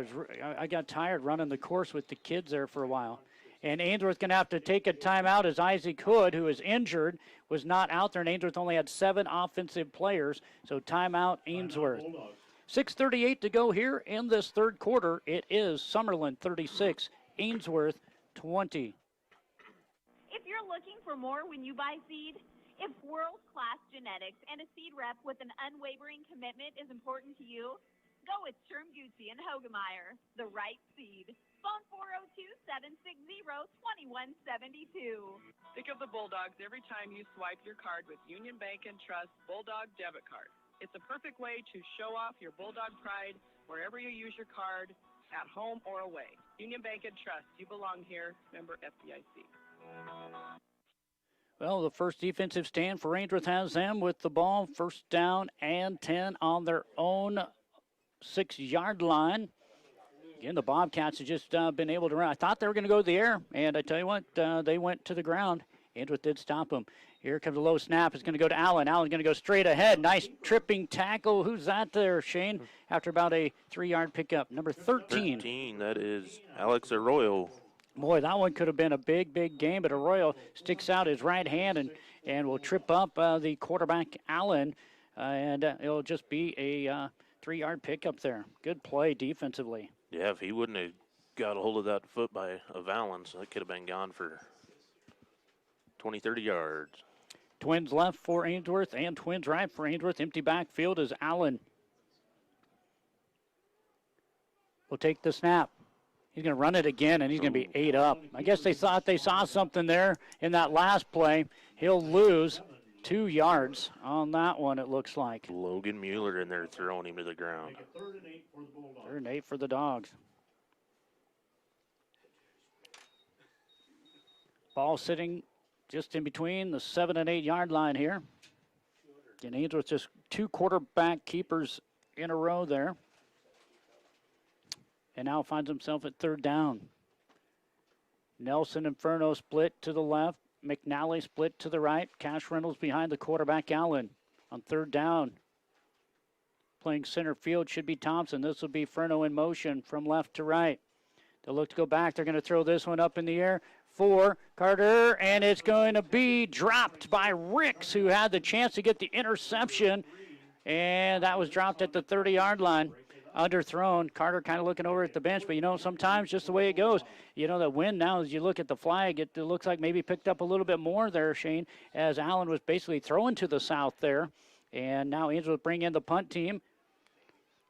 I got tired running the course with the kids there for a while. And Ainsworth going to have to take a timeout as Isaac Hood, who is injured, was not out there. And Ainsworth only had 7 offensive players. So timeout, Ainsworth. 6:38 to go here in this third quarter. It is Summerland 36, Ainsworth 20. If you're looking for more when you buy seed, if world-class genetics and a seed rep with an unwavering commitment is important to you, go with Sherm Guzzi and Hogemeyer, the right seed. Phone 402-760-2172. Think of the Bulldogs every time you swipe your card with Union Bank and Trust Bulldog Debit Card. It's a perfect way to show off your Bulldog pride wherever you use your card, at home or away. Union Bank and Trust, you belong here. Member FDIC. Well, the first defensive stand for Ainsworth has them with the ball. First down and 10 on their own 6-yard line. Again, the Bobcats have just been able to run. I thought they were going to go to the air, and I tell you what, they went to the ground. Ainsworth did stop them. Here comes a low snap. It's going to go to Allen. Allen's going to go straight ahead. Nice tripping tackle. Who's that there, Shane? After about a 3-yard pickup. Number 13. 13, that is Alex Arroyo. Boy, that one could have been a big, big game, but Arroyo sticks out his right hand and will trip up the quarterback, Allen, and it'll just be a 3-yard pickup there. Good play defensively. Yeah, if he wouldn't have got a hold of that foot by Valens, that could have been gone for 20, 30 yards. Twins left for Ainsworth and twins right for Ainsworth. Empty backfield is Allen. Will take the snap. He's going to run it again, and he's going to be 8 up. I guess they thought they saw something there in that last play. He'll lose 2 yards on that one, it looks like. Logan Mueller in there throwing him to the ground. 3rd and 8 for the Dogs. Ball sitting just in between the 7 and 8 yard line here. And Ainsworth just 2 quarterback keepers in a row there. And now finds himself at 3rd down. Nelson Inferno split to the left. McNally split to the right. Cash Reynolds behind the quarterback, Allen. On 3rd down. Playing center field should be Thompson. This will be Ferno in motion from left to right. They'll look to go back. They're going to throw this one up in the air for Carter. And it's going to be dropped by Ricks, who had the chance to get the interception. And that was dropped at the 30-yard line. underthrown. Carter kind of looking over at the bench, but, sometimes just the way it goes. The wind now, as you look at the flag, it looks like maybe picked up a little bit more there, Shane, as Allen was basically throwing to the south there. And now Ainsworth bring in the punt team.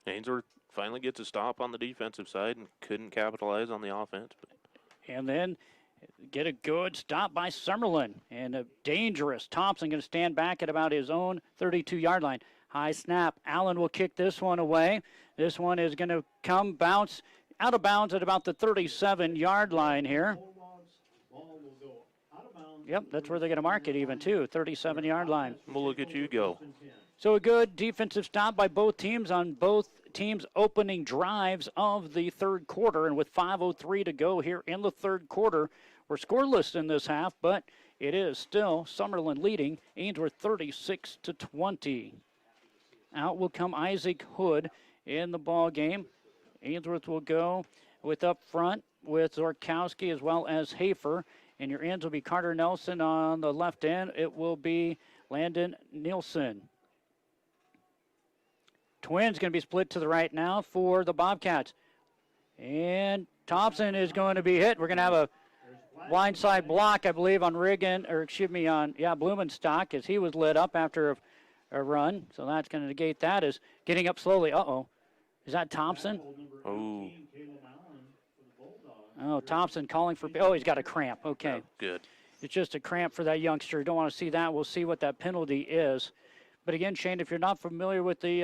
Ainsworth finally gets a stop on the defensive side and couldn't capitalize on the offense. And then get a good stop by Summerland. And a dangerous Thompson going to stand back at about his own 32-yard line. High snap. Allen will kick this one away. This one is going to bounce out of bounds at about the 37-yard line here. Yep, that's where they're going to mark it even, too, 37-yard line. Well, look at you go. So a good defensive stop by both teams on both teams' opening drives of the third quarter. And with 5:03 to go here in the third quarter, we're scoreless in this half, but it is still Summerland leading Ainsworth 36-20. Out will come Isaac Hood in the ball game. Ainsworth will go with up front with Zorkowski as well as Hafer. And your ends will be Carter Nelson on the left end. It will be Landon Nielsen. Twins going to be split to the right now for the Bobcats. And Thompson is going to be hit. We're going to have a blindside block, I believe, on Blumenstock as he was lit up after a run. So that's going to negate that as getting up slowly. Uh-oh. Is that Thompson? Oh. Oh, Thompson calling for, oh, he's got a cramp. Okay. Oh, good. It's just a cramp for that youngster. Don't want to see that. We'll see what that penalty is. But again, Shane, if you're not familiar with the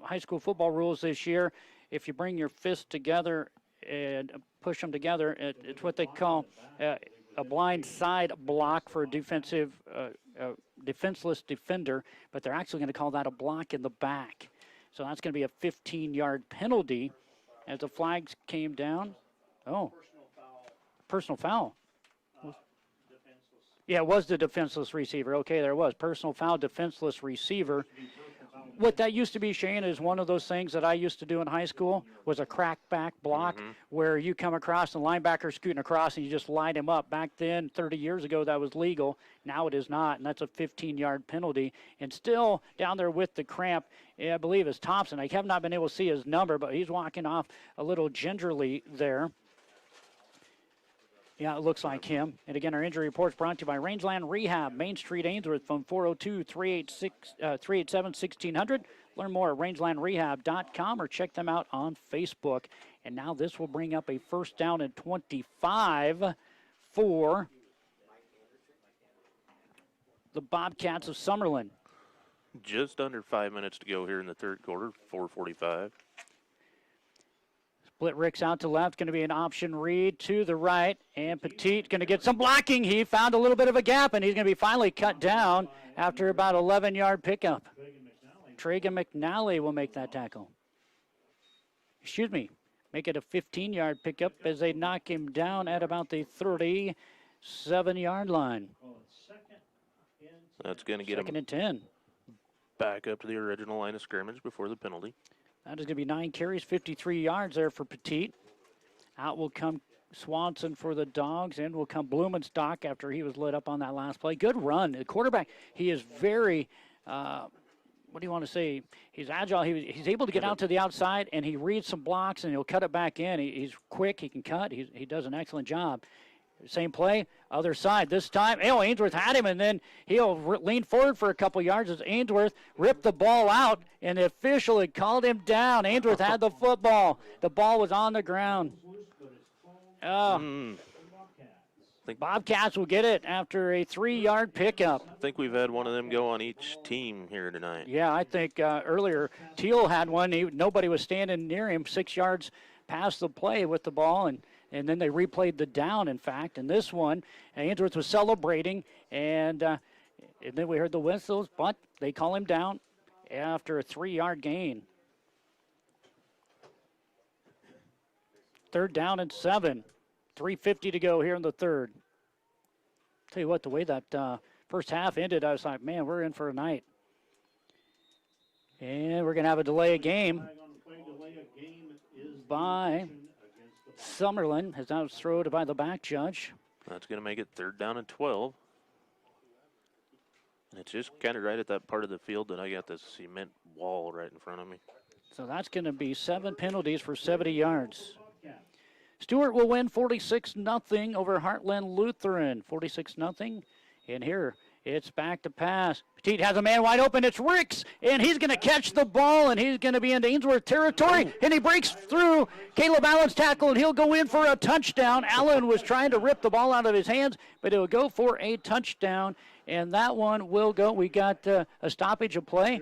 high school football rules this year, if you bring your fists together and push them together, it's what they call a blind side block for a defenseless defender, but they're actually going to call that a block in the back. So that's going to be a 15-yard penalty as the flags came down. Oh. Personal foul. Yeah, it was the defenseless receiver. Okay, there was. Personal foul, defenseless receiver. What that used to be, Shane, is one of those things that I used to do in high school was a crackback block where you come across the linebacker scooting across and you just light him up. Back then, 30 years ago, that was legal. Now it is not, and that's a 15-yard penalty. And still down there with the cramp, I believe is Thompson. I have not been able to see his number, but he's walking off a little gingerly there. Yeah, it looks like him. And again, our injury report's brought to you by Rangeland Rehab, Main Street, Ainsworth, phone 402-387-1600. Learn more at rangelandrehab.com or check them out on Facebook. And now this will bring up a first down and 25 for the Bobcats of Summerland. Just under 5 minutes to go here in the third quarter, 4:45. Split Ricks out to left, going to be an option read to the right, and Petit going to get some blocking. He found a little bit of a gap, and he's going to be finally cut down after about 11-yard pickup. Tragan McNally will make that tackle. Make it a 15-yard pickup as they knock him down at about the 37-yard line. That's going to get Second him and 10. Back up to the original line of scrimmage before the penalty. That is going to be 9 carries, 53 yards there for Petit. Out will come Swanson for the Dogs, and will come Blumenstock after he was lit up on that last play. Good run. The quarterback, he is very, what do you want to say? He's agile. He's able to get out to the outside, and he reads some blocks, and he'll cut it back in. He's quick. He can cut. He does an excellent job. Same play, other side. This time, Ainsworth had him, and then he'll lean forward for a couple yards as Ainsworth ripped the ball out, and the official had called him down. Ainsworth had the football. The ball was on the ground. Bobcats will get it after a 3-yard pickup. I think we've had one of them go on each team here tonight. Yeah, I think earlier Teal had one. Nobody was standing near him 6 yards past the play with the ball, and then they replayed the down, in fact. And this one, Ainsworth was celebrating, and then we heard the whistles, but they call him down after a 3-yard gain. Third down and 7. 3:50 to go here in the third. Tell you what, the way that first half ended, I was like, man, we're in for a night. And we're going to have a delay of game by Summerland, as that was thrown by the back judge. That's going to make it third down and 12. And it's just kind of right at that part of the field that I got this cement wall right in front of me. So that's going to be 7 penalties for 70 yards. Stewart will win 46-0 over Heartland Lutheran. 46-0. And here it's back to pass. Petit has a man wide open. It's Ricks, and he's going to catch the ball, and he's going to be into Ainsworth territory, and he breaks through Caleb Allen's tackle, and he'll go in for a touchdown. Allen was trying to rip the ball out of his hands, but he'll go for a touchdown, and that one will go. We got a stoppage of play.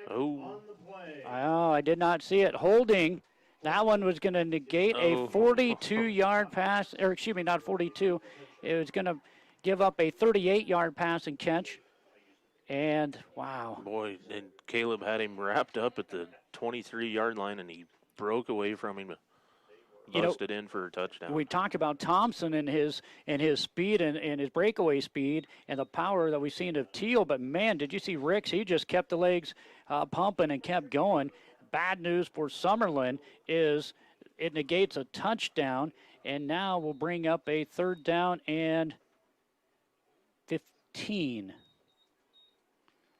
Oh, I did not see it. Holding. That one was going to negate a 42-yard pass, or excuse me, not 42. It was going to give up a 38-yard pass and catch. And, wow. Boy, and Caleb had him wrapped up at the 23-yard line, and he broke away from him, busted in for a touchdown. We talk about Thompson and his speed and his breakaway speed and the power that we've seen of Teal, but, man, did you see Ricks? He just kept the legs pumping and kept going. Bad news for Summerland is it negates a touchdown, and now we'll bring up a 3rd down and 15.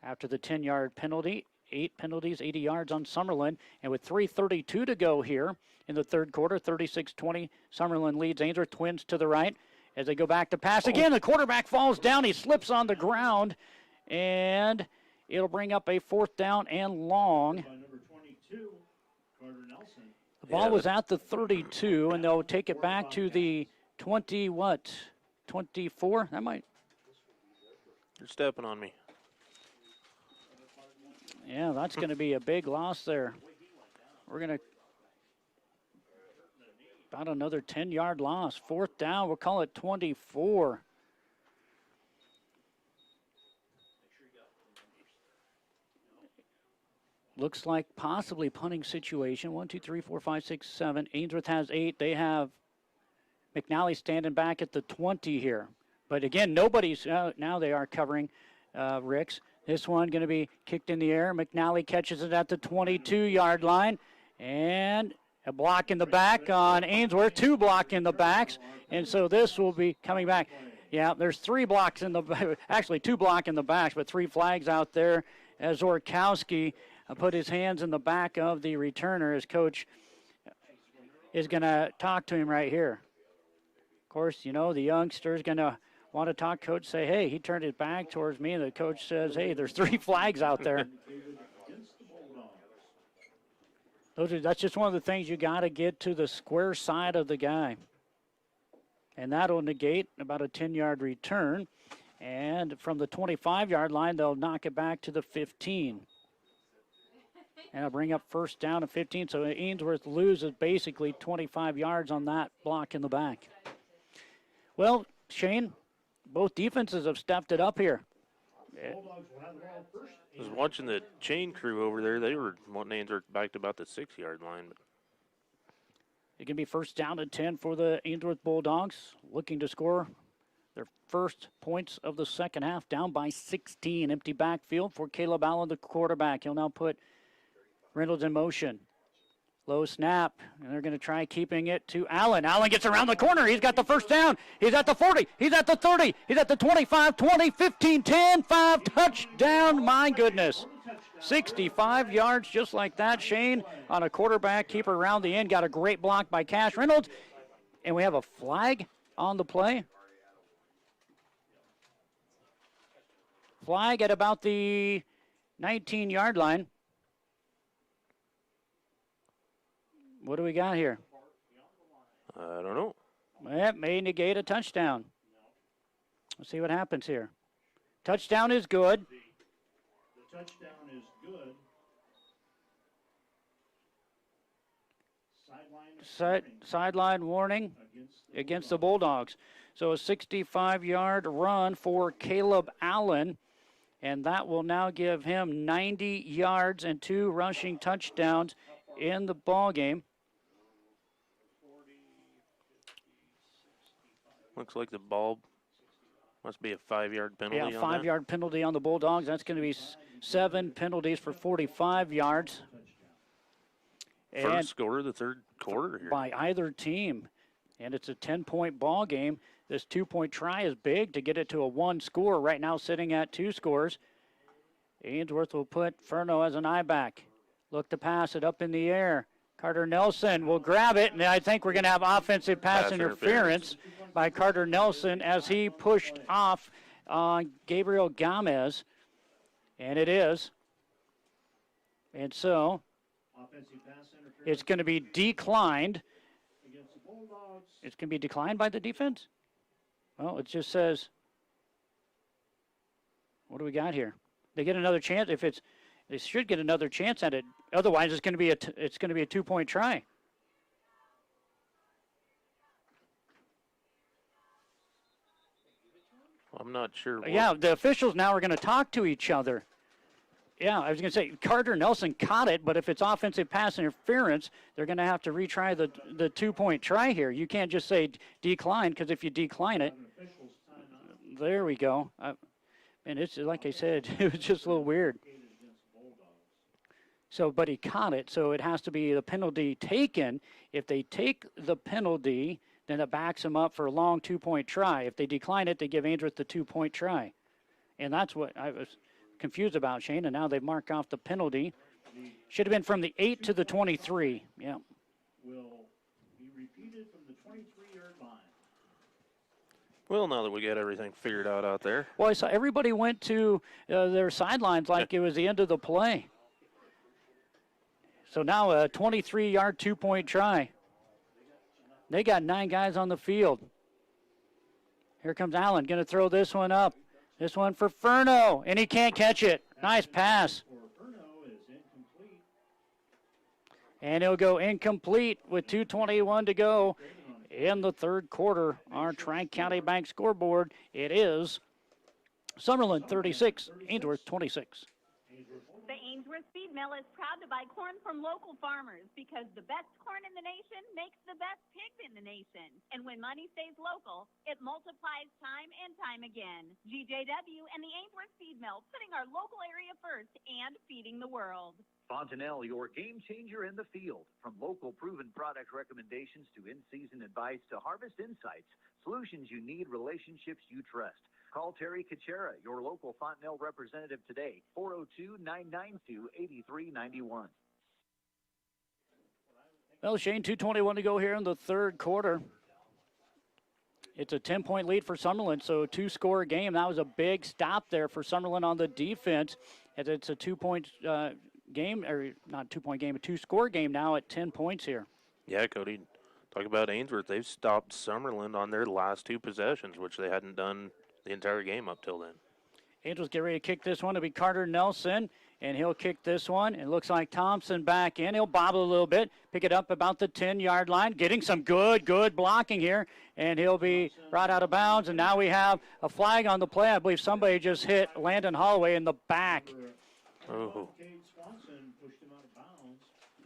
After the 10-yard penalty, 8 penalties, 80 yards on Summerland, and with 3:32 to go here in the 3rd quarter, 36-20, Summerland leads Ainsworth. Twins to the right as they go back to pass again. The quarterback falls down. He slips on the ground, and it'll bring up a 4th down and long. The ball was at the 32, and they'll take it back to the 24? That might. You're stepping on me. Yeah, that's going to be a big loss there. We're going to about another 10-yard loss. 4th down, we'll call it 24. Looks like possibly punting situation. 1, 2, 3, 4, 5, 6, 7. Ainsworth has 8. They have McNally standing back at the 20 here. But again, nobody's, now they are covering Ricks. This one going to be kicked in the air. McNally catches it at the 22-yard line. And a block in the back on Ainsworth. 2 block in the backs. And so this will be coming back. Yeah, there's 3 blocks in the, actually 2 block in the backs, but 3 flags out there as Orkowski put his hands in the back of the returner. His coach is going to talk to him right here. Of course, you know, the youngster is going to want to talk. Coach say, hey, he turned his back towards me, and the coach says, hey, there's 3 flags out there. That's just one of the things you got to get to the square side of the guy. And that'll negate about a 10-yard return. And from the 25-yard line, they'll knock it back to the 15. And it'll bring up 1st down and 15. So Ainsworth loses basically 25 yards on that block in the back. Well, Shane, both defenses have stepped it up here. I was watching the chain crew over there. They were wanting Ainsworth back to about the 6-yard line. It can be 1st down and 10 for the Ainsworth Bulldogs, looking to score their first points of the second half, down by 16. Empty backfield for Caleb Allen, the quarterback. He'll now put Reynolds in motion. Low snap, and they're going to try keeping it to Allen. Allen gets around the corner. He's got the 1st down. He's at the 40. He's at the 30. He's at the 25, 20, 15, 10, 5. Touchdown. My goodness. 65 yards just like that. Shane on a quarterback keeper around the end. Got a great block by Cash Reynolds. And we have a flag on the play. Flag at about the 19-yard line. What do we got here? I don't know. That may negate a touchdown. Let's see what happens here. Touchdown is good. The touchdown is good. Sideline warning against the Bulldogs. So a 65-yard run for Caleb Allen, and that will now give him 90 yards and 2 rushing touchdowns in the ball game. Looks like the ball must be a 5-yard penalty. Yeah, 5-yard penalty on the Bulldogs. That's going to be 7 penalties for 45 yards. First score of the 3rd quarter here. By either team. And it's a 10-point ball game. This 2-point try is big to get it to a 1 score. Right now sitting at 2 scores. Ainsworth will put Furno as an I-back. Look to pass it up in the air. Carter Nelson will grab it, and I think we're going to have offensive pass interference by Carter Nelson as he pushed off Gabriel Gomez, and it is. And so it's going to be declined. It's going to be declined by the defense? Well, it just says, what do we got here? They get another chance. They should get another chance at it. Otherwise, it's going to be a 2-point try. I'm not sure. Yeah, the officials now are going to talk to each other. Yeah, I was going to say Carter Nelson caught it, but if it's offensive pass interference, they're going to have to retry the 2-point try here. You can't just say decline, because if you decline it, there we go. And it's like I said, it was just a little weird. So, but he caught it, so it has to be the penalty taken. If they take the penalty, then it backs them up for a long 2-point try. If they decline it, they give Ainsworth the 2-point try. And that's what I was confused about, Shane, and now they've marked off the penalty. Should have been from the 8 to the 23. Yeah. Will be repeated from the 23-yard line. Well, now that we got everything figured out there. Well, I saw everybody went to their sidelines like it was the end of the play. So now a 23-yard 2-point try. They got 9 guys on the field. Here comes Allen, going to throw this one up. This one for Furno, and he can't catch it. Nice pass. And he'll go incomplete with 2:21 to go in the third quarter. Our Tri-County Bank scoreboard, it is Summerland 36, Ainsworth 26. The Ainsworth Feed Mill is proud to buy corn from local farmers because the best corn in the nation makes the best pigs in the nation. And when money stays local, it multiplies time and time again. GJW and the Ainsworth Feed Mill, putting our local area first and feeding the world. Fontanelle, your game changer in the field. From local proven product recommendations to in-season advice to harvest insights, solutions you need, relationships you trust. Call Terry Cachera, your local Fontanelle representative today, 402-992-8391. Well, Shane, 2:21 to go here in the third quarter. It's a 10-point lead for Summerland, so a 2-score game. That was a big stop there for Summerland on the defense, as it's a 2-point game, or not 2-point game, a 2-score game now at 10 points here. Yeah, Cody, talk about Ainsworth. They've stopped Summerland on their last 2 possessions, which they hadn't done the entire game up till then. Angels get ready to kick this one. It'll be Carter Nelson, and he'll kick this one. It looks like Thompson back in. He'll bobble a little bit, pick it up about the 10-yard line, getting some good blocking here, and he'll be brought out of bounds. And now we have a flag on the play. I believe somebody just hit Landon Holloway in the back. Oh.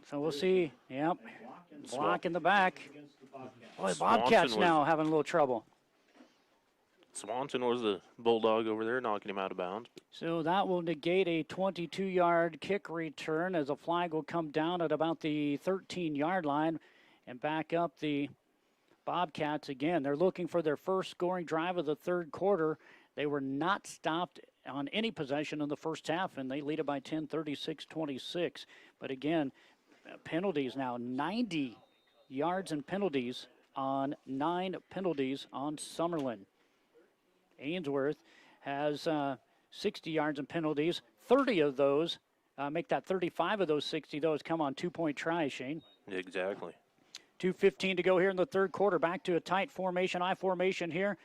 So we'll see. Yep, block in the back. Boy, Bobcats now having a little trouble. Swanson was the Bulldog over there, knocking him out of bounds. So that will negate a 22-yard kick return, as a flag will come down at about the 13-yard line and back up the Bobcats again. They're looking for their first scoring drive of the third quarter. They were not stopped on any possession in the first half, and they lead it by 10, 36-26. But again, penalties now, 90 yards and penalties on 9 penalties on Summerland. Ainsworth has 60 yards and penalties. 30 of those, make that 35 of those 60, those come on 2-point tries, Shane. Exactly. 2:15 to go here in the third quarter. Back to a tight formation, I formation here.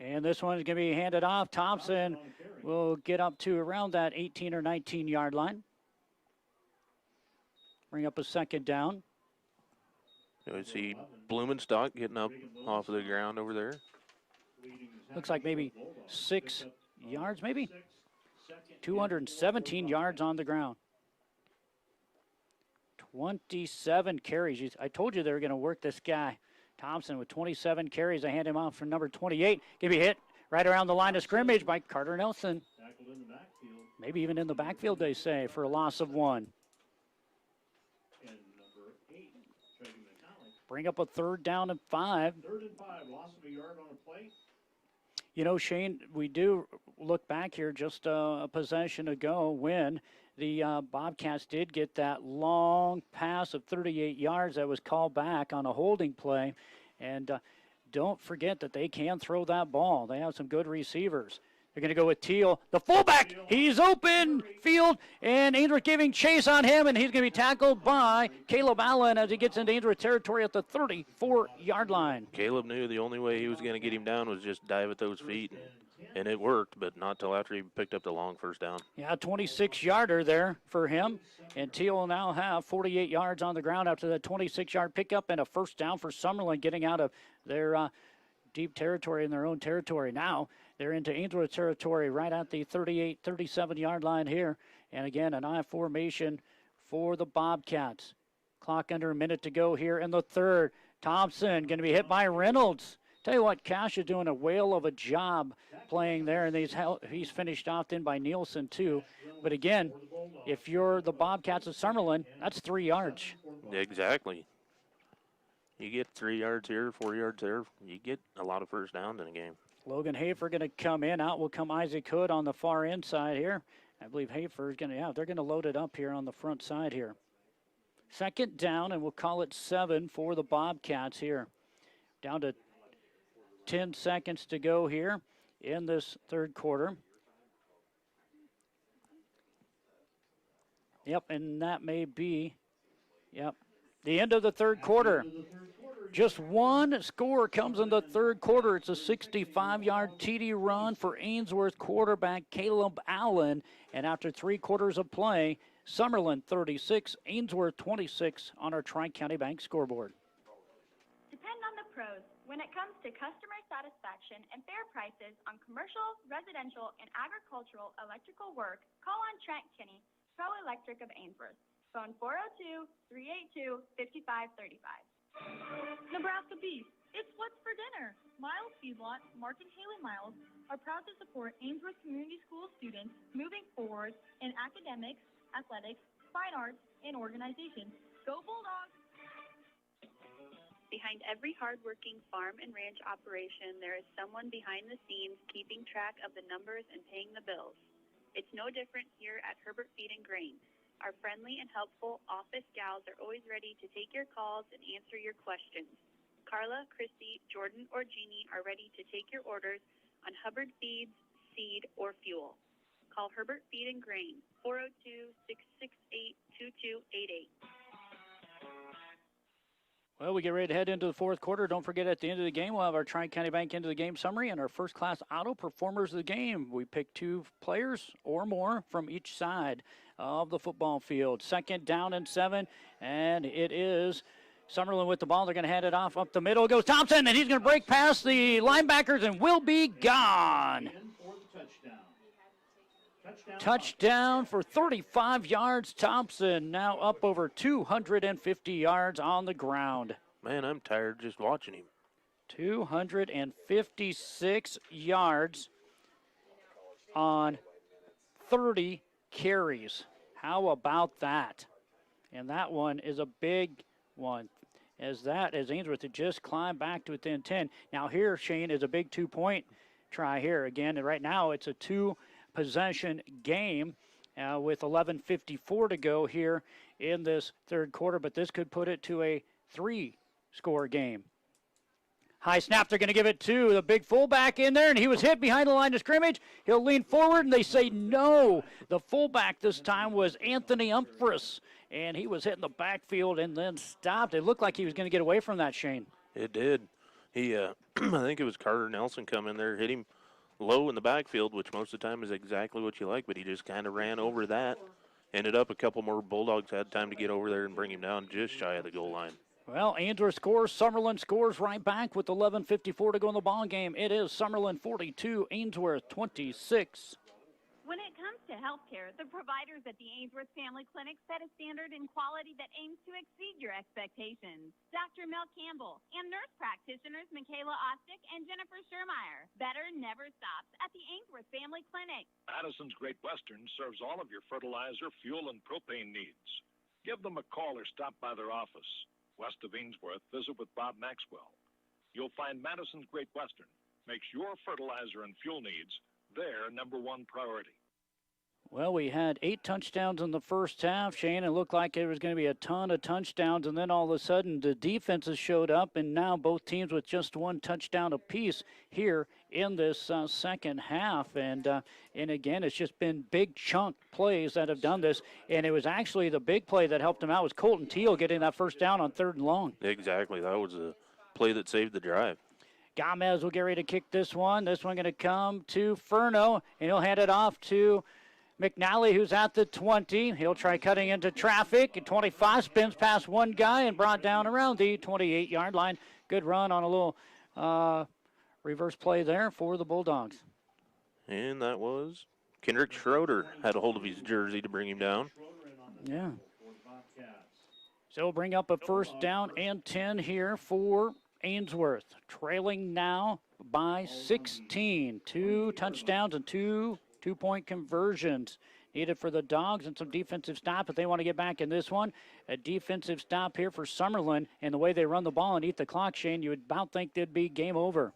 And this one's going to be handed off. Thompson will get up to around that 18 or 19-yard line. Bring up a second down. You see Blumenstock getting up off of the ground over there. Looks like maybe 6 yards, maybe. 217 yards on the ground. 27 carries. I told you they were going to work this guy. Thompson with 27 carries. I hand him off for number 28. Give me a hit right around the line of scrimmage by Carter Nelson. Maybe even in the backfield, they say, for a loss of 1. Bring up a 3rd down and 5. 3rd and 5, loss of a yard on a play. You know, Shane, we do look back here just a possession ago when the Bobcats did get that long pass of 38 yards that was called back on a holding play. And don't forget that they can throw that ball. They have some good receivers. They're going to go with Teal, the fullback. He's open field, and Ainsworth giving chase on him, and he's going to be tackled by Caleb Allen as he gets into Ainsworth territory at the 34-yard line. Caleb knew the only way he was going to get him down was just dive at those feet, and it worked, but not till after he picked up the long first down. Yeah, 26-yarder there for him, and Teal will now have 48 yards on the ground after that 26-yard pickup and a first down for Summerland, getting out of their deep territory in their own territory. Now they're into Ainsworth territory right at the 38, 37-yard line here. And again, an I formation for the Bobcats. Clock under a minute to go here in the third. Thompson going to be hit by Reynolds. Tell you what, Cash is doing a whale of a job playing there, and he's finished off then by Nielsen too. But again, if you're the Bobcats of Summerland, that's 3 yards. Exactly. You get 3 yards here, 4 yards there. You get a lot of first downs in a game. Logan Hafer going to come in. Out will come Isaac Hood on the far inside here. I believe Hafer is going to, they're going to load it up here on the front side here. Second down, and we'll call it 7 for the Bobcats here. Down to 10 seconds to go here in this third quarter. Yep, and that may be, the end of the third quarter. Just one score comes in the third quarter. It's a 65-yard TD run for Ainsworth quarterback Caleb Allen. And after 3 quarters of play, Summerland 36, Ainsworth 26 on our Tri-County Bank scoreboard. Depend on the pros. When it comes to customer satisfaction and fair prices on commercial, residential, and agricultural electrical work, call on Trent Kinney, Pro Electric of Ainsworth. Phone 402-382-5535. Nebraska Beef. It's what's for dinner. Miles Feedlot, Mark and Haley Miles, are proud to support Ainsworth Community School students moving forward in academics, athletics, fine arts, and organizations. Go Bulldogs! Behind every hardworking farm and ranch operation, there is someone behind the scenes keeping track of the numbers and paying the bills. It's no different here at Herbert Feed and Grain. Our friendly and helpful office gals are always ready to take your calls and answer your questions. Carla, Christy, Jordan, or Jeannie are ready to take your orders on Hubbard Feeds, seed, or fuel. Call Herbert Feed and Grain, 402-668-2288. Well, we get ready to head into the fourth quarter. Don't forget, at the end of the game, we'll have our Tri-County Bank end of the game summary and our first-class auto performers of the game. We pick 2 players or more from each side of the football field. Second down and 7, and it is Summerland with the ball. They're going to hand it off up the middle. Goes Thompson, and he's going to break past the linebackers and will be gone. Touchdown for 35 yards. Thompson now up over 250 yards on the ground. Man, I'm tired just watching him. 256 yards on 30 carries. How about that? And that one is a big one, as Ainsworth had just climbed back to within 10. Now here, Shane, is a big 2-point try here. Again, right now it's a 2-possession game with 11:54 to go here in this third quarter, but this could put it to a 3-score game. High snap, they're going to give it to the big fullback in there, and he was hit behind the line of scrimmage. He'll lean forward, and they say no. The fullback this time was Anthony Umphris, and he was hit in the backfield and then stopped. It looked like he was going to get away from that, Shane. It did. He, I think it was Carter Nelson come in there, hit him low in the backfield, which most of the time is exactly what you like, but he just kind of ran over that. Ended up a couple more Bulldogs had time to get over there and bring him down just shy of the goal line. Well, Ainsworth scores. Summerland scores right back with 11:54 to go in the ball game. It is Summerland 42, Ainsworth 26. When it comes to healthcare, the providers at the Ainsworth Family Clinic set a standard in quality that aims to exceed your expectations. Dr. Mel Campbell and nurse practitioners Michaela Ostick and Jennifer Schermeyer. Better never stops at the Ainsworth Family Clinic. Madison's Great Western serves all of your fertilizer, fuel, and propane needs. Give them a call or stop by their office. West of Ainsworth, visit with Bob Maxwell. You'll find Madison's Great Western makes your fertilizer and fuel needs their number one priority. Well, we had 8 touchdowns in the first half, Shane. It looked like it was going to be a ton of touchdowns, and then all of a sudden the defenses showed up, and now both teams with just 1 touchdown apiece here in this second half. And again, it's just been big chunk plays that have done this, and it was actually the big play that helped them out was Colton Teal getting that first down on 3rd and long. Exactly. That was a play that saved the drive. Gomez will get ready to kick this one. This one going to come to Furno, and he'll hand it off to McNally, who's at the 20. He'll try cutting into traffic. At 25, spins past one guy and brought down around the 28-yard line. Good run on a little reverse play there for the Bulldogs. And that was Kendrick Schroeder had a hold of his jersey to bring him down. Yeah. So we'll bring up a first down and 10 here for Ainsworth. Trailing now by 16. 2 touchdowns and 2 two-point conversions needed for the Dogs and some defensive stop if they want to get back in this one. A defensive stop here for Summerland, and the way they run the ball and eat the clock, Shane, you would about think they'd be game over.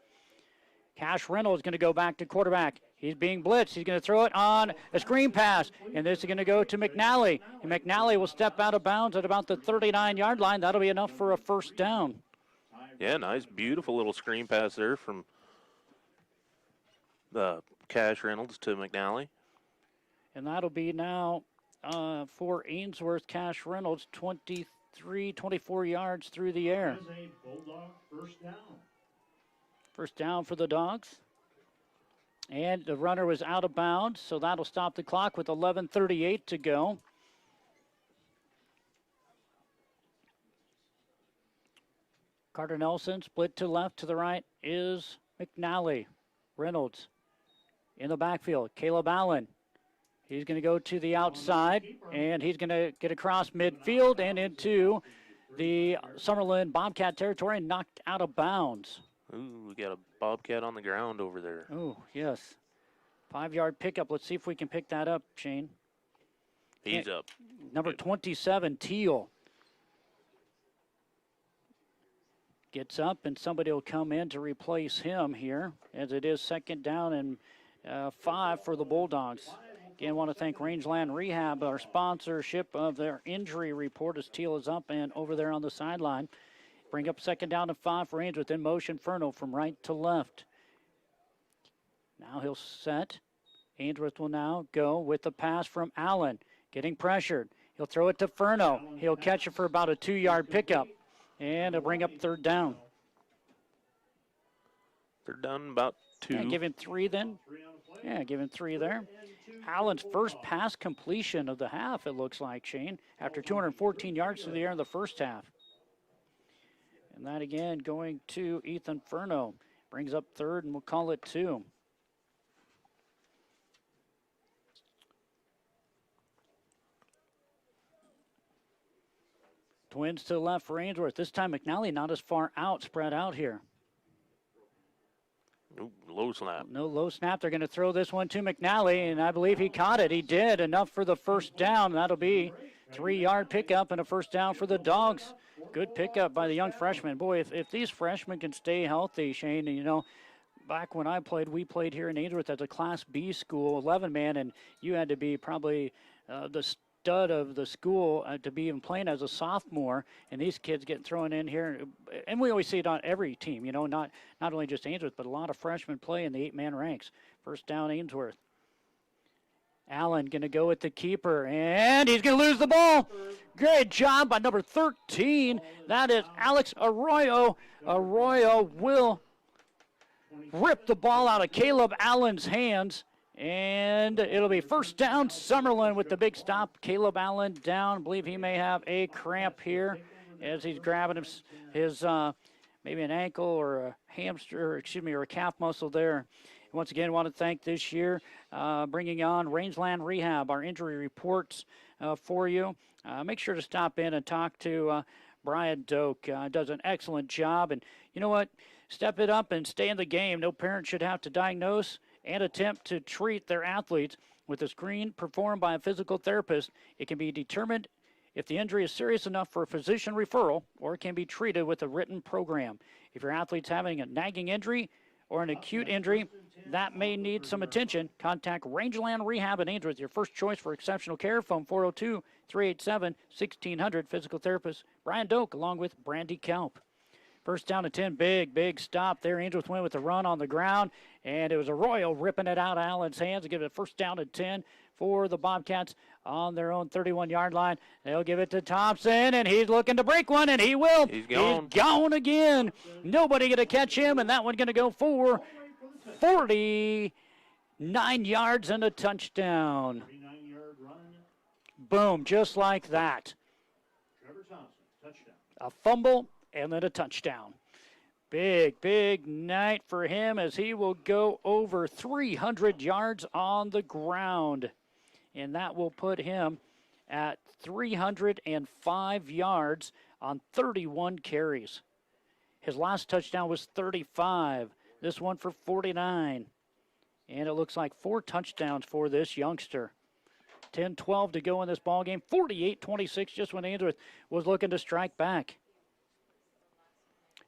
Cash Reynolds is going to go back to quarterback. He's being blitzed. He's going to throw it on a screen pass, and this is going to go to McNally. And McNally will step out of bounds at about the 39-yard line. That'll be enough for a first down. Yeah, nice, beautiful little screen pass there from the Cash Reynolds to McNally. And that'll be now for Ainsworth, Cash Reynolds, 24 yards through the air. That is a Bulldog first down. First down for the Dogs. And the runner was out of bounds, so that'll stop the clock with 11:38 to go. Carter Nelson split to left, to the right is McNally. Reynolds in the backfield. Caleb Allen. He's going to go to the outside, and he's going to get across midfield and into the Summerland Bobcat territory and knocked out of bounds. Ooh, we got a Bobcat on the ground over there. Oh, yes. 5-yard pickup. Let's see if we can pick that up, Shane. He's up. Number 27, Teal. Gets up, and somebody will come in to replace him here, as it is second down and 5 for the Bulldogs. Again, want to thank Rangeland Rehab, our sponsorship of their injury report, as Teal is up and over there on the sideline. Bring up second down and 5 for Ainsworth. In motion, Furno from right to left. Now he'll set. Ainsworth will now go with the pass from Allen. Getting pressured. He'll throw it to Furno. He'll catch it for about a 2-yard pickup. And he'll bring up third down. Third down about 2. Yeah, give him 3 then. Yeah, give him 3 there. Allen's first pass completion of the half, it looks like, Shane, after 214 yards through the air in the first half. And that again going to Ethan Furno. Brings up third, and we'll call it 2. Twins to the left for Ainsworth. This time McNally not as far out, spread out here. Ooh, low snap. No low snap. They're going to throw this one to McNally, and I believe he caught it. He did. Enough for the first down. That'll be 3-yard pickup and a first down for the Dogs. Good pickup by the young freshman. Boy, if these freshmen can stay healthy, Shane, you know, back when I played, we played here in Ainsworth as a Class B school, 11-man, and you had to be probably the stud of the school to be even playing as a sophomore, and these kids get thrown in here. And we always see it on every team, you know, not only just Ainsworth, but a lot of freshmen play in the 8-man ranks. First down, Ainsworth. Allen going to go with the keeper, and he's going to lose the ball. Great job by number 13. That is Alex Arroyo. Arroyo will rip the ball out of Caleb Allen's hands, and it'll be first down, Summerland with the big stop. Caleb Allen down. I believe he may have a cramp here as he's grabbing his maybe an ankle or a hamstring, or a calf muscle there. Once again, I want to thank this year bringing on Rangeland Rehab, our injury reports for you. Make sure to stop in and talk to Brian Doak. Does an excellent job. And you know what? Step it up and stay in the game. No parent should have to diagnose and attempt to treat their athletes with a screen performed by a physical therapist. It can be determined if the injury is serious enough for a physician referral, or it can be treated with a written program. If your athlete's having a nagging injury or an acute injury, that may need some attention, contact Rangeland Rehab in Ainsworth, your first choice for exceptional care. Phone 402-387-1600. Physical therapist Brian Doak along with Brandy Kelp. First down and 10, big stop there. Ainsworth went with a run on the ground, and it was Arroyo ripping it out of Allen's hands to give it a first down and 10 for the Bobcats on their own 31-yard line. They'll give it to Thompson, and he's looking to break one, and he will. He's gone. He's gone again. Nobody going to catch him, and that one going to go for 49 yards and a touchdown. 39-yard run. Boom, just like that. Trevor Thompson, touchdown. A fumble and then a touchdown. Big night for him as he will go over 300 yards on the ground. And that will put him at 305 yards on 31 carries. His last touchdown was 35. This one for 49. And it looks like 4 touchdowns for this youngster. 10-12 to go in this ball game. 48-26 just when Ainsworth was looking to strike back.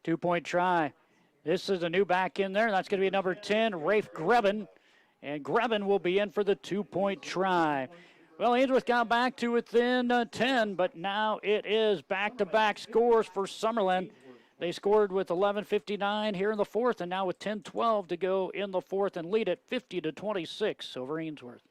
2-point try. This is a new back in there. That's going to be number 10, Rafe Greben. And Greben will be in for the 2-point try. Well, Ainsworth got back to within 10, but now it is back-to-back scores for Summerland. They scored with 11:59 here in the fourth, and now with 10-12 to go in the fourth and lead it 50-26 over Ainsworth.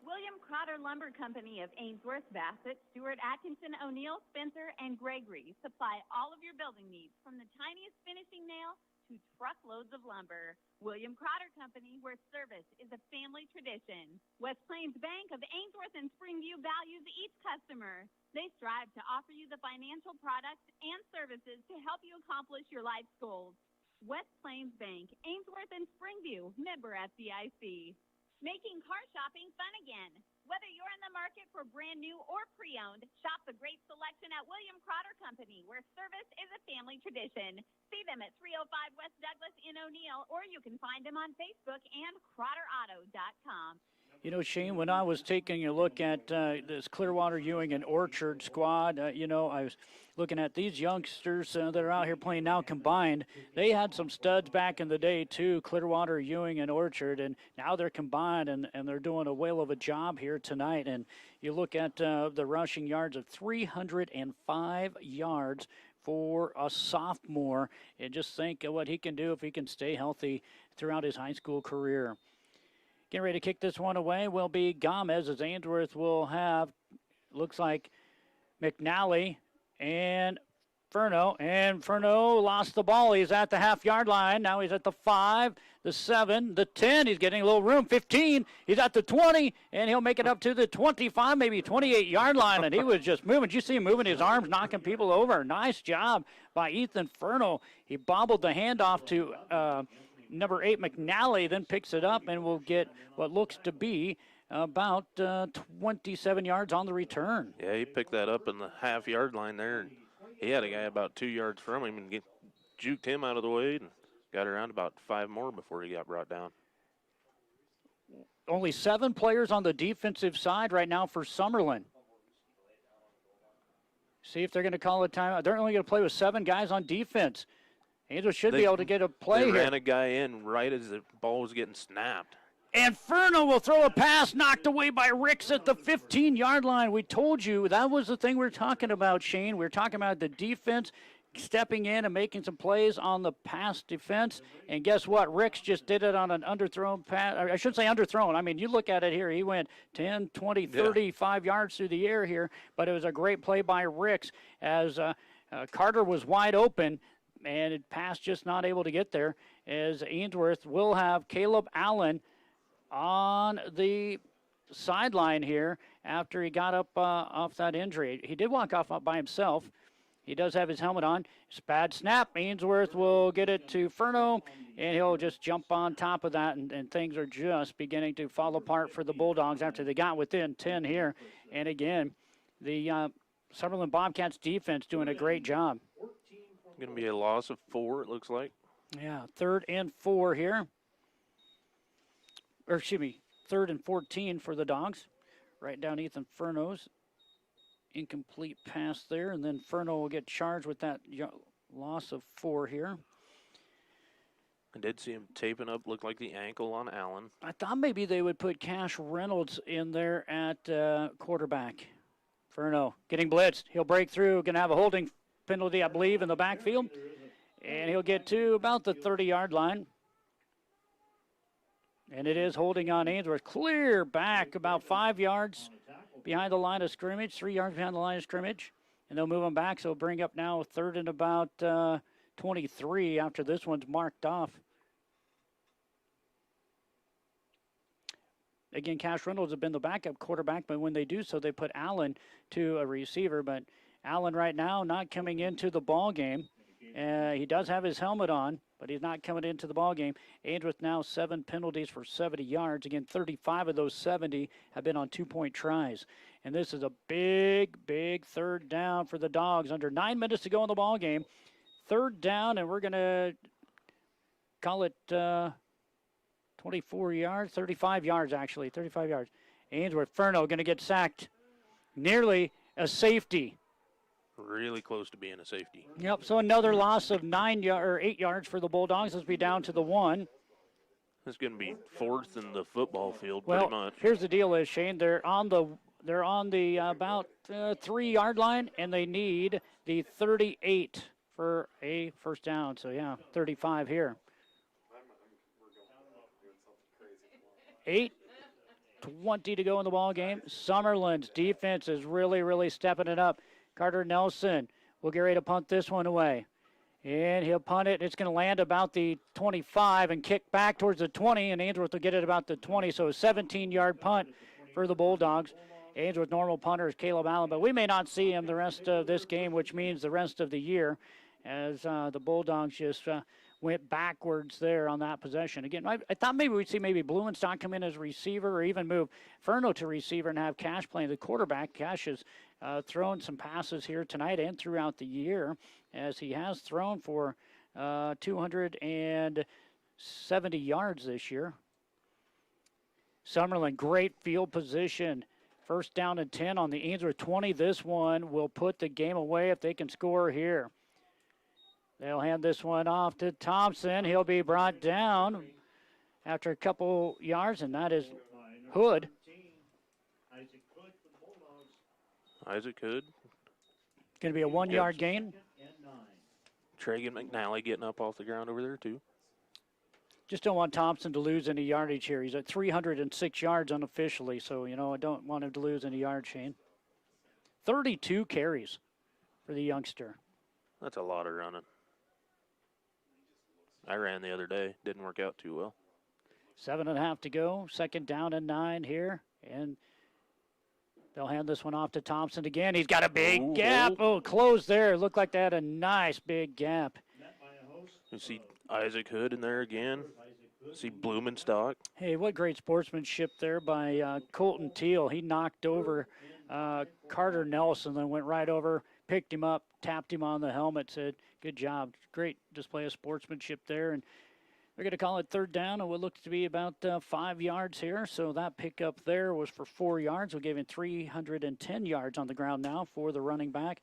William Crowder Lumber Company of Ainsworth, Bassett, Stewart, Atkinson, O'Neill, Spencer, and Gregory supply all of your building needs from the tiniest finishing nail to truckloads of lumber. William Crowder Company, where service is a family tradition. West Plains Bank of Ainsworth and Springview values each customer. They strive to offer you the financial products and services to help you accomplish your life's goals. West Plains Bank, Ainsworth and Springview, member FDIC. Making car shopping fun again. Whether you're in the market for brand new or pre-owned, shop the great selection at William Crowder Company, where service is a family tradition. See them at 305 West Douglas in O'Neill, or you can find them on Facebook and CrowderAuto.com. You know, Shane, when I was taking a look at this Clearwater, Ewing, and Orchard squad, I was looking at these youngsters that are out here playing now combined. They had some studs back in the day, too, Clearwater, Ewing, and Orchard, and now they're combined, and they're doing a whale of a job here tonight. And you look at the rushing yards of 305 yards for a sophomore, and just think of what he can do if he can stay healthy throughout his high school career. Getting ready to kick this one away will be Gomez, as Ainsworth will have, looks like, McNally and Furno. And Furno lost the ball. He's at the half-yard line. Now he's at the 5, the 7, the 10. He's getting a little room. 15. He's at the 20, and he'll make it up to the 25, maybe 28-yard line. And he was just moving. Did you see him moving his arms, knocking people over? Nice job by Ethan Furno. He bobbled the handoff to number 8, McNally, then picks it up and will get what looks to be about 27 yards on the return. Yeah, he picked that up in the half-yard line there. And he had a guy about 2 yards from him and juked him out of the way and got around about 5 more before he got brought down. Only 7 players on the defensive side right now for Summerland. See if they're going to call a timeout. They're only going to play with 7 guys on defense. Ainsworth should be able to get a play here. They ran a guy in right as the ball was getting snapped. And Furno will throw a pass knocked away by Ricks at the 15-yard line. We told you that was the thing we were talking about, Shane. We were talking about the defense stepping in and making some plays on the pass defense. And guess what? Ricks just did it on an underthrown pass. I shouldn't say underthrown. I mean, you look at it here. He went 10, 20, 35 yards through the air here. But it was a great play by Ricks as Carter was wide open. And it passed, just not able to get there, as Ainsworth will have Caleb Allen on the sideline here after he got up off that injury. He did walk off by himself. He does have his helmet on. It's a bad snap. Ainsworth will get it to Furno, and he'll just jump on top of that, and things are just beginning to fall apart for the Bulldogs after they got within 10 here. And again, the Summerland Bobcats defense doing a great job. Going to be a loss of 4, it looks like. Yeah, 3rd and 4 here. Or, excuse me, 3rd and 14 for the Dogs. Right down Ethan Furno's incomplete pass there. And then Furno will get charged with that loss of 4 here. I did see him taping up, looked like the ankle on Allen. I thought maybe they would put Cash Reynolds in there at quarterback. Furno getting blitzed. He'll break through. Going to have a holding penalty, I believe, in the backfield. And he'll get to about the 30-yard line. And it is holding on Ainsworth. Clear back about 5 yards behind the line of scrimmage, 3 yards behind the line of scrimmage. And they'll move him back, so bring up now 3rd and about 23 after this one's marked off. Again, Cash Reynolds have been the backup quarterback, but when they do so, they put Allen to a receiver. But Allen right now not coming into the ball game. He does have his helmet on, but he's not coming into the ball game. Ainsworth now 7 penalties for 70 yards. Again, 35 of those 70 have been on 2-point tries. And this is a big, big 3rd down for the Dogs. Under 9 minutes to go in the ball game. 3rd down, and we're going to call it 24 yards, 35 yards actually, 35 yards. Ainsworth, Furno going to get sacked. Nearly a safety. Really close to being a safety. Yep, so another loss of 8 yards for the Bulldogs. Let's be down to the 1. It's going to be 4th in the football field, Well, pretty much. here's the deal is, Shane, they're on the about 3-yard line, and they need the 38 for a first down. So, yeah, 35 here. 8:20 to go in the ball game. Summerland's defense is really, really stepping it up. Carter Nelson will get ready to punt this one away. And he'll punt it. It's going to land about the 25 and kick back towards the 20, and Ainsworth will get it about the 20. So a 17-yard punt for the Bulldogs. Ainsworth normal punter is Caleb Allen, but we may not see him the rest of this game, which means the rest of the year, as the Bulldogs just went backwards there on that possession. Again, I thought maybe we'd see maybe Blumenstock come in as receiver or even move Furno to receiver and have Cash playing the quarterback. Cash has thrown some passes here tonight and throughout the year, as he has thrown for 270 yards this year. Summerland, great field position. 1st down and 10 on the Ainsworth 20. This one will put the game away if they can score here. They'll hand this one off to Thompson. He'll be brought down after a couple yards, and that is Hood. Isaac Hood. Going to be a 1-yard gain. Tragan McNally getting up off the ground over there, too. Just don't want Thompson to lose any yardage here. He's at 306 yards unofficially, so, I don't want him to lose any yards, Shane. 32 carries for the youngster. That's a lot of running. I ran the other day. Didn't work out too well. 7.5 to go. 2nd down and 9 here. And they'll hand this one off to Thompson again. He's got a big gap. Oh, closed there. Looked like they had a nice big gap. You see Isaac Hood in there again. See Blumenstock. Hey, what great sportsmanship there by Colton Teal. He knocked over Carter Nelson, then went right over, picked him up, tapped him on the helmet, said, good job. Great display of sportsmanship there. And they're going to call it 3rd down, and what looks to be about 5 yards here. So that pickup there was for 4 yards. We'll give him 310 yards on the ground now for the running back,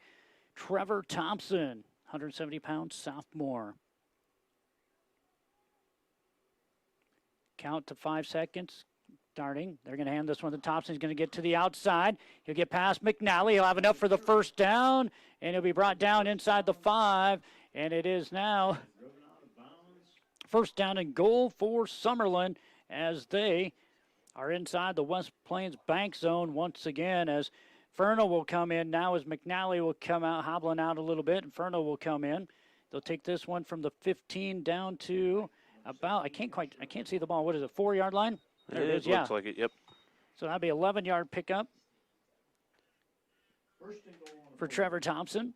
Trevor Thompson, 170-pound sophomore. Count to 5 seconds. Starting. They're going to hand this one to Thompson. He's going to get to the outside. He'll get past McNally. He'll have enough for the 1st down, and he'll be brought down inside the 5. And it is now 1st down and goal for Summerland as they are inside the West Plains Bank Zone once again, as Furno will come in now, as McNally will come out, hobbling out a little bit, and Furno will come in. They'll take this one from the 15 down to about, I can't see the ball. What is it, 4-yard line? There it is, looks like it, yep. So that'll be 11-yard pickup for Trevor Thompson.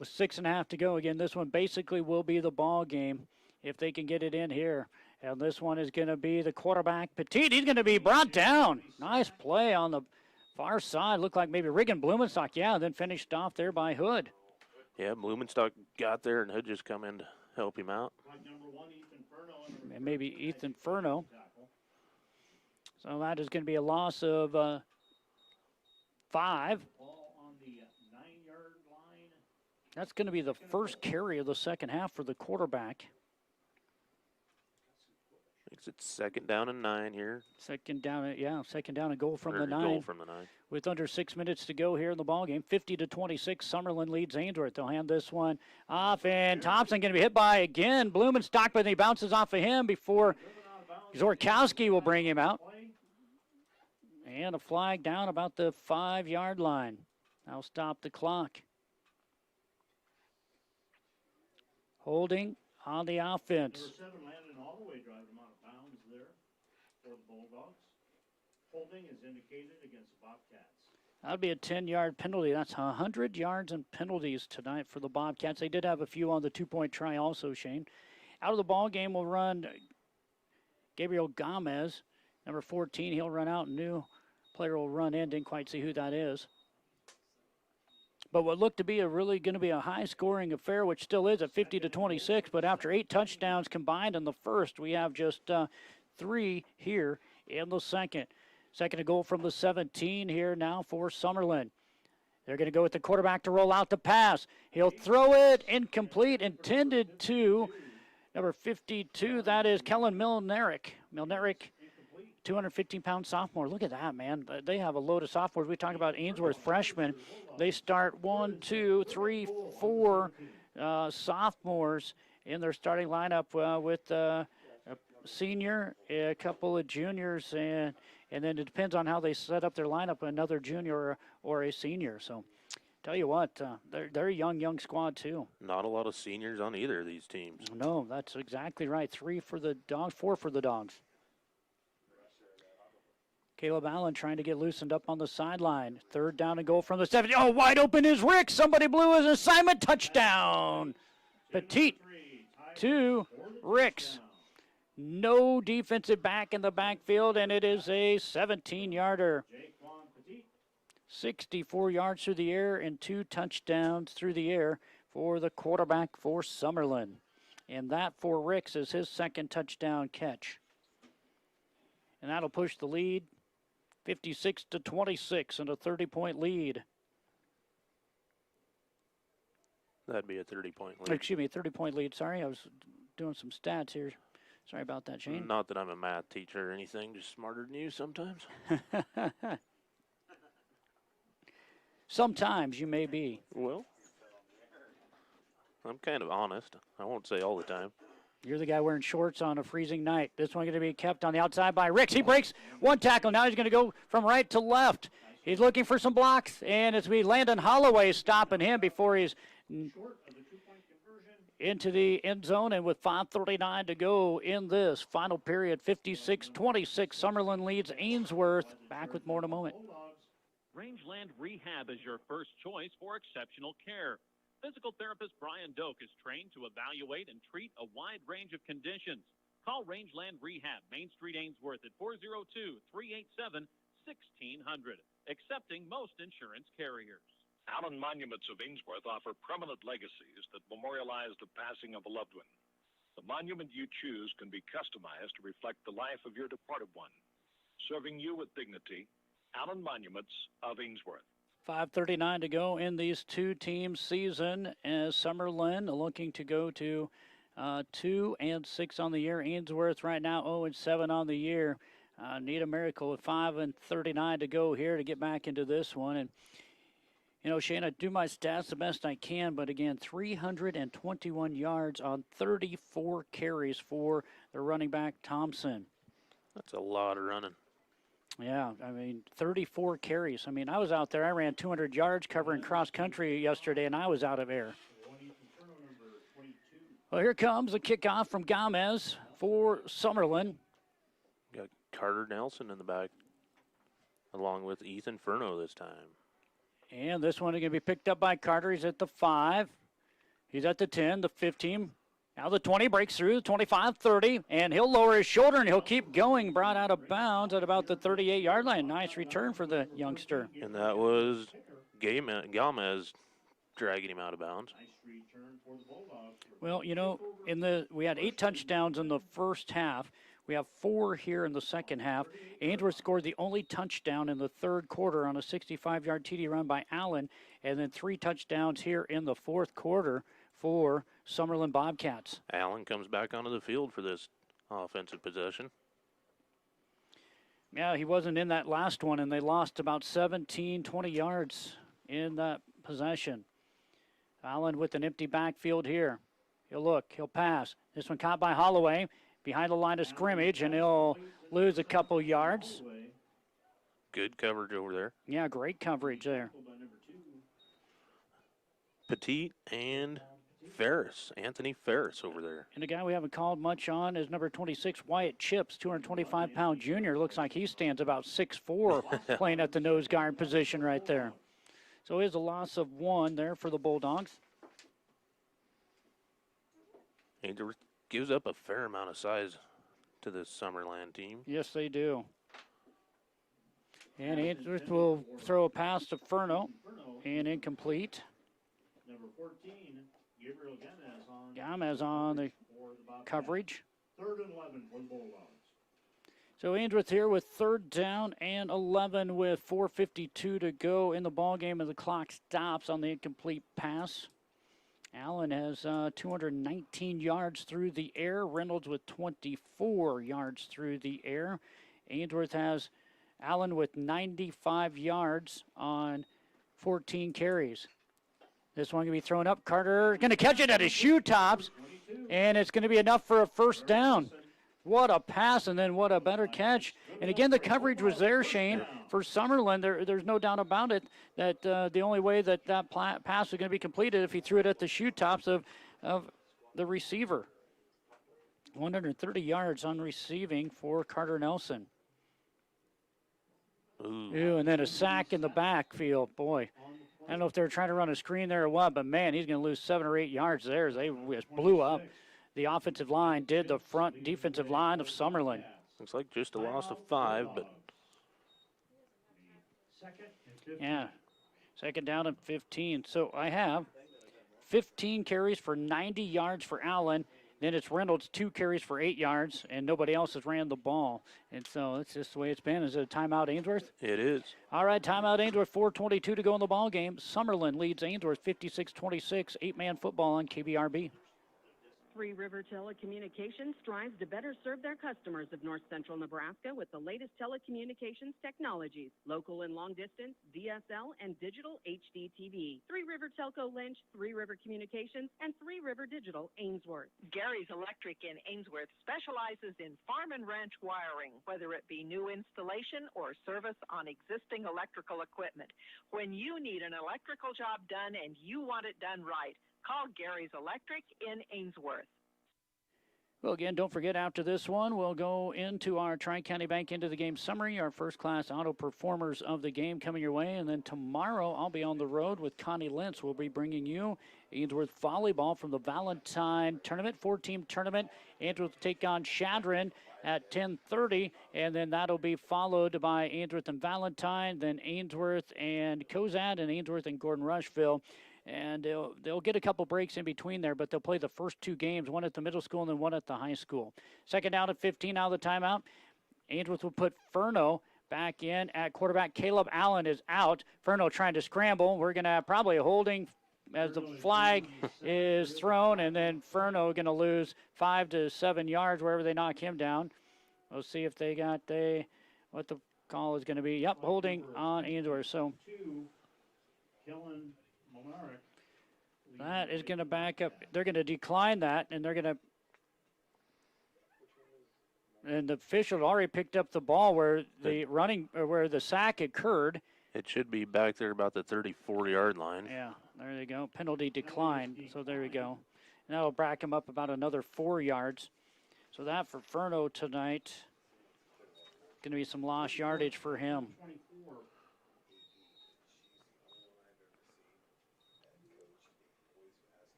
With 6.5 to go. Again, this one basically will be the ball game if they can get it in here. And this one is going to be the quarterback, Petit. He's going to be brought down. Nice play on the far side. Looked like maybe Regan Blumenstock. Yeah, then finished off there by Hood. Yeah, Blumenstock got there, and Hood just come in to help him out. And maybe Ethan Furno. So that is going to be a loss of 5. That's going to be the first carry of the second half for the quarterback. It's 2nd down and 9 here. Second down and goal from the 9. Goal from the 9. With under 6 minutes to go here in the ballgame. 50-26, Summerland leads Ainsworth. They'll hand this one off, and Thompson going to be hit by, again, Blumenstock, but he bounces off of him before Zorkowski will bring him out. And a flag down about the 5-yard line. That'll stop the clock. Holding on the offense. Number 7 landed an all-the-way drive him out of bounds there for the Bulldogs. Holding is indicated against the Bobcats. That would be a 10-yard penalty. That's 100 yards and penalties tonight for the Bobcats. They did have a few on the two-point try also, Shane. Out of the ball game will run Gabriel Gomez, number 14. He'll run out. New player will run in. Didn't quite see who that is. But what looked to be going to be a high-scoring affair, which still is at 50-26. But after 8 touchdowns combined in the first, we have just 3 here in the second. Second and goal from the 17 here now for Summerland. They're going to go with the quarterback to roll out the pass. He'll throw it incomplete, intended to number 52. That is Kellen Milnerick. 215-pound sophomore. Look at that, man. They have a load of sophomores. We talk about Ainsworth freshmen. They start 1, 2, 3, 4 sophomores in their starting lineup with a senior, a couple of juniors, and then it depends on how they set up their lineup, another junior or a senior. So tell you what, they're a young squad too. Not a lot of seniors on either of these teams. No, that's exactly right. 3 for the Dogs, 4 for the Dogs. Caleb Allen trying to get loosened up on the sideline. 3rd down and goal from the 70. Oh, wide open is Rick. Somebody blew his assignment. Touchdown. Petit to Ricks. No defensive back in the backfield, and it is a 17-yarder. 64 yards through the air and 2 touchdowns through the air for the quarterback for Summerland. And that for Ricks is his 2nd touchdown catch. And that'll push the lead 56-26 and a 30-point lead. That'd be a 30-point lead. Excuse me, 30-point lead. Sorry, I was doing some stats here. Sorry about that, Shane. Not that I'm a math teacher or anything, just smarter than you sometimes. Sometimes you may be. Well, I'm kind of honest. I won't say all the time. You're the guy wearing shorts on a freezing night. This one going to be kept on the outside by Ricks. He breaks one tackle. Now he's going to go from right to left. He's looking for some blocks, and it's be Landon Holloway stopping him before he's into the end zone. And with 5:39 to go in this final period, 56-26, Summerland leads Ainsworth. Back with more in a moment. Rangeland Rehab is your first choice for exceptional care. Physical therapist Brian Doak is trained to evaluate and treat a wide range of conditions. Call Rangeland Rehab, Main Street, Ainsworth at 402-387-1600. Accepting most insurance carriers. Allen Monuments of Ainsworth offer permanent legacies that memorialize the passing of a loved one. The monument you choose can be customized to reflect the life of your departed one. Serving you with dignity, Allen Monuments of Ainsworth. 5:39 to go in these two teams' season as Summerland looking to go to 2-6 on the year. Ainsworth right now 0-7 on the year. Need a miracle with 5:39 to go here to get back into this one. And you know, Shane, I do my stats the best I can, but again, 321 yards on 34 carries for the running back Thompson. That's a lot of running. Yeah, I mean, 34 carries. I mean, I was out there. I ran 200 yards covering cross-country yesterday, and I was out of air. Well, here comes the kickoff from Gomez for Summerland. Got Carter Nelson in the back, along with Ethan Furno this time. And this one is going to be picked up by Carter. He's at the 5. He's at the 10, the 15. Now the 20 breaks through, the 25, 30, and he'll lower his shoulder and he'll keep going. Brought out of bounds at about the 38-yard line. Nice return for the youngster. And that was Gomez dragging him out of bounds. Well, you know, we had 8 touchdowns in the first half. We have 4 here in the second half. Ainsworth scored the only touchdown in the third quarter on a 65-yard TD run by Allen, and then 3 touchdowns here in the fourth quarter for Summerland Bobcats. Allen comes back onto the field for this offensive possession. Yeah, he wasn't in that last one, and they lost about 17, 20 yards in that possession. Allen with an empty backfield here. He'll look, he'll pass. This one caught by Holloway behind the line of scrimmage, and he'll lose a couple yards. Good coverage over there. Yeah, great coverage there. Petit and Ferris, Anthony Ferris over there. And the guy we haven't called much on is number 26, Wyatt Chips, 225-pound junior. Looks like he stands about 6'4", playing at the nose guard position right there. So it is a loss of 1 there for the Bulldogs. Ainsworth gives up a fair amount of size to this Summerland team. Yes, they do. And Ainsworth will throw a pass to Furno, and incomplete. Number 14, Gabriel Gomez on the coverage. 3rd and 11 for the Bulldogs. So Ainsworth here with 3rd down and 11 with 4:52 to go in the ball game, and the clock stops on the incomplete pass. Allen has 219 yards through the air. Reynolds with 24 yards through the air. Ainsworth has Allen with 95 yards on 14 carries. This one going to be thrown up. Carter going to catch it at his shoe tops, and it's going to be enough for a 1st down. What a pass, and then what a better catch. And again, the coverage was there, Shane, for Summerland. There's no doubt about it that the only way that pass was going to be completed if he threw it at the shoe tops of the receiver. 130 yards on receiving for Carter Nelson. Ooh, and then a sack in the backfield. Boy, I don't know if they were trying to run a screen there or what, but, man, he's going to lose 7 or 8 yards there as they just blew up. The offensive line did the front defensive line of Summerland. Looks like just a loss of 5, but. Yeah, 2nd down and 15. So I have 15 carries for 90 yards for Allen. Then it's Reynolds, 2 carries for 8 yards, and nobody else has ran the ball. And so that's just the way it's been. Is it a timeout, Ainsworth? It is. All right, timeout, Ainsworth, 4:22 to go in the ball game. Summerland leads Ainsworth 56-26, 8-man football on KBRB. Three River Telecommunications strives to better serve their customers of north central Nebraska with the latest telecommunications technologies, local and long distance, DSL, and digital HD TV. Three River Telco Lynch, Three River Communications, and Three River Digital Ainsworth. Gary's Electric in Ainsworth specializes in farm and ranch wiring, whether it be new installation or service on existing electrical equipment. When you need an electrical job done and you want it done right, call Gary's Electric in Ainsworth. Well, again, don't forget, after this one, we'll go into our Tri-County Bank Into the Game summary, our first-class auto performers of the game coming your way. And then tomorrow, I'll be on the road with Connie Lentz. We'll be bringing you Ainsworth volleyball from the Valentine tournament, 4-team tournament. Ainsworth will take on Shadron at 10:30, and then that'll be followed by Ainsworth and Valentine, then Ainsworth and Cozad, and Ainsworth and Gordon Rushville. And they'll get a couple breaks in between there, but they'll play the first 2 games, one at the middle school and then one at the high school. 2nd down at 15 out of the timeout. Ainsworth will put Furno back in at quarterback. Caleb Allen is out. Furno trying to scramble. We're going to have probably a holding as the flag is thrown, and then Furno going to lose 5 to 7 yards wherever they knock him down. We'll see if they got what the call is going to be. Yep, holding on Ainsworth. So that is going to back up. They're going to decline that, and they're going to. And the official had already picked up the ball where the where the sack occurred. It should be back there about the 34-yard line. Yeah, there you go. Penalty declined. So there we go. And that'll back him up about another 4 yards. So that for Furno tonight. Going to be some lost yardage for him.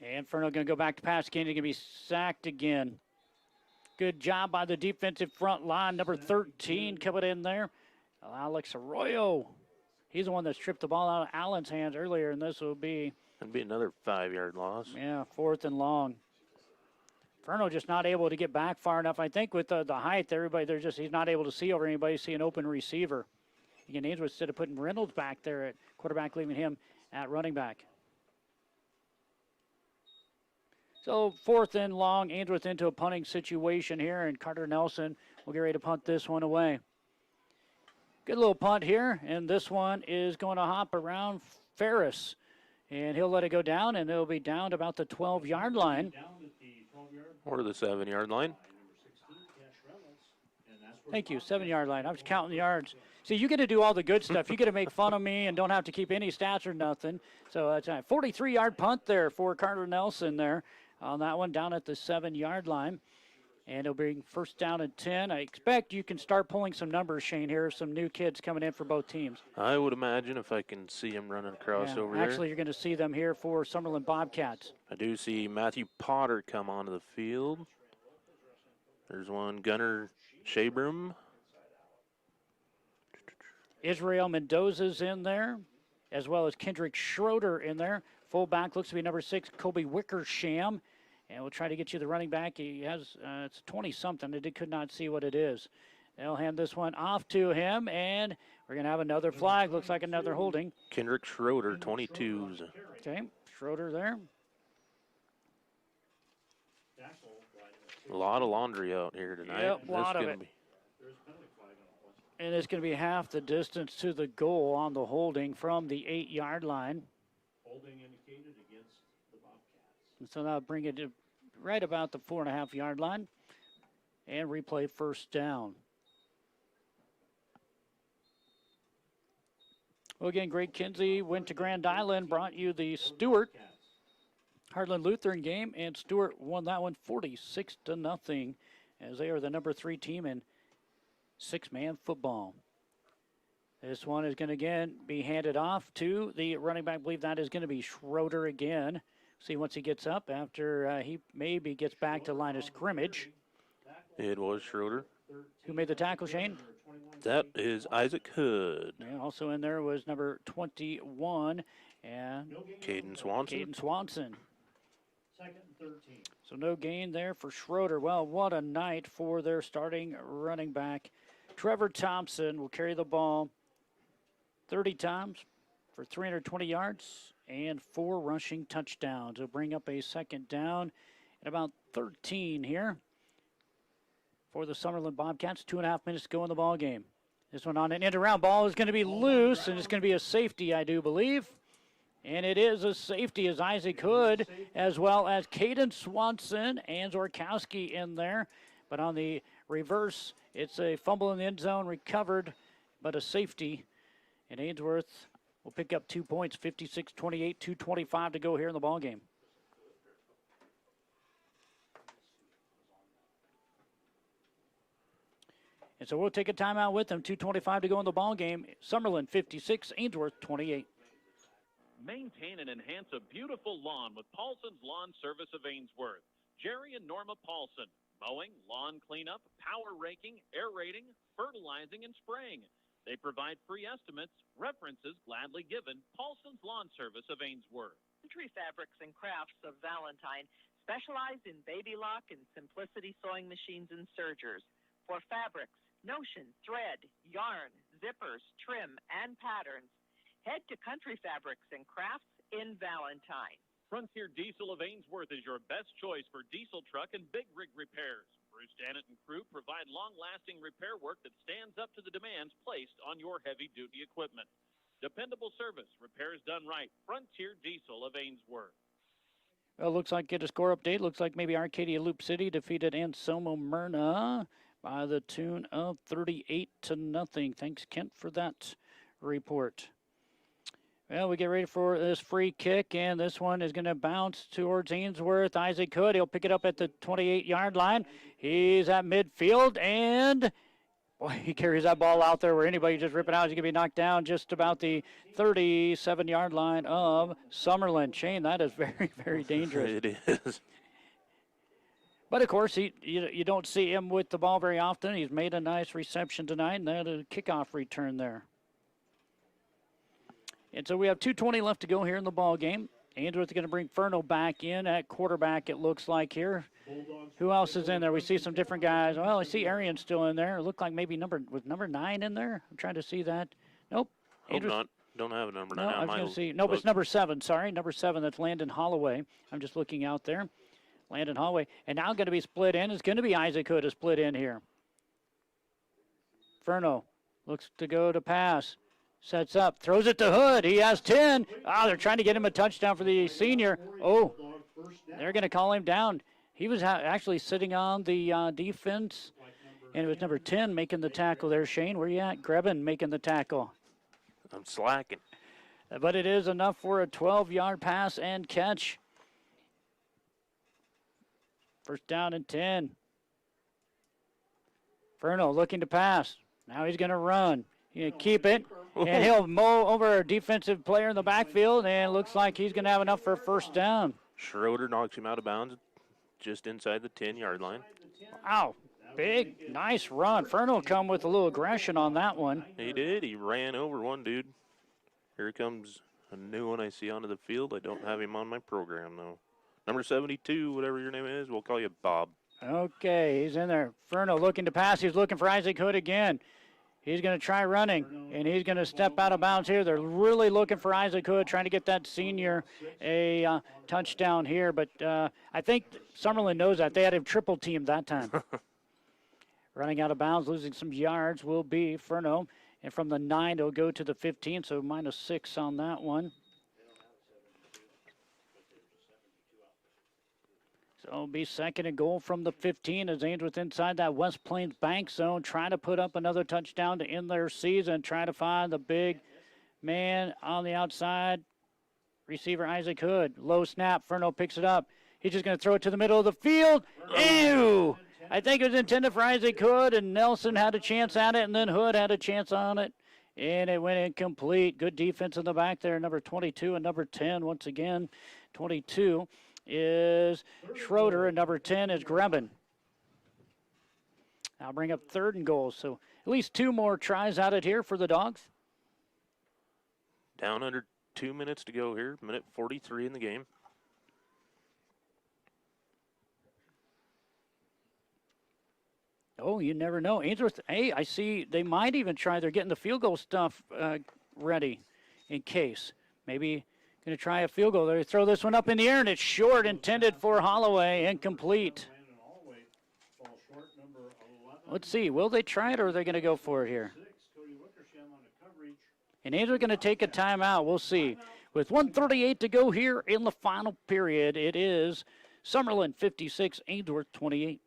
And Furno going to go back to pass again. He's going to be sacked again. Good job by the defensive front line. Number 13 coming in there. Alex Arroyo. He's the one that stripped the ball out of Allen's hands earlier, and this will be. It'll be another 5-yard loss. Yeah, 4th and long. Furno just not able to get back far enough. I think with the height, he's not able to see over anybody, see an open receiver. Again, Ainsworth, instead of putting Reynolds back there at quarterback, leaving him at running back. So 4th and long, Ainsworth into a punting situation here, and Carter Nelson will get ready to punt this one away. Good little punt here, and this one is going to hop around Ferris. And he'll let it go down, and it'll be down to about the 12-yard line. Or the 7-yard line. Thank you, 7-yard line. I was counting the yards. See, you get to do all the good stuff. You get to make fun of me and don't have to keep any stats or nothing. So it's a 43-yard punt there for Carter Nelson there on that one down at the 7-yard line. And it'll be 1st down and 10. I expect you can start pulling some numbers, Shane, here. Some new kids coming in for both teams. I would imagine if I can see him running across over there. Actually, you're going to see them here for Summerland Bobcats. I do see Matthew Potter come onto the field. There's one, Gunnar Shabrum. Israel Mendoza's in there, as well as Kendrick Schroeder in there. Fullback looks to be number 6, Kobe Wickersham. And we'll try to get you the running back. He has, it's 20-something. I could not see what it is. They'll hand this one off to him, and we're going to have another flag. Looks like another holding. Kendrick Schroeder, 22s. Okay, Schroeder there. A lot of laundry out here tonight. Yep, a lot of it. And it's going to be half the distance to the goal on the holding from the 8-yard line. Holding indicated against the Bobcats. And so that'll bring it to right about the 4.5-yard line. And replay 1st down. Well, again, Greg Kinsey went to Grand Island, brought you the Stewart Heartland Lutheran game, and Stewart won that one 46-0, as they are the number 3 team in 6-man football. This one is going to again be handed off to the running back. I believe that is going to be Schroeder again. See once he gets up after he maybe gets back to line of scrimmage. It was Schroeder. Who made the tackle, Shane? That is Isaac Hood. Yeah, also in there was number 21 and Caden Swanson. Caden Swanson. 2nd and 13. So no gain there for Schroeder. Well, what a night for their starting running back. Trevor Thompson will carry the ball 30 times for 320 yards and 4 rushing touchdowns. It'll bring up a 2nd down at about 13 here for the Summerland Bobcats. 2.5 minutes to go in the ball game. This one on an end-around ball is going to be loose, and it's going to be a safety, I do believe. And it is a safety as Isaac Hood, as well as Caden Swanson and Zorkowski in there. But on the reverse, it's a fumble in the end zone, recovered, but a safety. And Ainsworth will pick up 2 points, 56-28, 2:25 to go here in the ball game. And so we'll take a timeout with them, 2:25 to go in the ball game. Summerland 56, Ainsworth 28. Maintain and enhance a beautiful lawn with Paulson's Lawn Service of Ainsworth. Jerry and Norma Paulson. Mowing, lawn cleanup, power raking, aerating, fertilizing, and spraying. They provide free estimates, references gladly given. Paulson's Lawn Service of Ainsworth. Country Fabrics and Crafts of Valentine specialize in baby lock and simplicity sewing machines and sergers for fabrics, notion, thread, yarn, zippers, trim, and patterns. Head to Country Fabrics and Crafts in Valentine. Frontier Diesel of Ainsworth is your best choice for diesel truck and big rig repairs. Bruce Dannett and crew provide long-lasting repair work that stands up to the demands placed on your heavy-duty equipment. Dependable service, repairs done right. Frontier Diesel of Ainsworth. Well, looks like get a score update. Looks like maybe Arcadia Loop City defeated Anselmo Myrna by the tune of 38-0. Thanks, Kent, for that report. Well, we get ready for this free kick, and this one is going to bounce towards Ainsworth. Isaac Hood, he'll pick it up at the 28-yard line. He's at midfield, and boy, he carries that ball out there where anybody just rip it out. He's going to be knocked down just about the 37-yard line of Summerland. Shane, that is very, very dangerous. It is. But, of course, you don't see him with the ball very often. He's made a nice reception tonight, and that is a kickoff return there. And so we have 2:20 left to go here in the ball game. Ainsworth is going to bring Furno back in at quarterback, it looks like here. Who else is in there? We see some different guys. Well, I see Arian still in there. It looked like maybe number 9 in there. I'm trying to see that. Nope. Hope not. Don't have a number 9. No, I was going to see. Nope, it's number 7. Sorry, number 7. That's Landon Holloway. I'm just looking out there. Landon Holloway. And now going to be split in. It's going to be Isaac Hood to split in here. Furno looks to go to pass. Sets up, throws it to Hood. He has 10. They're trying to get him a touchdown for the senior. Oh, they're going to call him down. He was actually sitting on the defense, and it was number 10 making the tackle there. Shane, where you at? Grebin making the tackle. I'm slacking. But it is enough for a 12-yard pass and catch. First down and 10. Furno looking to pass. Now he's going to run. He'll keep it, and he'll mow over a defensive player in the backfield, and it looks like he's going to have enough for a first down. Schroeder knocks him out of bounds just inside the 10-yard line. Wow, big, nice run. Furno come with a little aggression on that one. He did. He ran over one dude. Here comes a new one I see onto the field. I don't have him on my program, though. Number 72, whatever your name is, we'll call you Bob. Okay, he's in there. Furno looking to pass. He's looking for Isaac Hood again. He's going to try running, and he's going to step out of bounds here. They're really looking for Isaac Hood, trying to get that senior a touchdown here. But I think Summerland knows that. They had him triple teamed that time. Running out of bounds, losing some yards will be Furno. And from the 9, it'll go to the 15, so -6 on that one. So it'll be 2nd and goal from the 15 as Ainsworth inside that West Plains bank zone, trying to put up another touchdown to end their season, trying to find the big man on the outside. Receiver Isaac Hood. Low snap. Furno picks it up. He's just going to throw it to the middle of the field. Ew! I think it was intended for Isaac Hood, and Nelson had a chance at it, and then Hood had a chance on it, and it went incomplete. Good defense in the back there, number 22 and number 10 once again. 22 is Schroeder, and number 10 is Grebin. I'll bring up 3rd and goal, so at least 2 more tries at it here for the Dogs. Down under 2 minutes to go here, minute 43 in the game. Oh, you never know. Ainsworth, hey, I see they might even try. They're getting the field goal stuff ready in case. Maybe going to try a field goal. They throw this one up in the air, and it's short, intended for Holloway, incomplete. Let's see. Will they try it, or are they going to go for it here? And Ainsworth going to take a timeout. We'll see. With 1:38 to go here in the final period, it is Summerland 56, Ainsworth 28.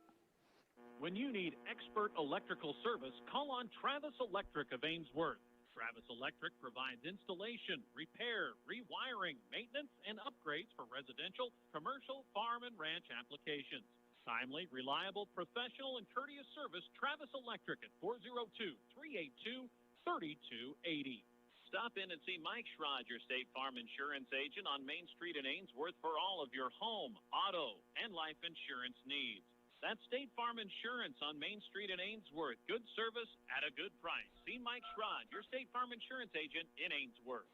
When you need expert electrical service, call on Travis Electric of Ainsworth. Travis Electric provides installation, repair, rewiring, maintenance, and upgrades for residential, commercial, farm, and ranch applications. Timely, reliable, professional, and courteous service, Travis Electric at 402-382-3280. Stop in and see Mike Schrod, your State Farm Insurance agent on Main Street in Ainsworth for all of your home, auto, and life insurance needs. That's State Farm Insurance on Main Street in Ainsworth. Good service at a good price. See Mike Schrod, your State Farm Insurance agent in Ainsworth.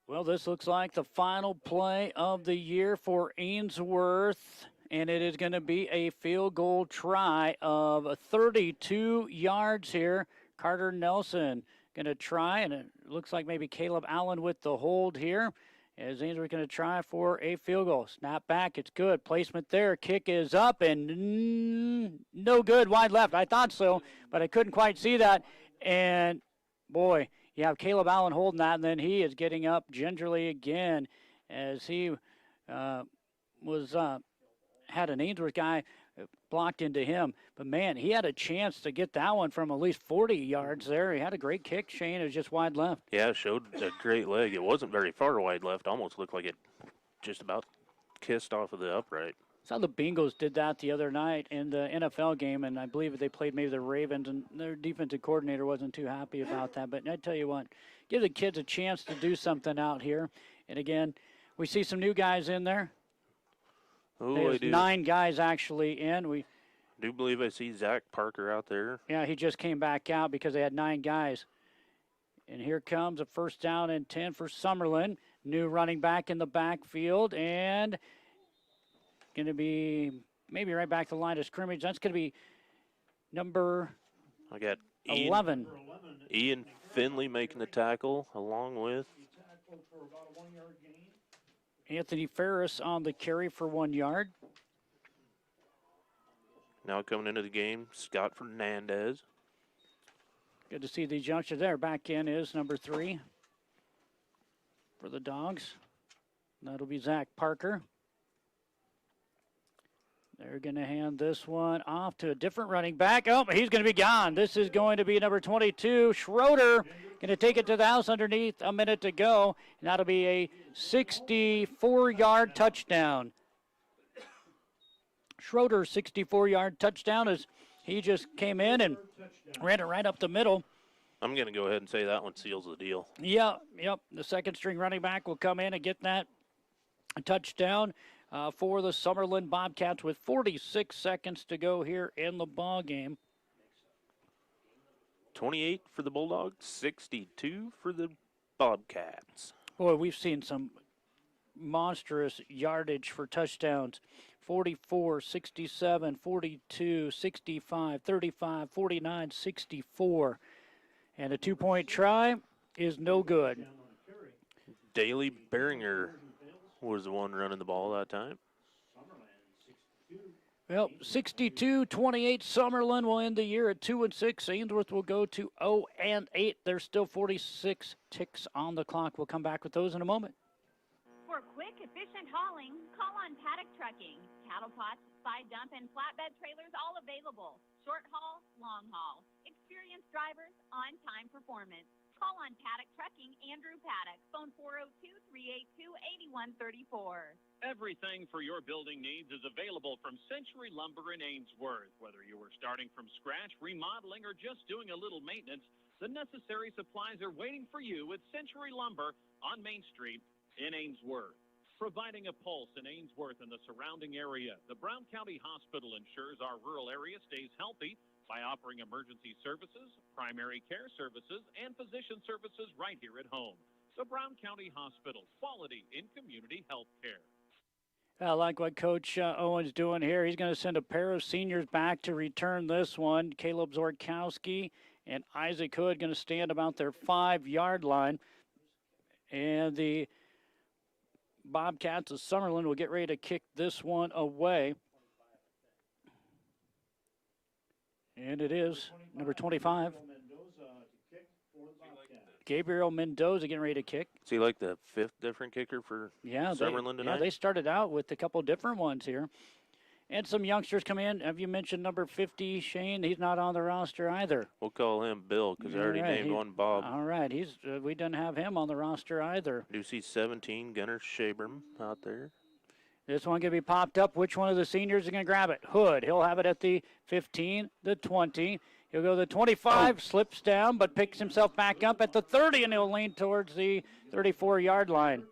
Well, this looks like the final play of the year for Ainsworth, and it is going to be a field goal try of 32 yards here. Carter Nelson going to try, and it looks like maybe Caleb Allen with the hold here. As Ainsworth going to try for a field goal. Snap back, it's good. Placement there, kick is up, and no good, wide left. I thought so, but I couldn't quite see that. And, boy, you have Caleb Allen holding that, and then he is getting up gingerly again as he had an Ainsworth guy blocked into him. But, man, he had a chance to get that one from at least 40 yards there. He had a great kick, Shane. It was just wide left. Yeah, it showed a great leg. It wasn't very far wide left. Almost looked like it just about kissed off of the upright. Saw the Bengals did that the other night in the NFL game, and I believe they played maybe the Ravens, and their defensive coordinator wasn't too happy about that. But I tell you what, give the kids a chance to do something out here. And, again, we see some new guys in there. Oh, There's 9 guys actually in. We do believe I see Zach Parker out there. Yeah, he just came back out because they had 9 guys. And here comes a first down and 10 for Summerland. New running back in the backfield, and going to be maybe right back to the line of scrimmage. That's going to be number I got 11. Ian Finley making the tackle along with Anthony Ferris on the carry for 1 yard. Now coming into the game, Scott Fernandez. Good to see these youngsters there. Back in is number 3 for the Dogs. That'll be Zach Parker. They're going to hand this one off to a different running back. Oh, he's going to be gone. This is going to be number 22, Schroeder. Going to take it to the house underneath, a minute to go. And that'll be a 64-yard touchdown. Schroeder, 64-yard touchdown as he just came in and ran it right up the middle. I'm going to go ahead and say that one seals the deal. Yep. The second-string running back will come in and get that touchdown for the Summerland Bobcats with 46 seconds to go here in the ball game. 28 for the Bulldogs, 62 for the Bobcats. Boy, we've seen some monstrous yardage for touchdowns. 44, 67, 42, 65, 35, 49, 64. And a 2-point try is no good. Daly Beringer was the one running the ball that time. Well, 62-28, Summerland will end the year at 2-6. Ainsworth will go to 0-8. There's still 46 ticks on the clock. We'll come back with those in a moment. For quick, efficient hauling, call on Paddock Trucking. Cattle pots, side dump, and flatbed trailers all available. Short haul, long haul. Experienced drivers, on-time performance. Call on Paddock Trucking, Andrew Paddock. Phone 402-382-8134. Everything for your building needs is available from Century Lumber in Ainsworth. Whether you are starting from scratch, remodeling, or just doing a little maintenance, the necessary supplies are waiting for you at Century Lumber on Main Street in Ainsworth. Providing a pulse in Ainsworth and the surrounding area, the Brown County Hospital ensures our rural area stays healthy by offering emergency services, primary care services, and physician services right here at home. The Brown County Hospital, quality in community health care. I like what Coach Owen's doing here. He's going to send a pair of seniors back to return this one. Caleb Zorkowski and Isaac Hood going to stand about their 5-yard line. And the Bobcats of Summerland will get ready to kick this one away. And it is number 25. Gabriel Mendoza getting ready to kick. Is he like the 5th different kicker for Summerland tonight? Yeah, they started out with a couple different ones here. And some youngsters come in. Have you mentioned number 50, Shane? He's not on the roster either. We'll call him Bill because I already named one Bob. All right, we didn't have him on the roster either. Do you see 17, Gunnar Shabram out there? This one can be popped up. Which one of the seniors is going to grab it? Hood. He'll have it at the 15, the 20. He'll go to the 25, slips down, but picks himself back up at the 30, and he'll lean towards the 34-yard line.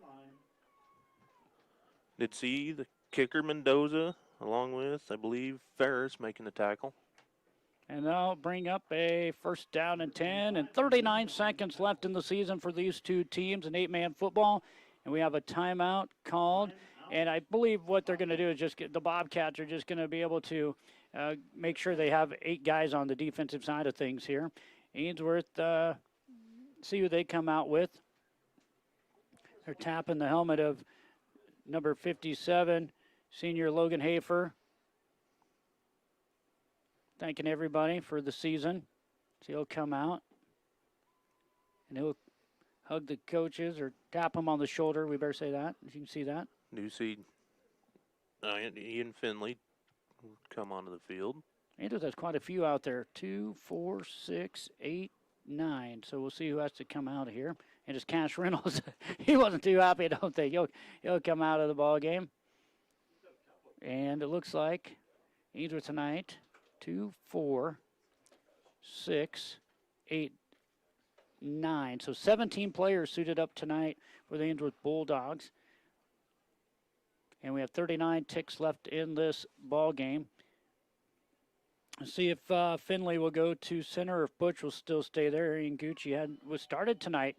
Did see the kicker Mendoza, along with, I believe, Ferris making the tackle. And they'll bring up a first down and 10, and 39 seconds left in the season for these two teams in 8-man football. And we have a timeout called. And I believe what they're going to do is just the Bobcats are just going to be able to make sure they have 8 guys on the defensive side of things here. Ainsworth, see who they come out with. They're tapping the helmet of number 57, senior Logan Hafer. Thanking everybody for the season. So he'll come out and he'll hug the coaches or tap them on the shoulder. We better say that, if you can see that. Do see Ian Finley come onto the field. Andrews has quite a few out there. 2, 4, 6, 8, 9. So we'll see who has to come out of here. And it's Cash Reynolds. He wasn't too happy, I don't think. He'll come out of the ball game. And it looks like Ainsworth tonight, 2, 4, 6, 8, 9. So 17 players suited up tonight for the Ainsworth Bulldogs. And we have 39 ticks left in this ball game. Let's see if Finley will go to center or if Butch will still stay there. Ian Gucci was started tonight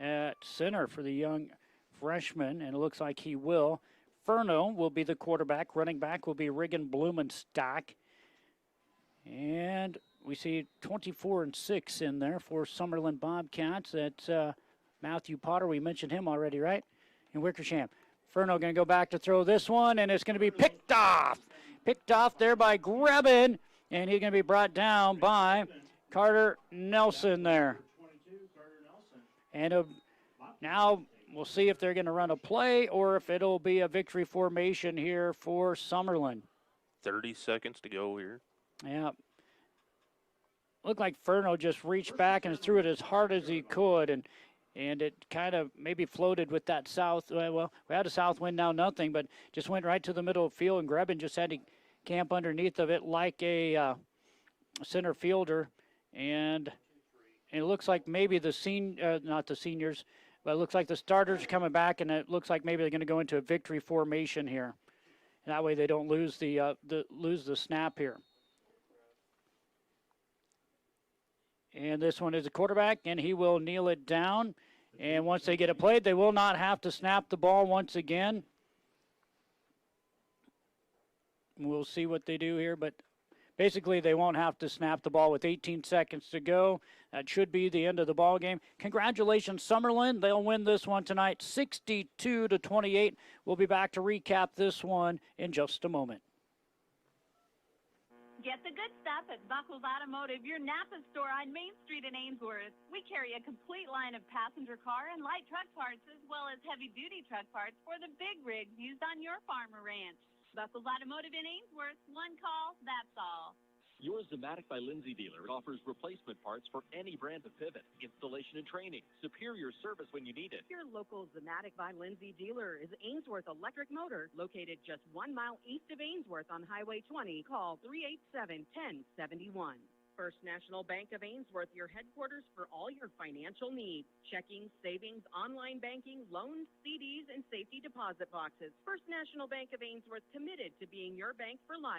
at center for the young freshman, and it looks like he will. Furno will be the quarterback. Running back will be Riggin Blumenstock. And we see 24 and 6 in there for Summerland Bobcats. That's Matthew Potter. We mentioned him already, right? In Wickersham. Furno going to go back to throw this one, and it's going to be picked off. Picked off there by Grebin, and he's going to be brought down by Carter Nelson there. And now we'll see if they're going to run a play or if it'll be a victory formation here for Summerland. 30 seconds to go here. Yeah. Looked like Furno just reached back and threw it as hard as he could, and it kind of maybe floated with that south. Well, we had a south wind, now nothing, but just went right to the middle of the field, and Grebin just had to camp underneath of it like a center fielder. And it looks like maybe not the seniors, but it looks like the starters are coming back, and it looks like maybe they're going to go into a victory formation here. And that way they don't lose the snap here. And this one is a quarterback, and he will kneel it down. And once they get it played, they will not have to snap the ball once again. We'll see what they do here, but basically they won't have to snap the ball with 18 seconds to go. That should be the end of the ball game. Congratulations, Summerland. They'll win this one tonight, 62-28. We'll be back to recap this one in just a moment. Get the good stuff at Buckles Automotive, your Napa store on Main Street in Ainsworth. We carry a complete line of passenger car and light truck parts, as well as heavy-duty truck parts for the big rigs used on your farm or ranch. Buckles Automotive in Ainsworth, one call, that's all. Your Zamatic by Lindsay dealer offers replacement parts for any brand of pivot, installation and training, superior service when you need it. Your local Zamatic by Lindsay dealer is Ainsworth Electric Motor, located just 1 mile east of Ainsworth on Highway 20. Call 387-1071. First National Bank of Ainsworth, your headquarters for all your financial needs. Checking, savings, online banking, loans, CDs, and safety deposit boxes. First National Bank of Ainsworth, committed to being your bank for life.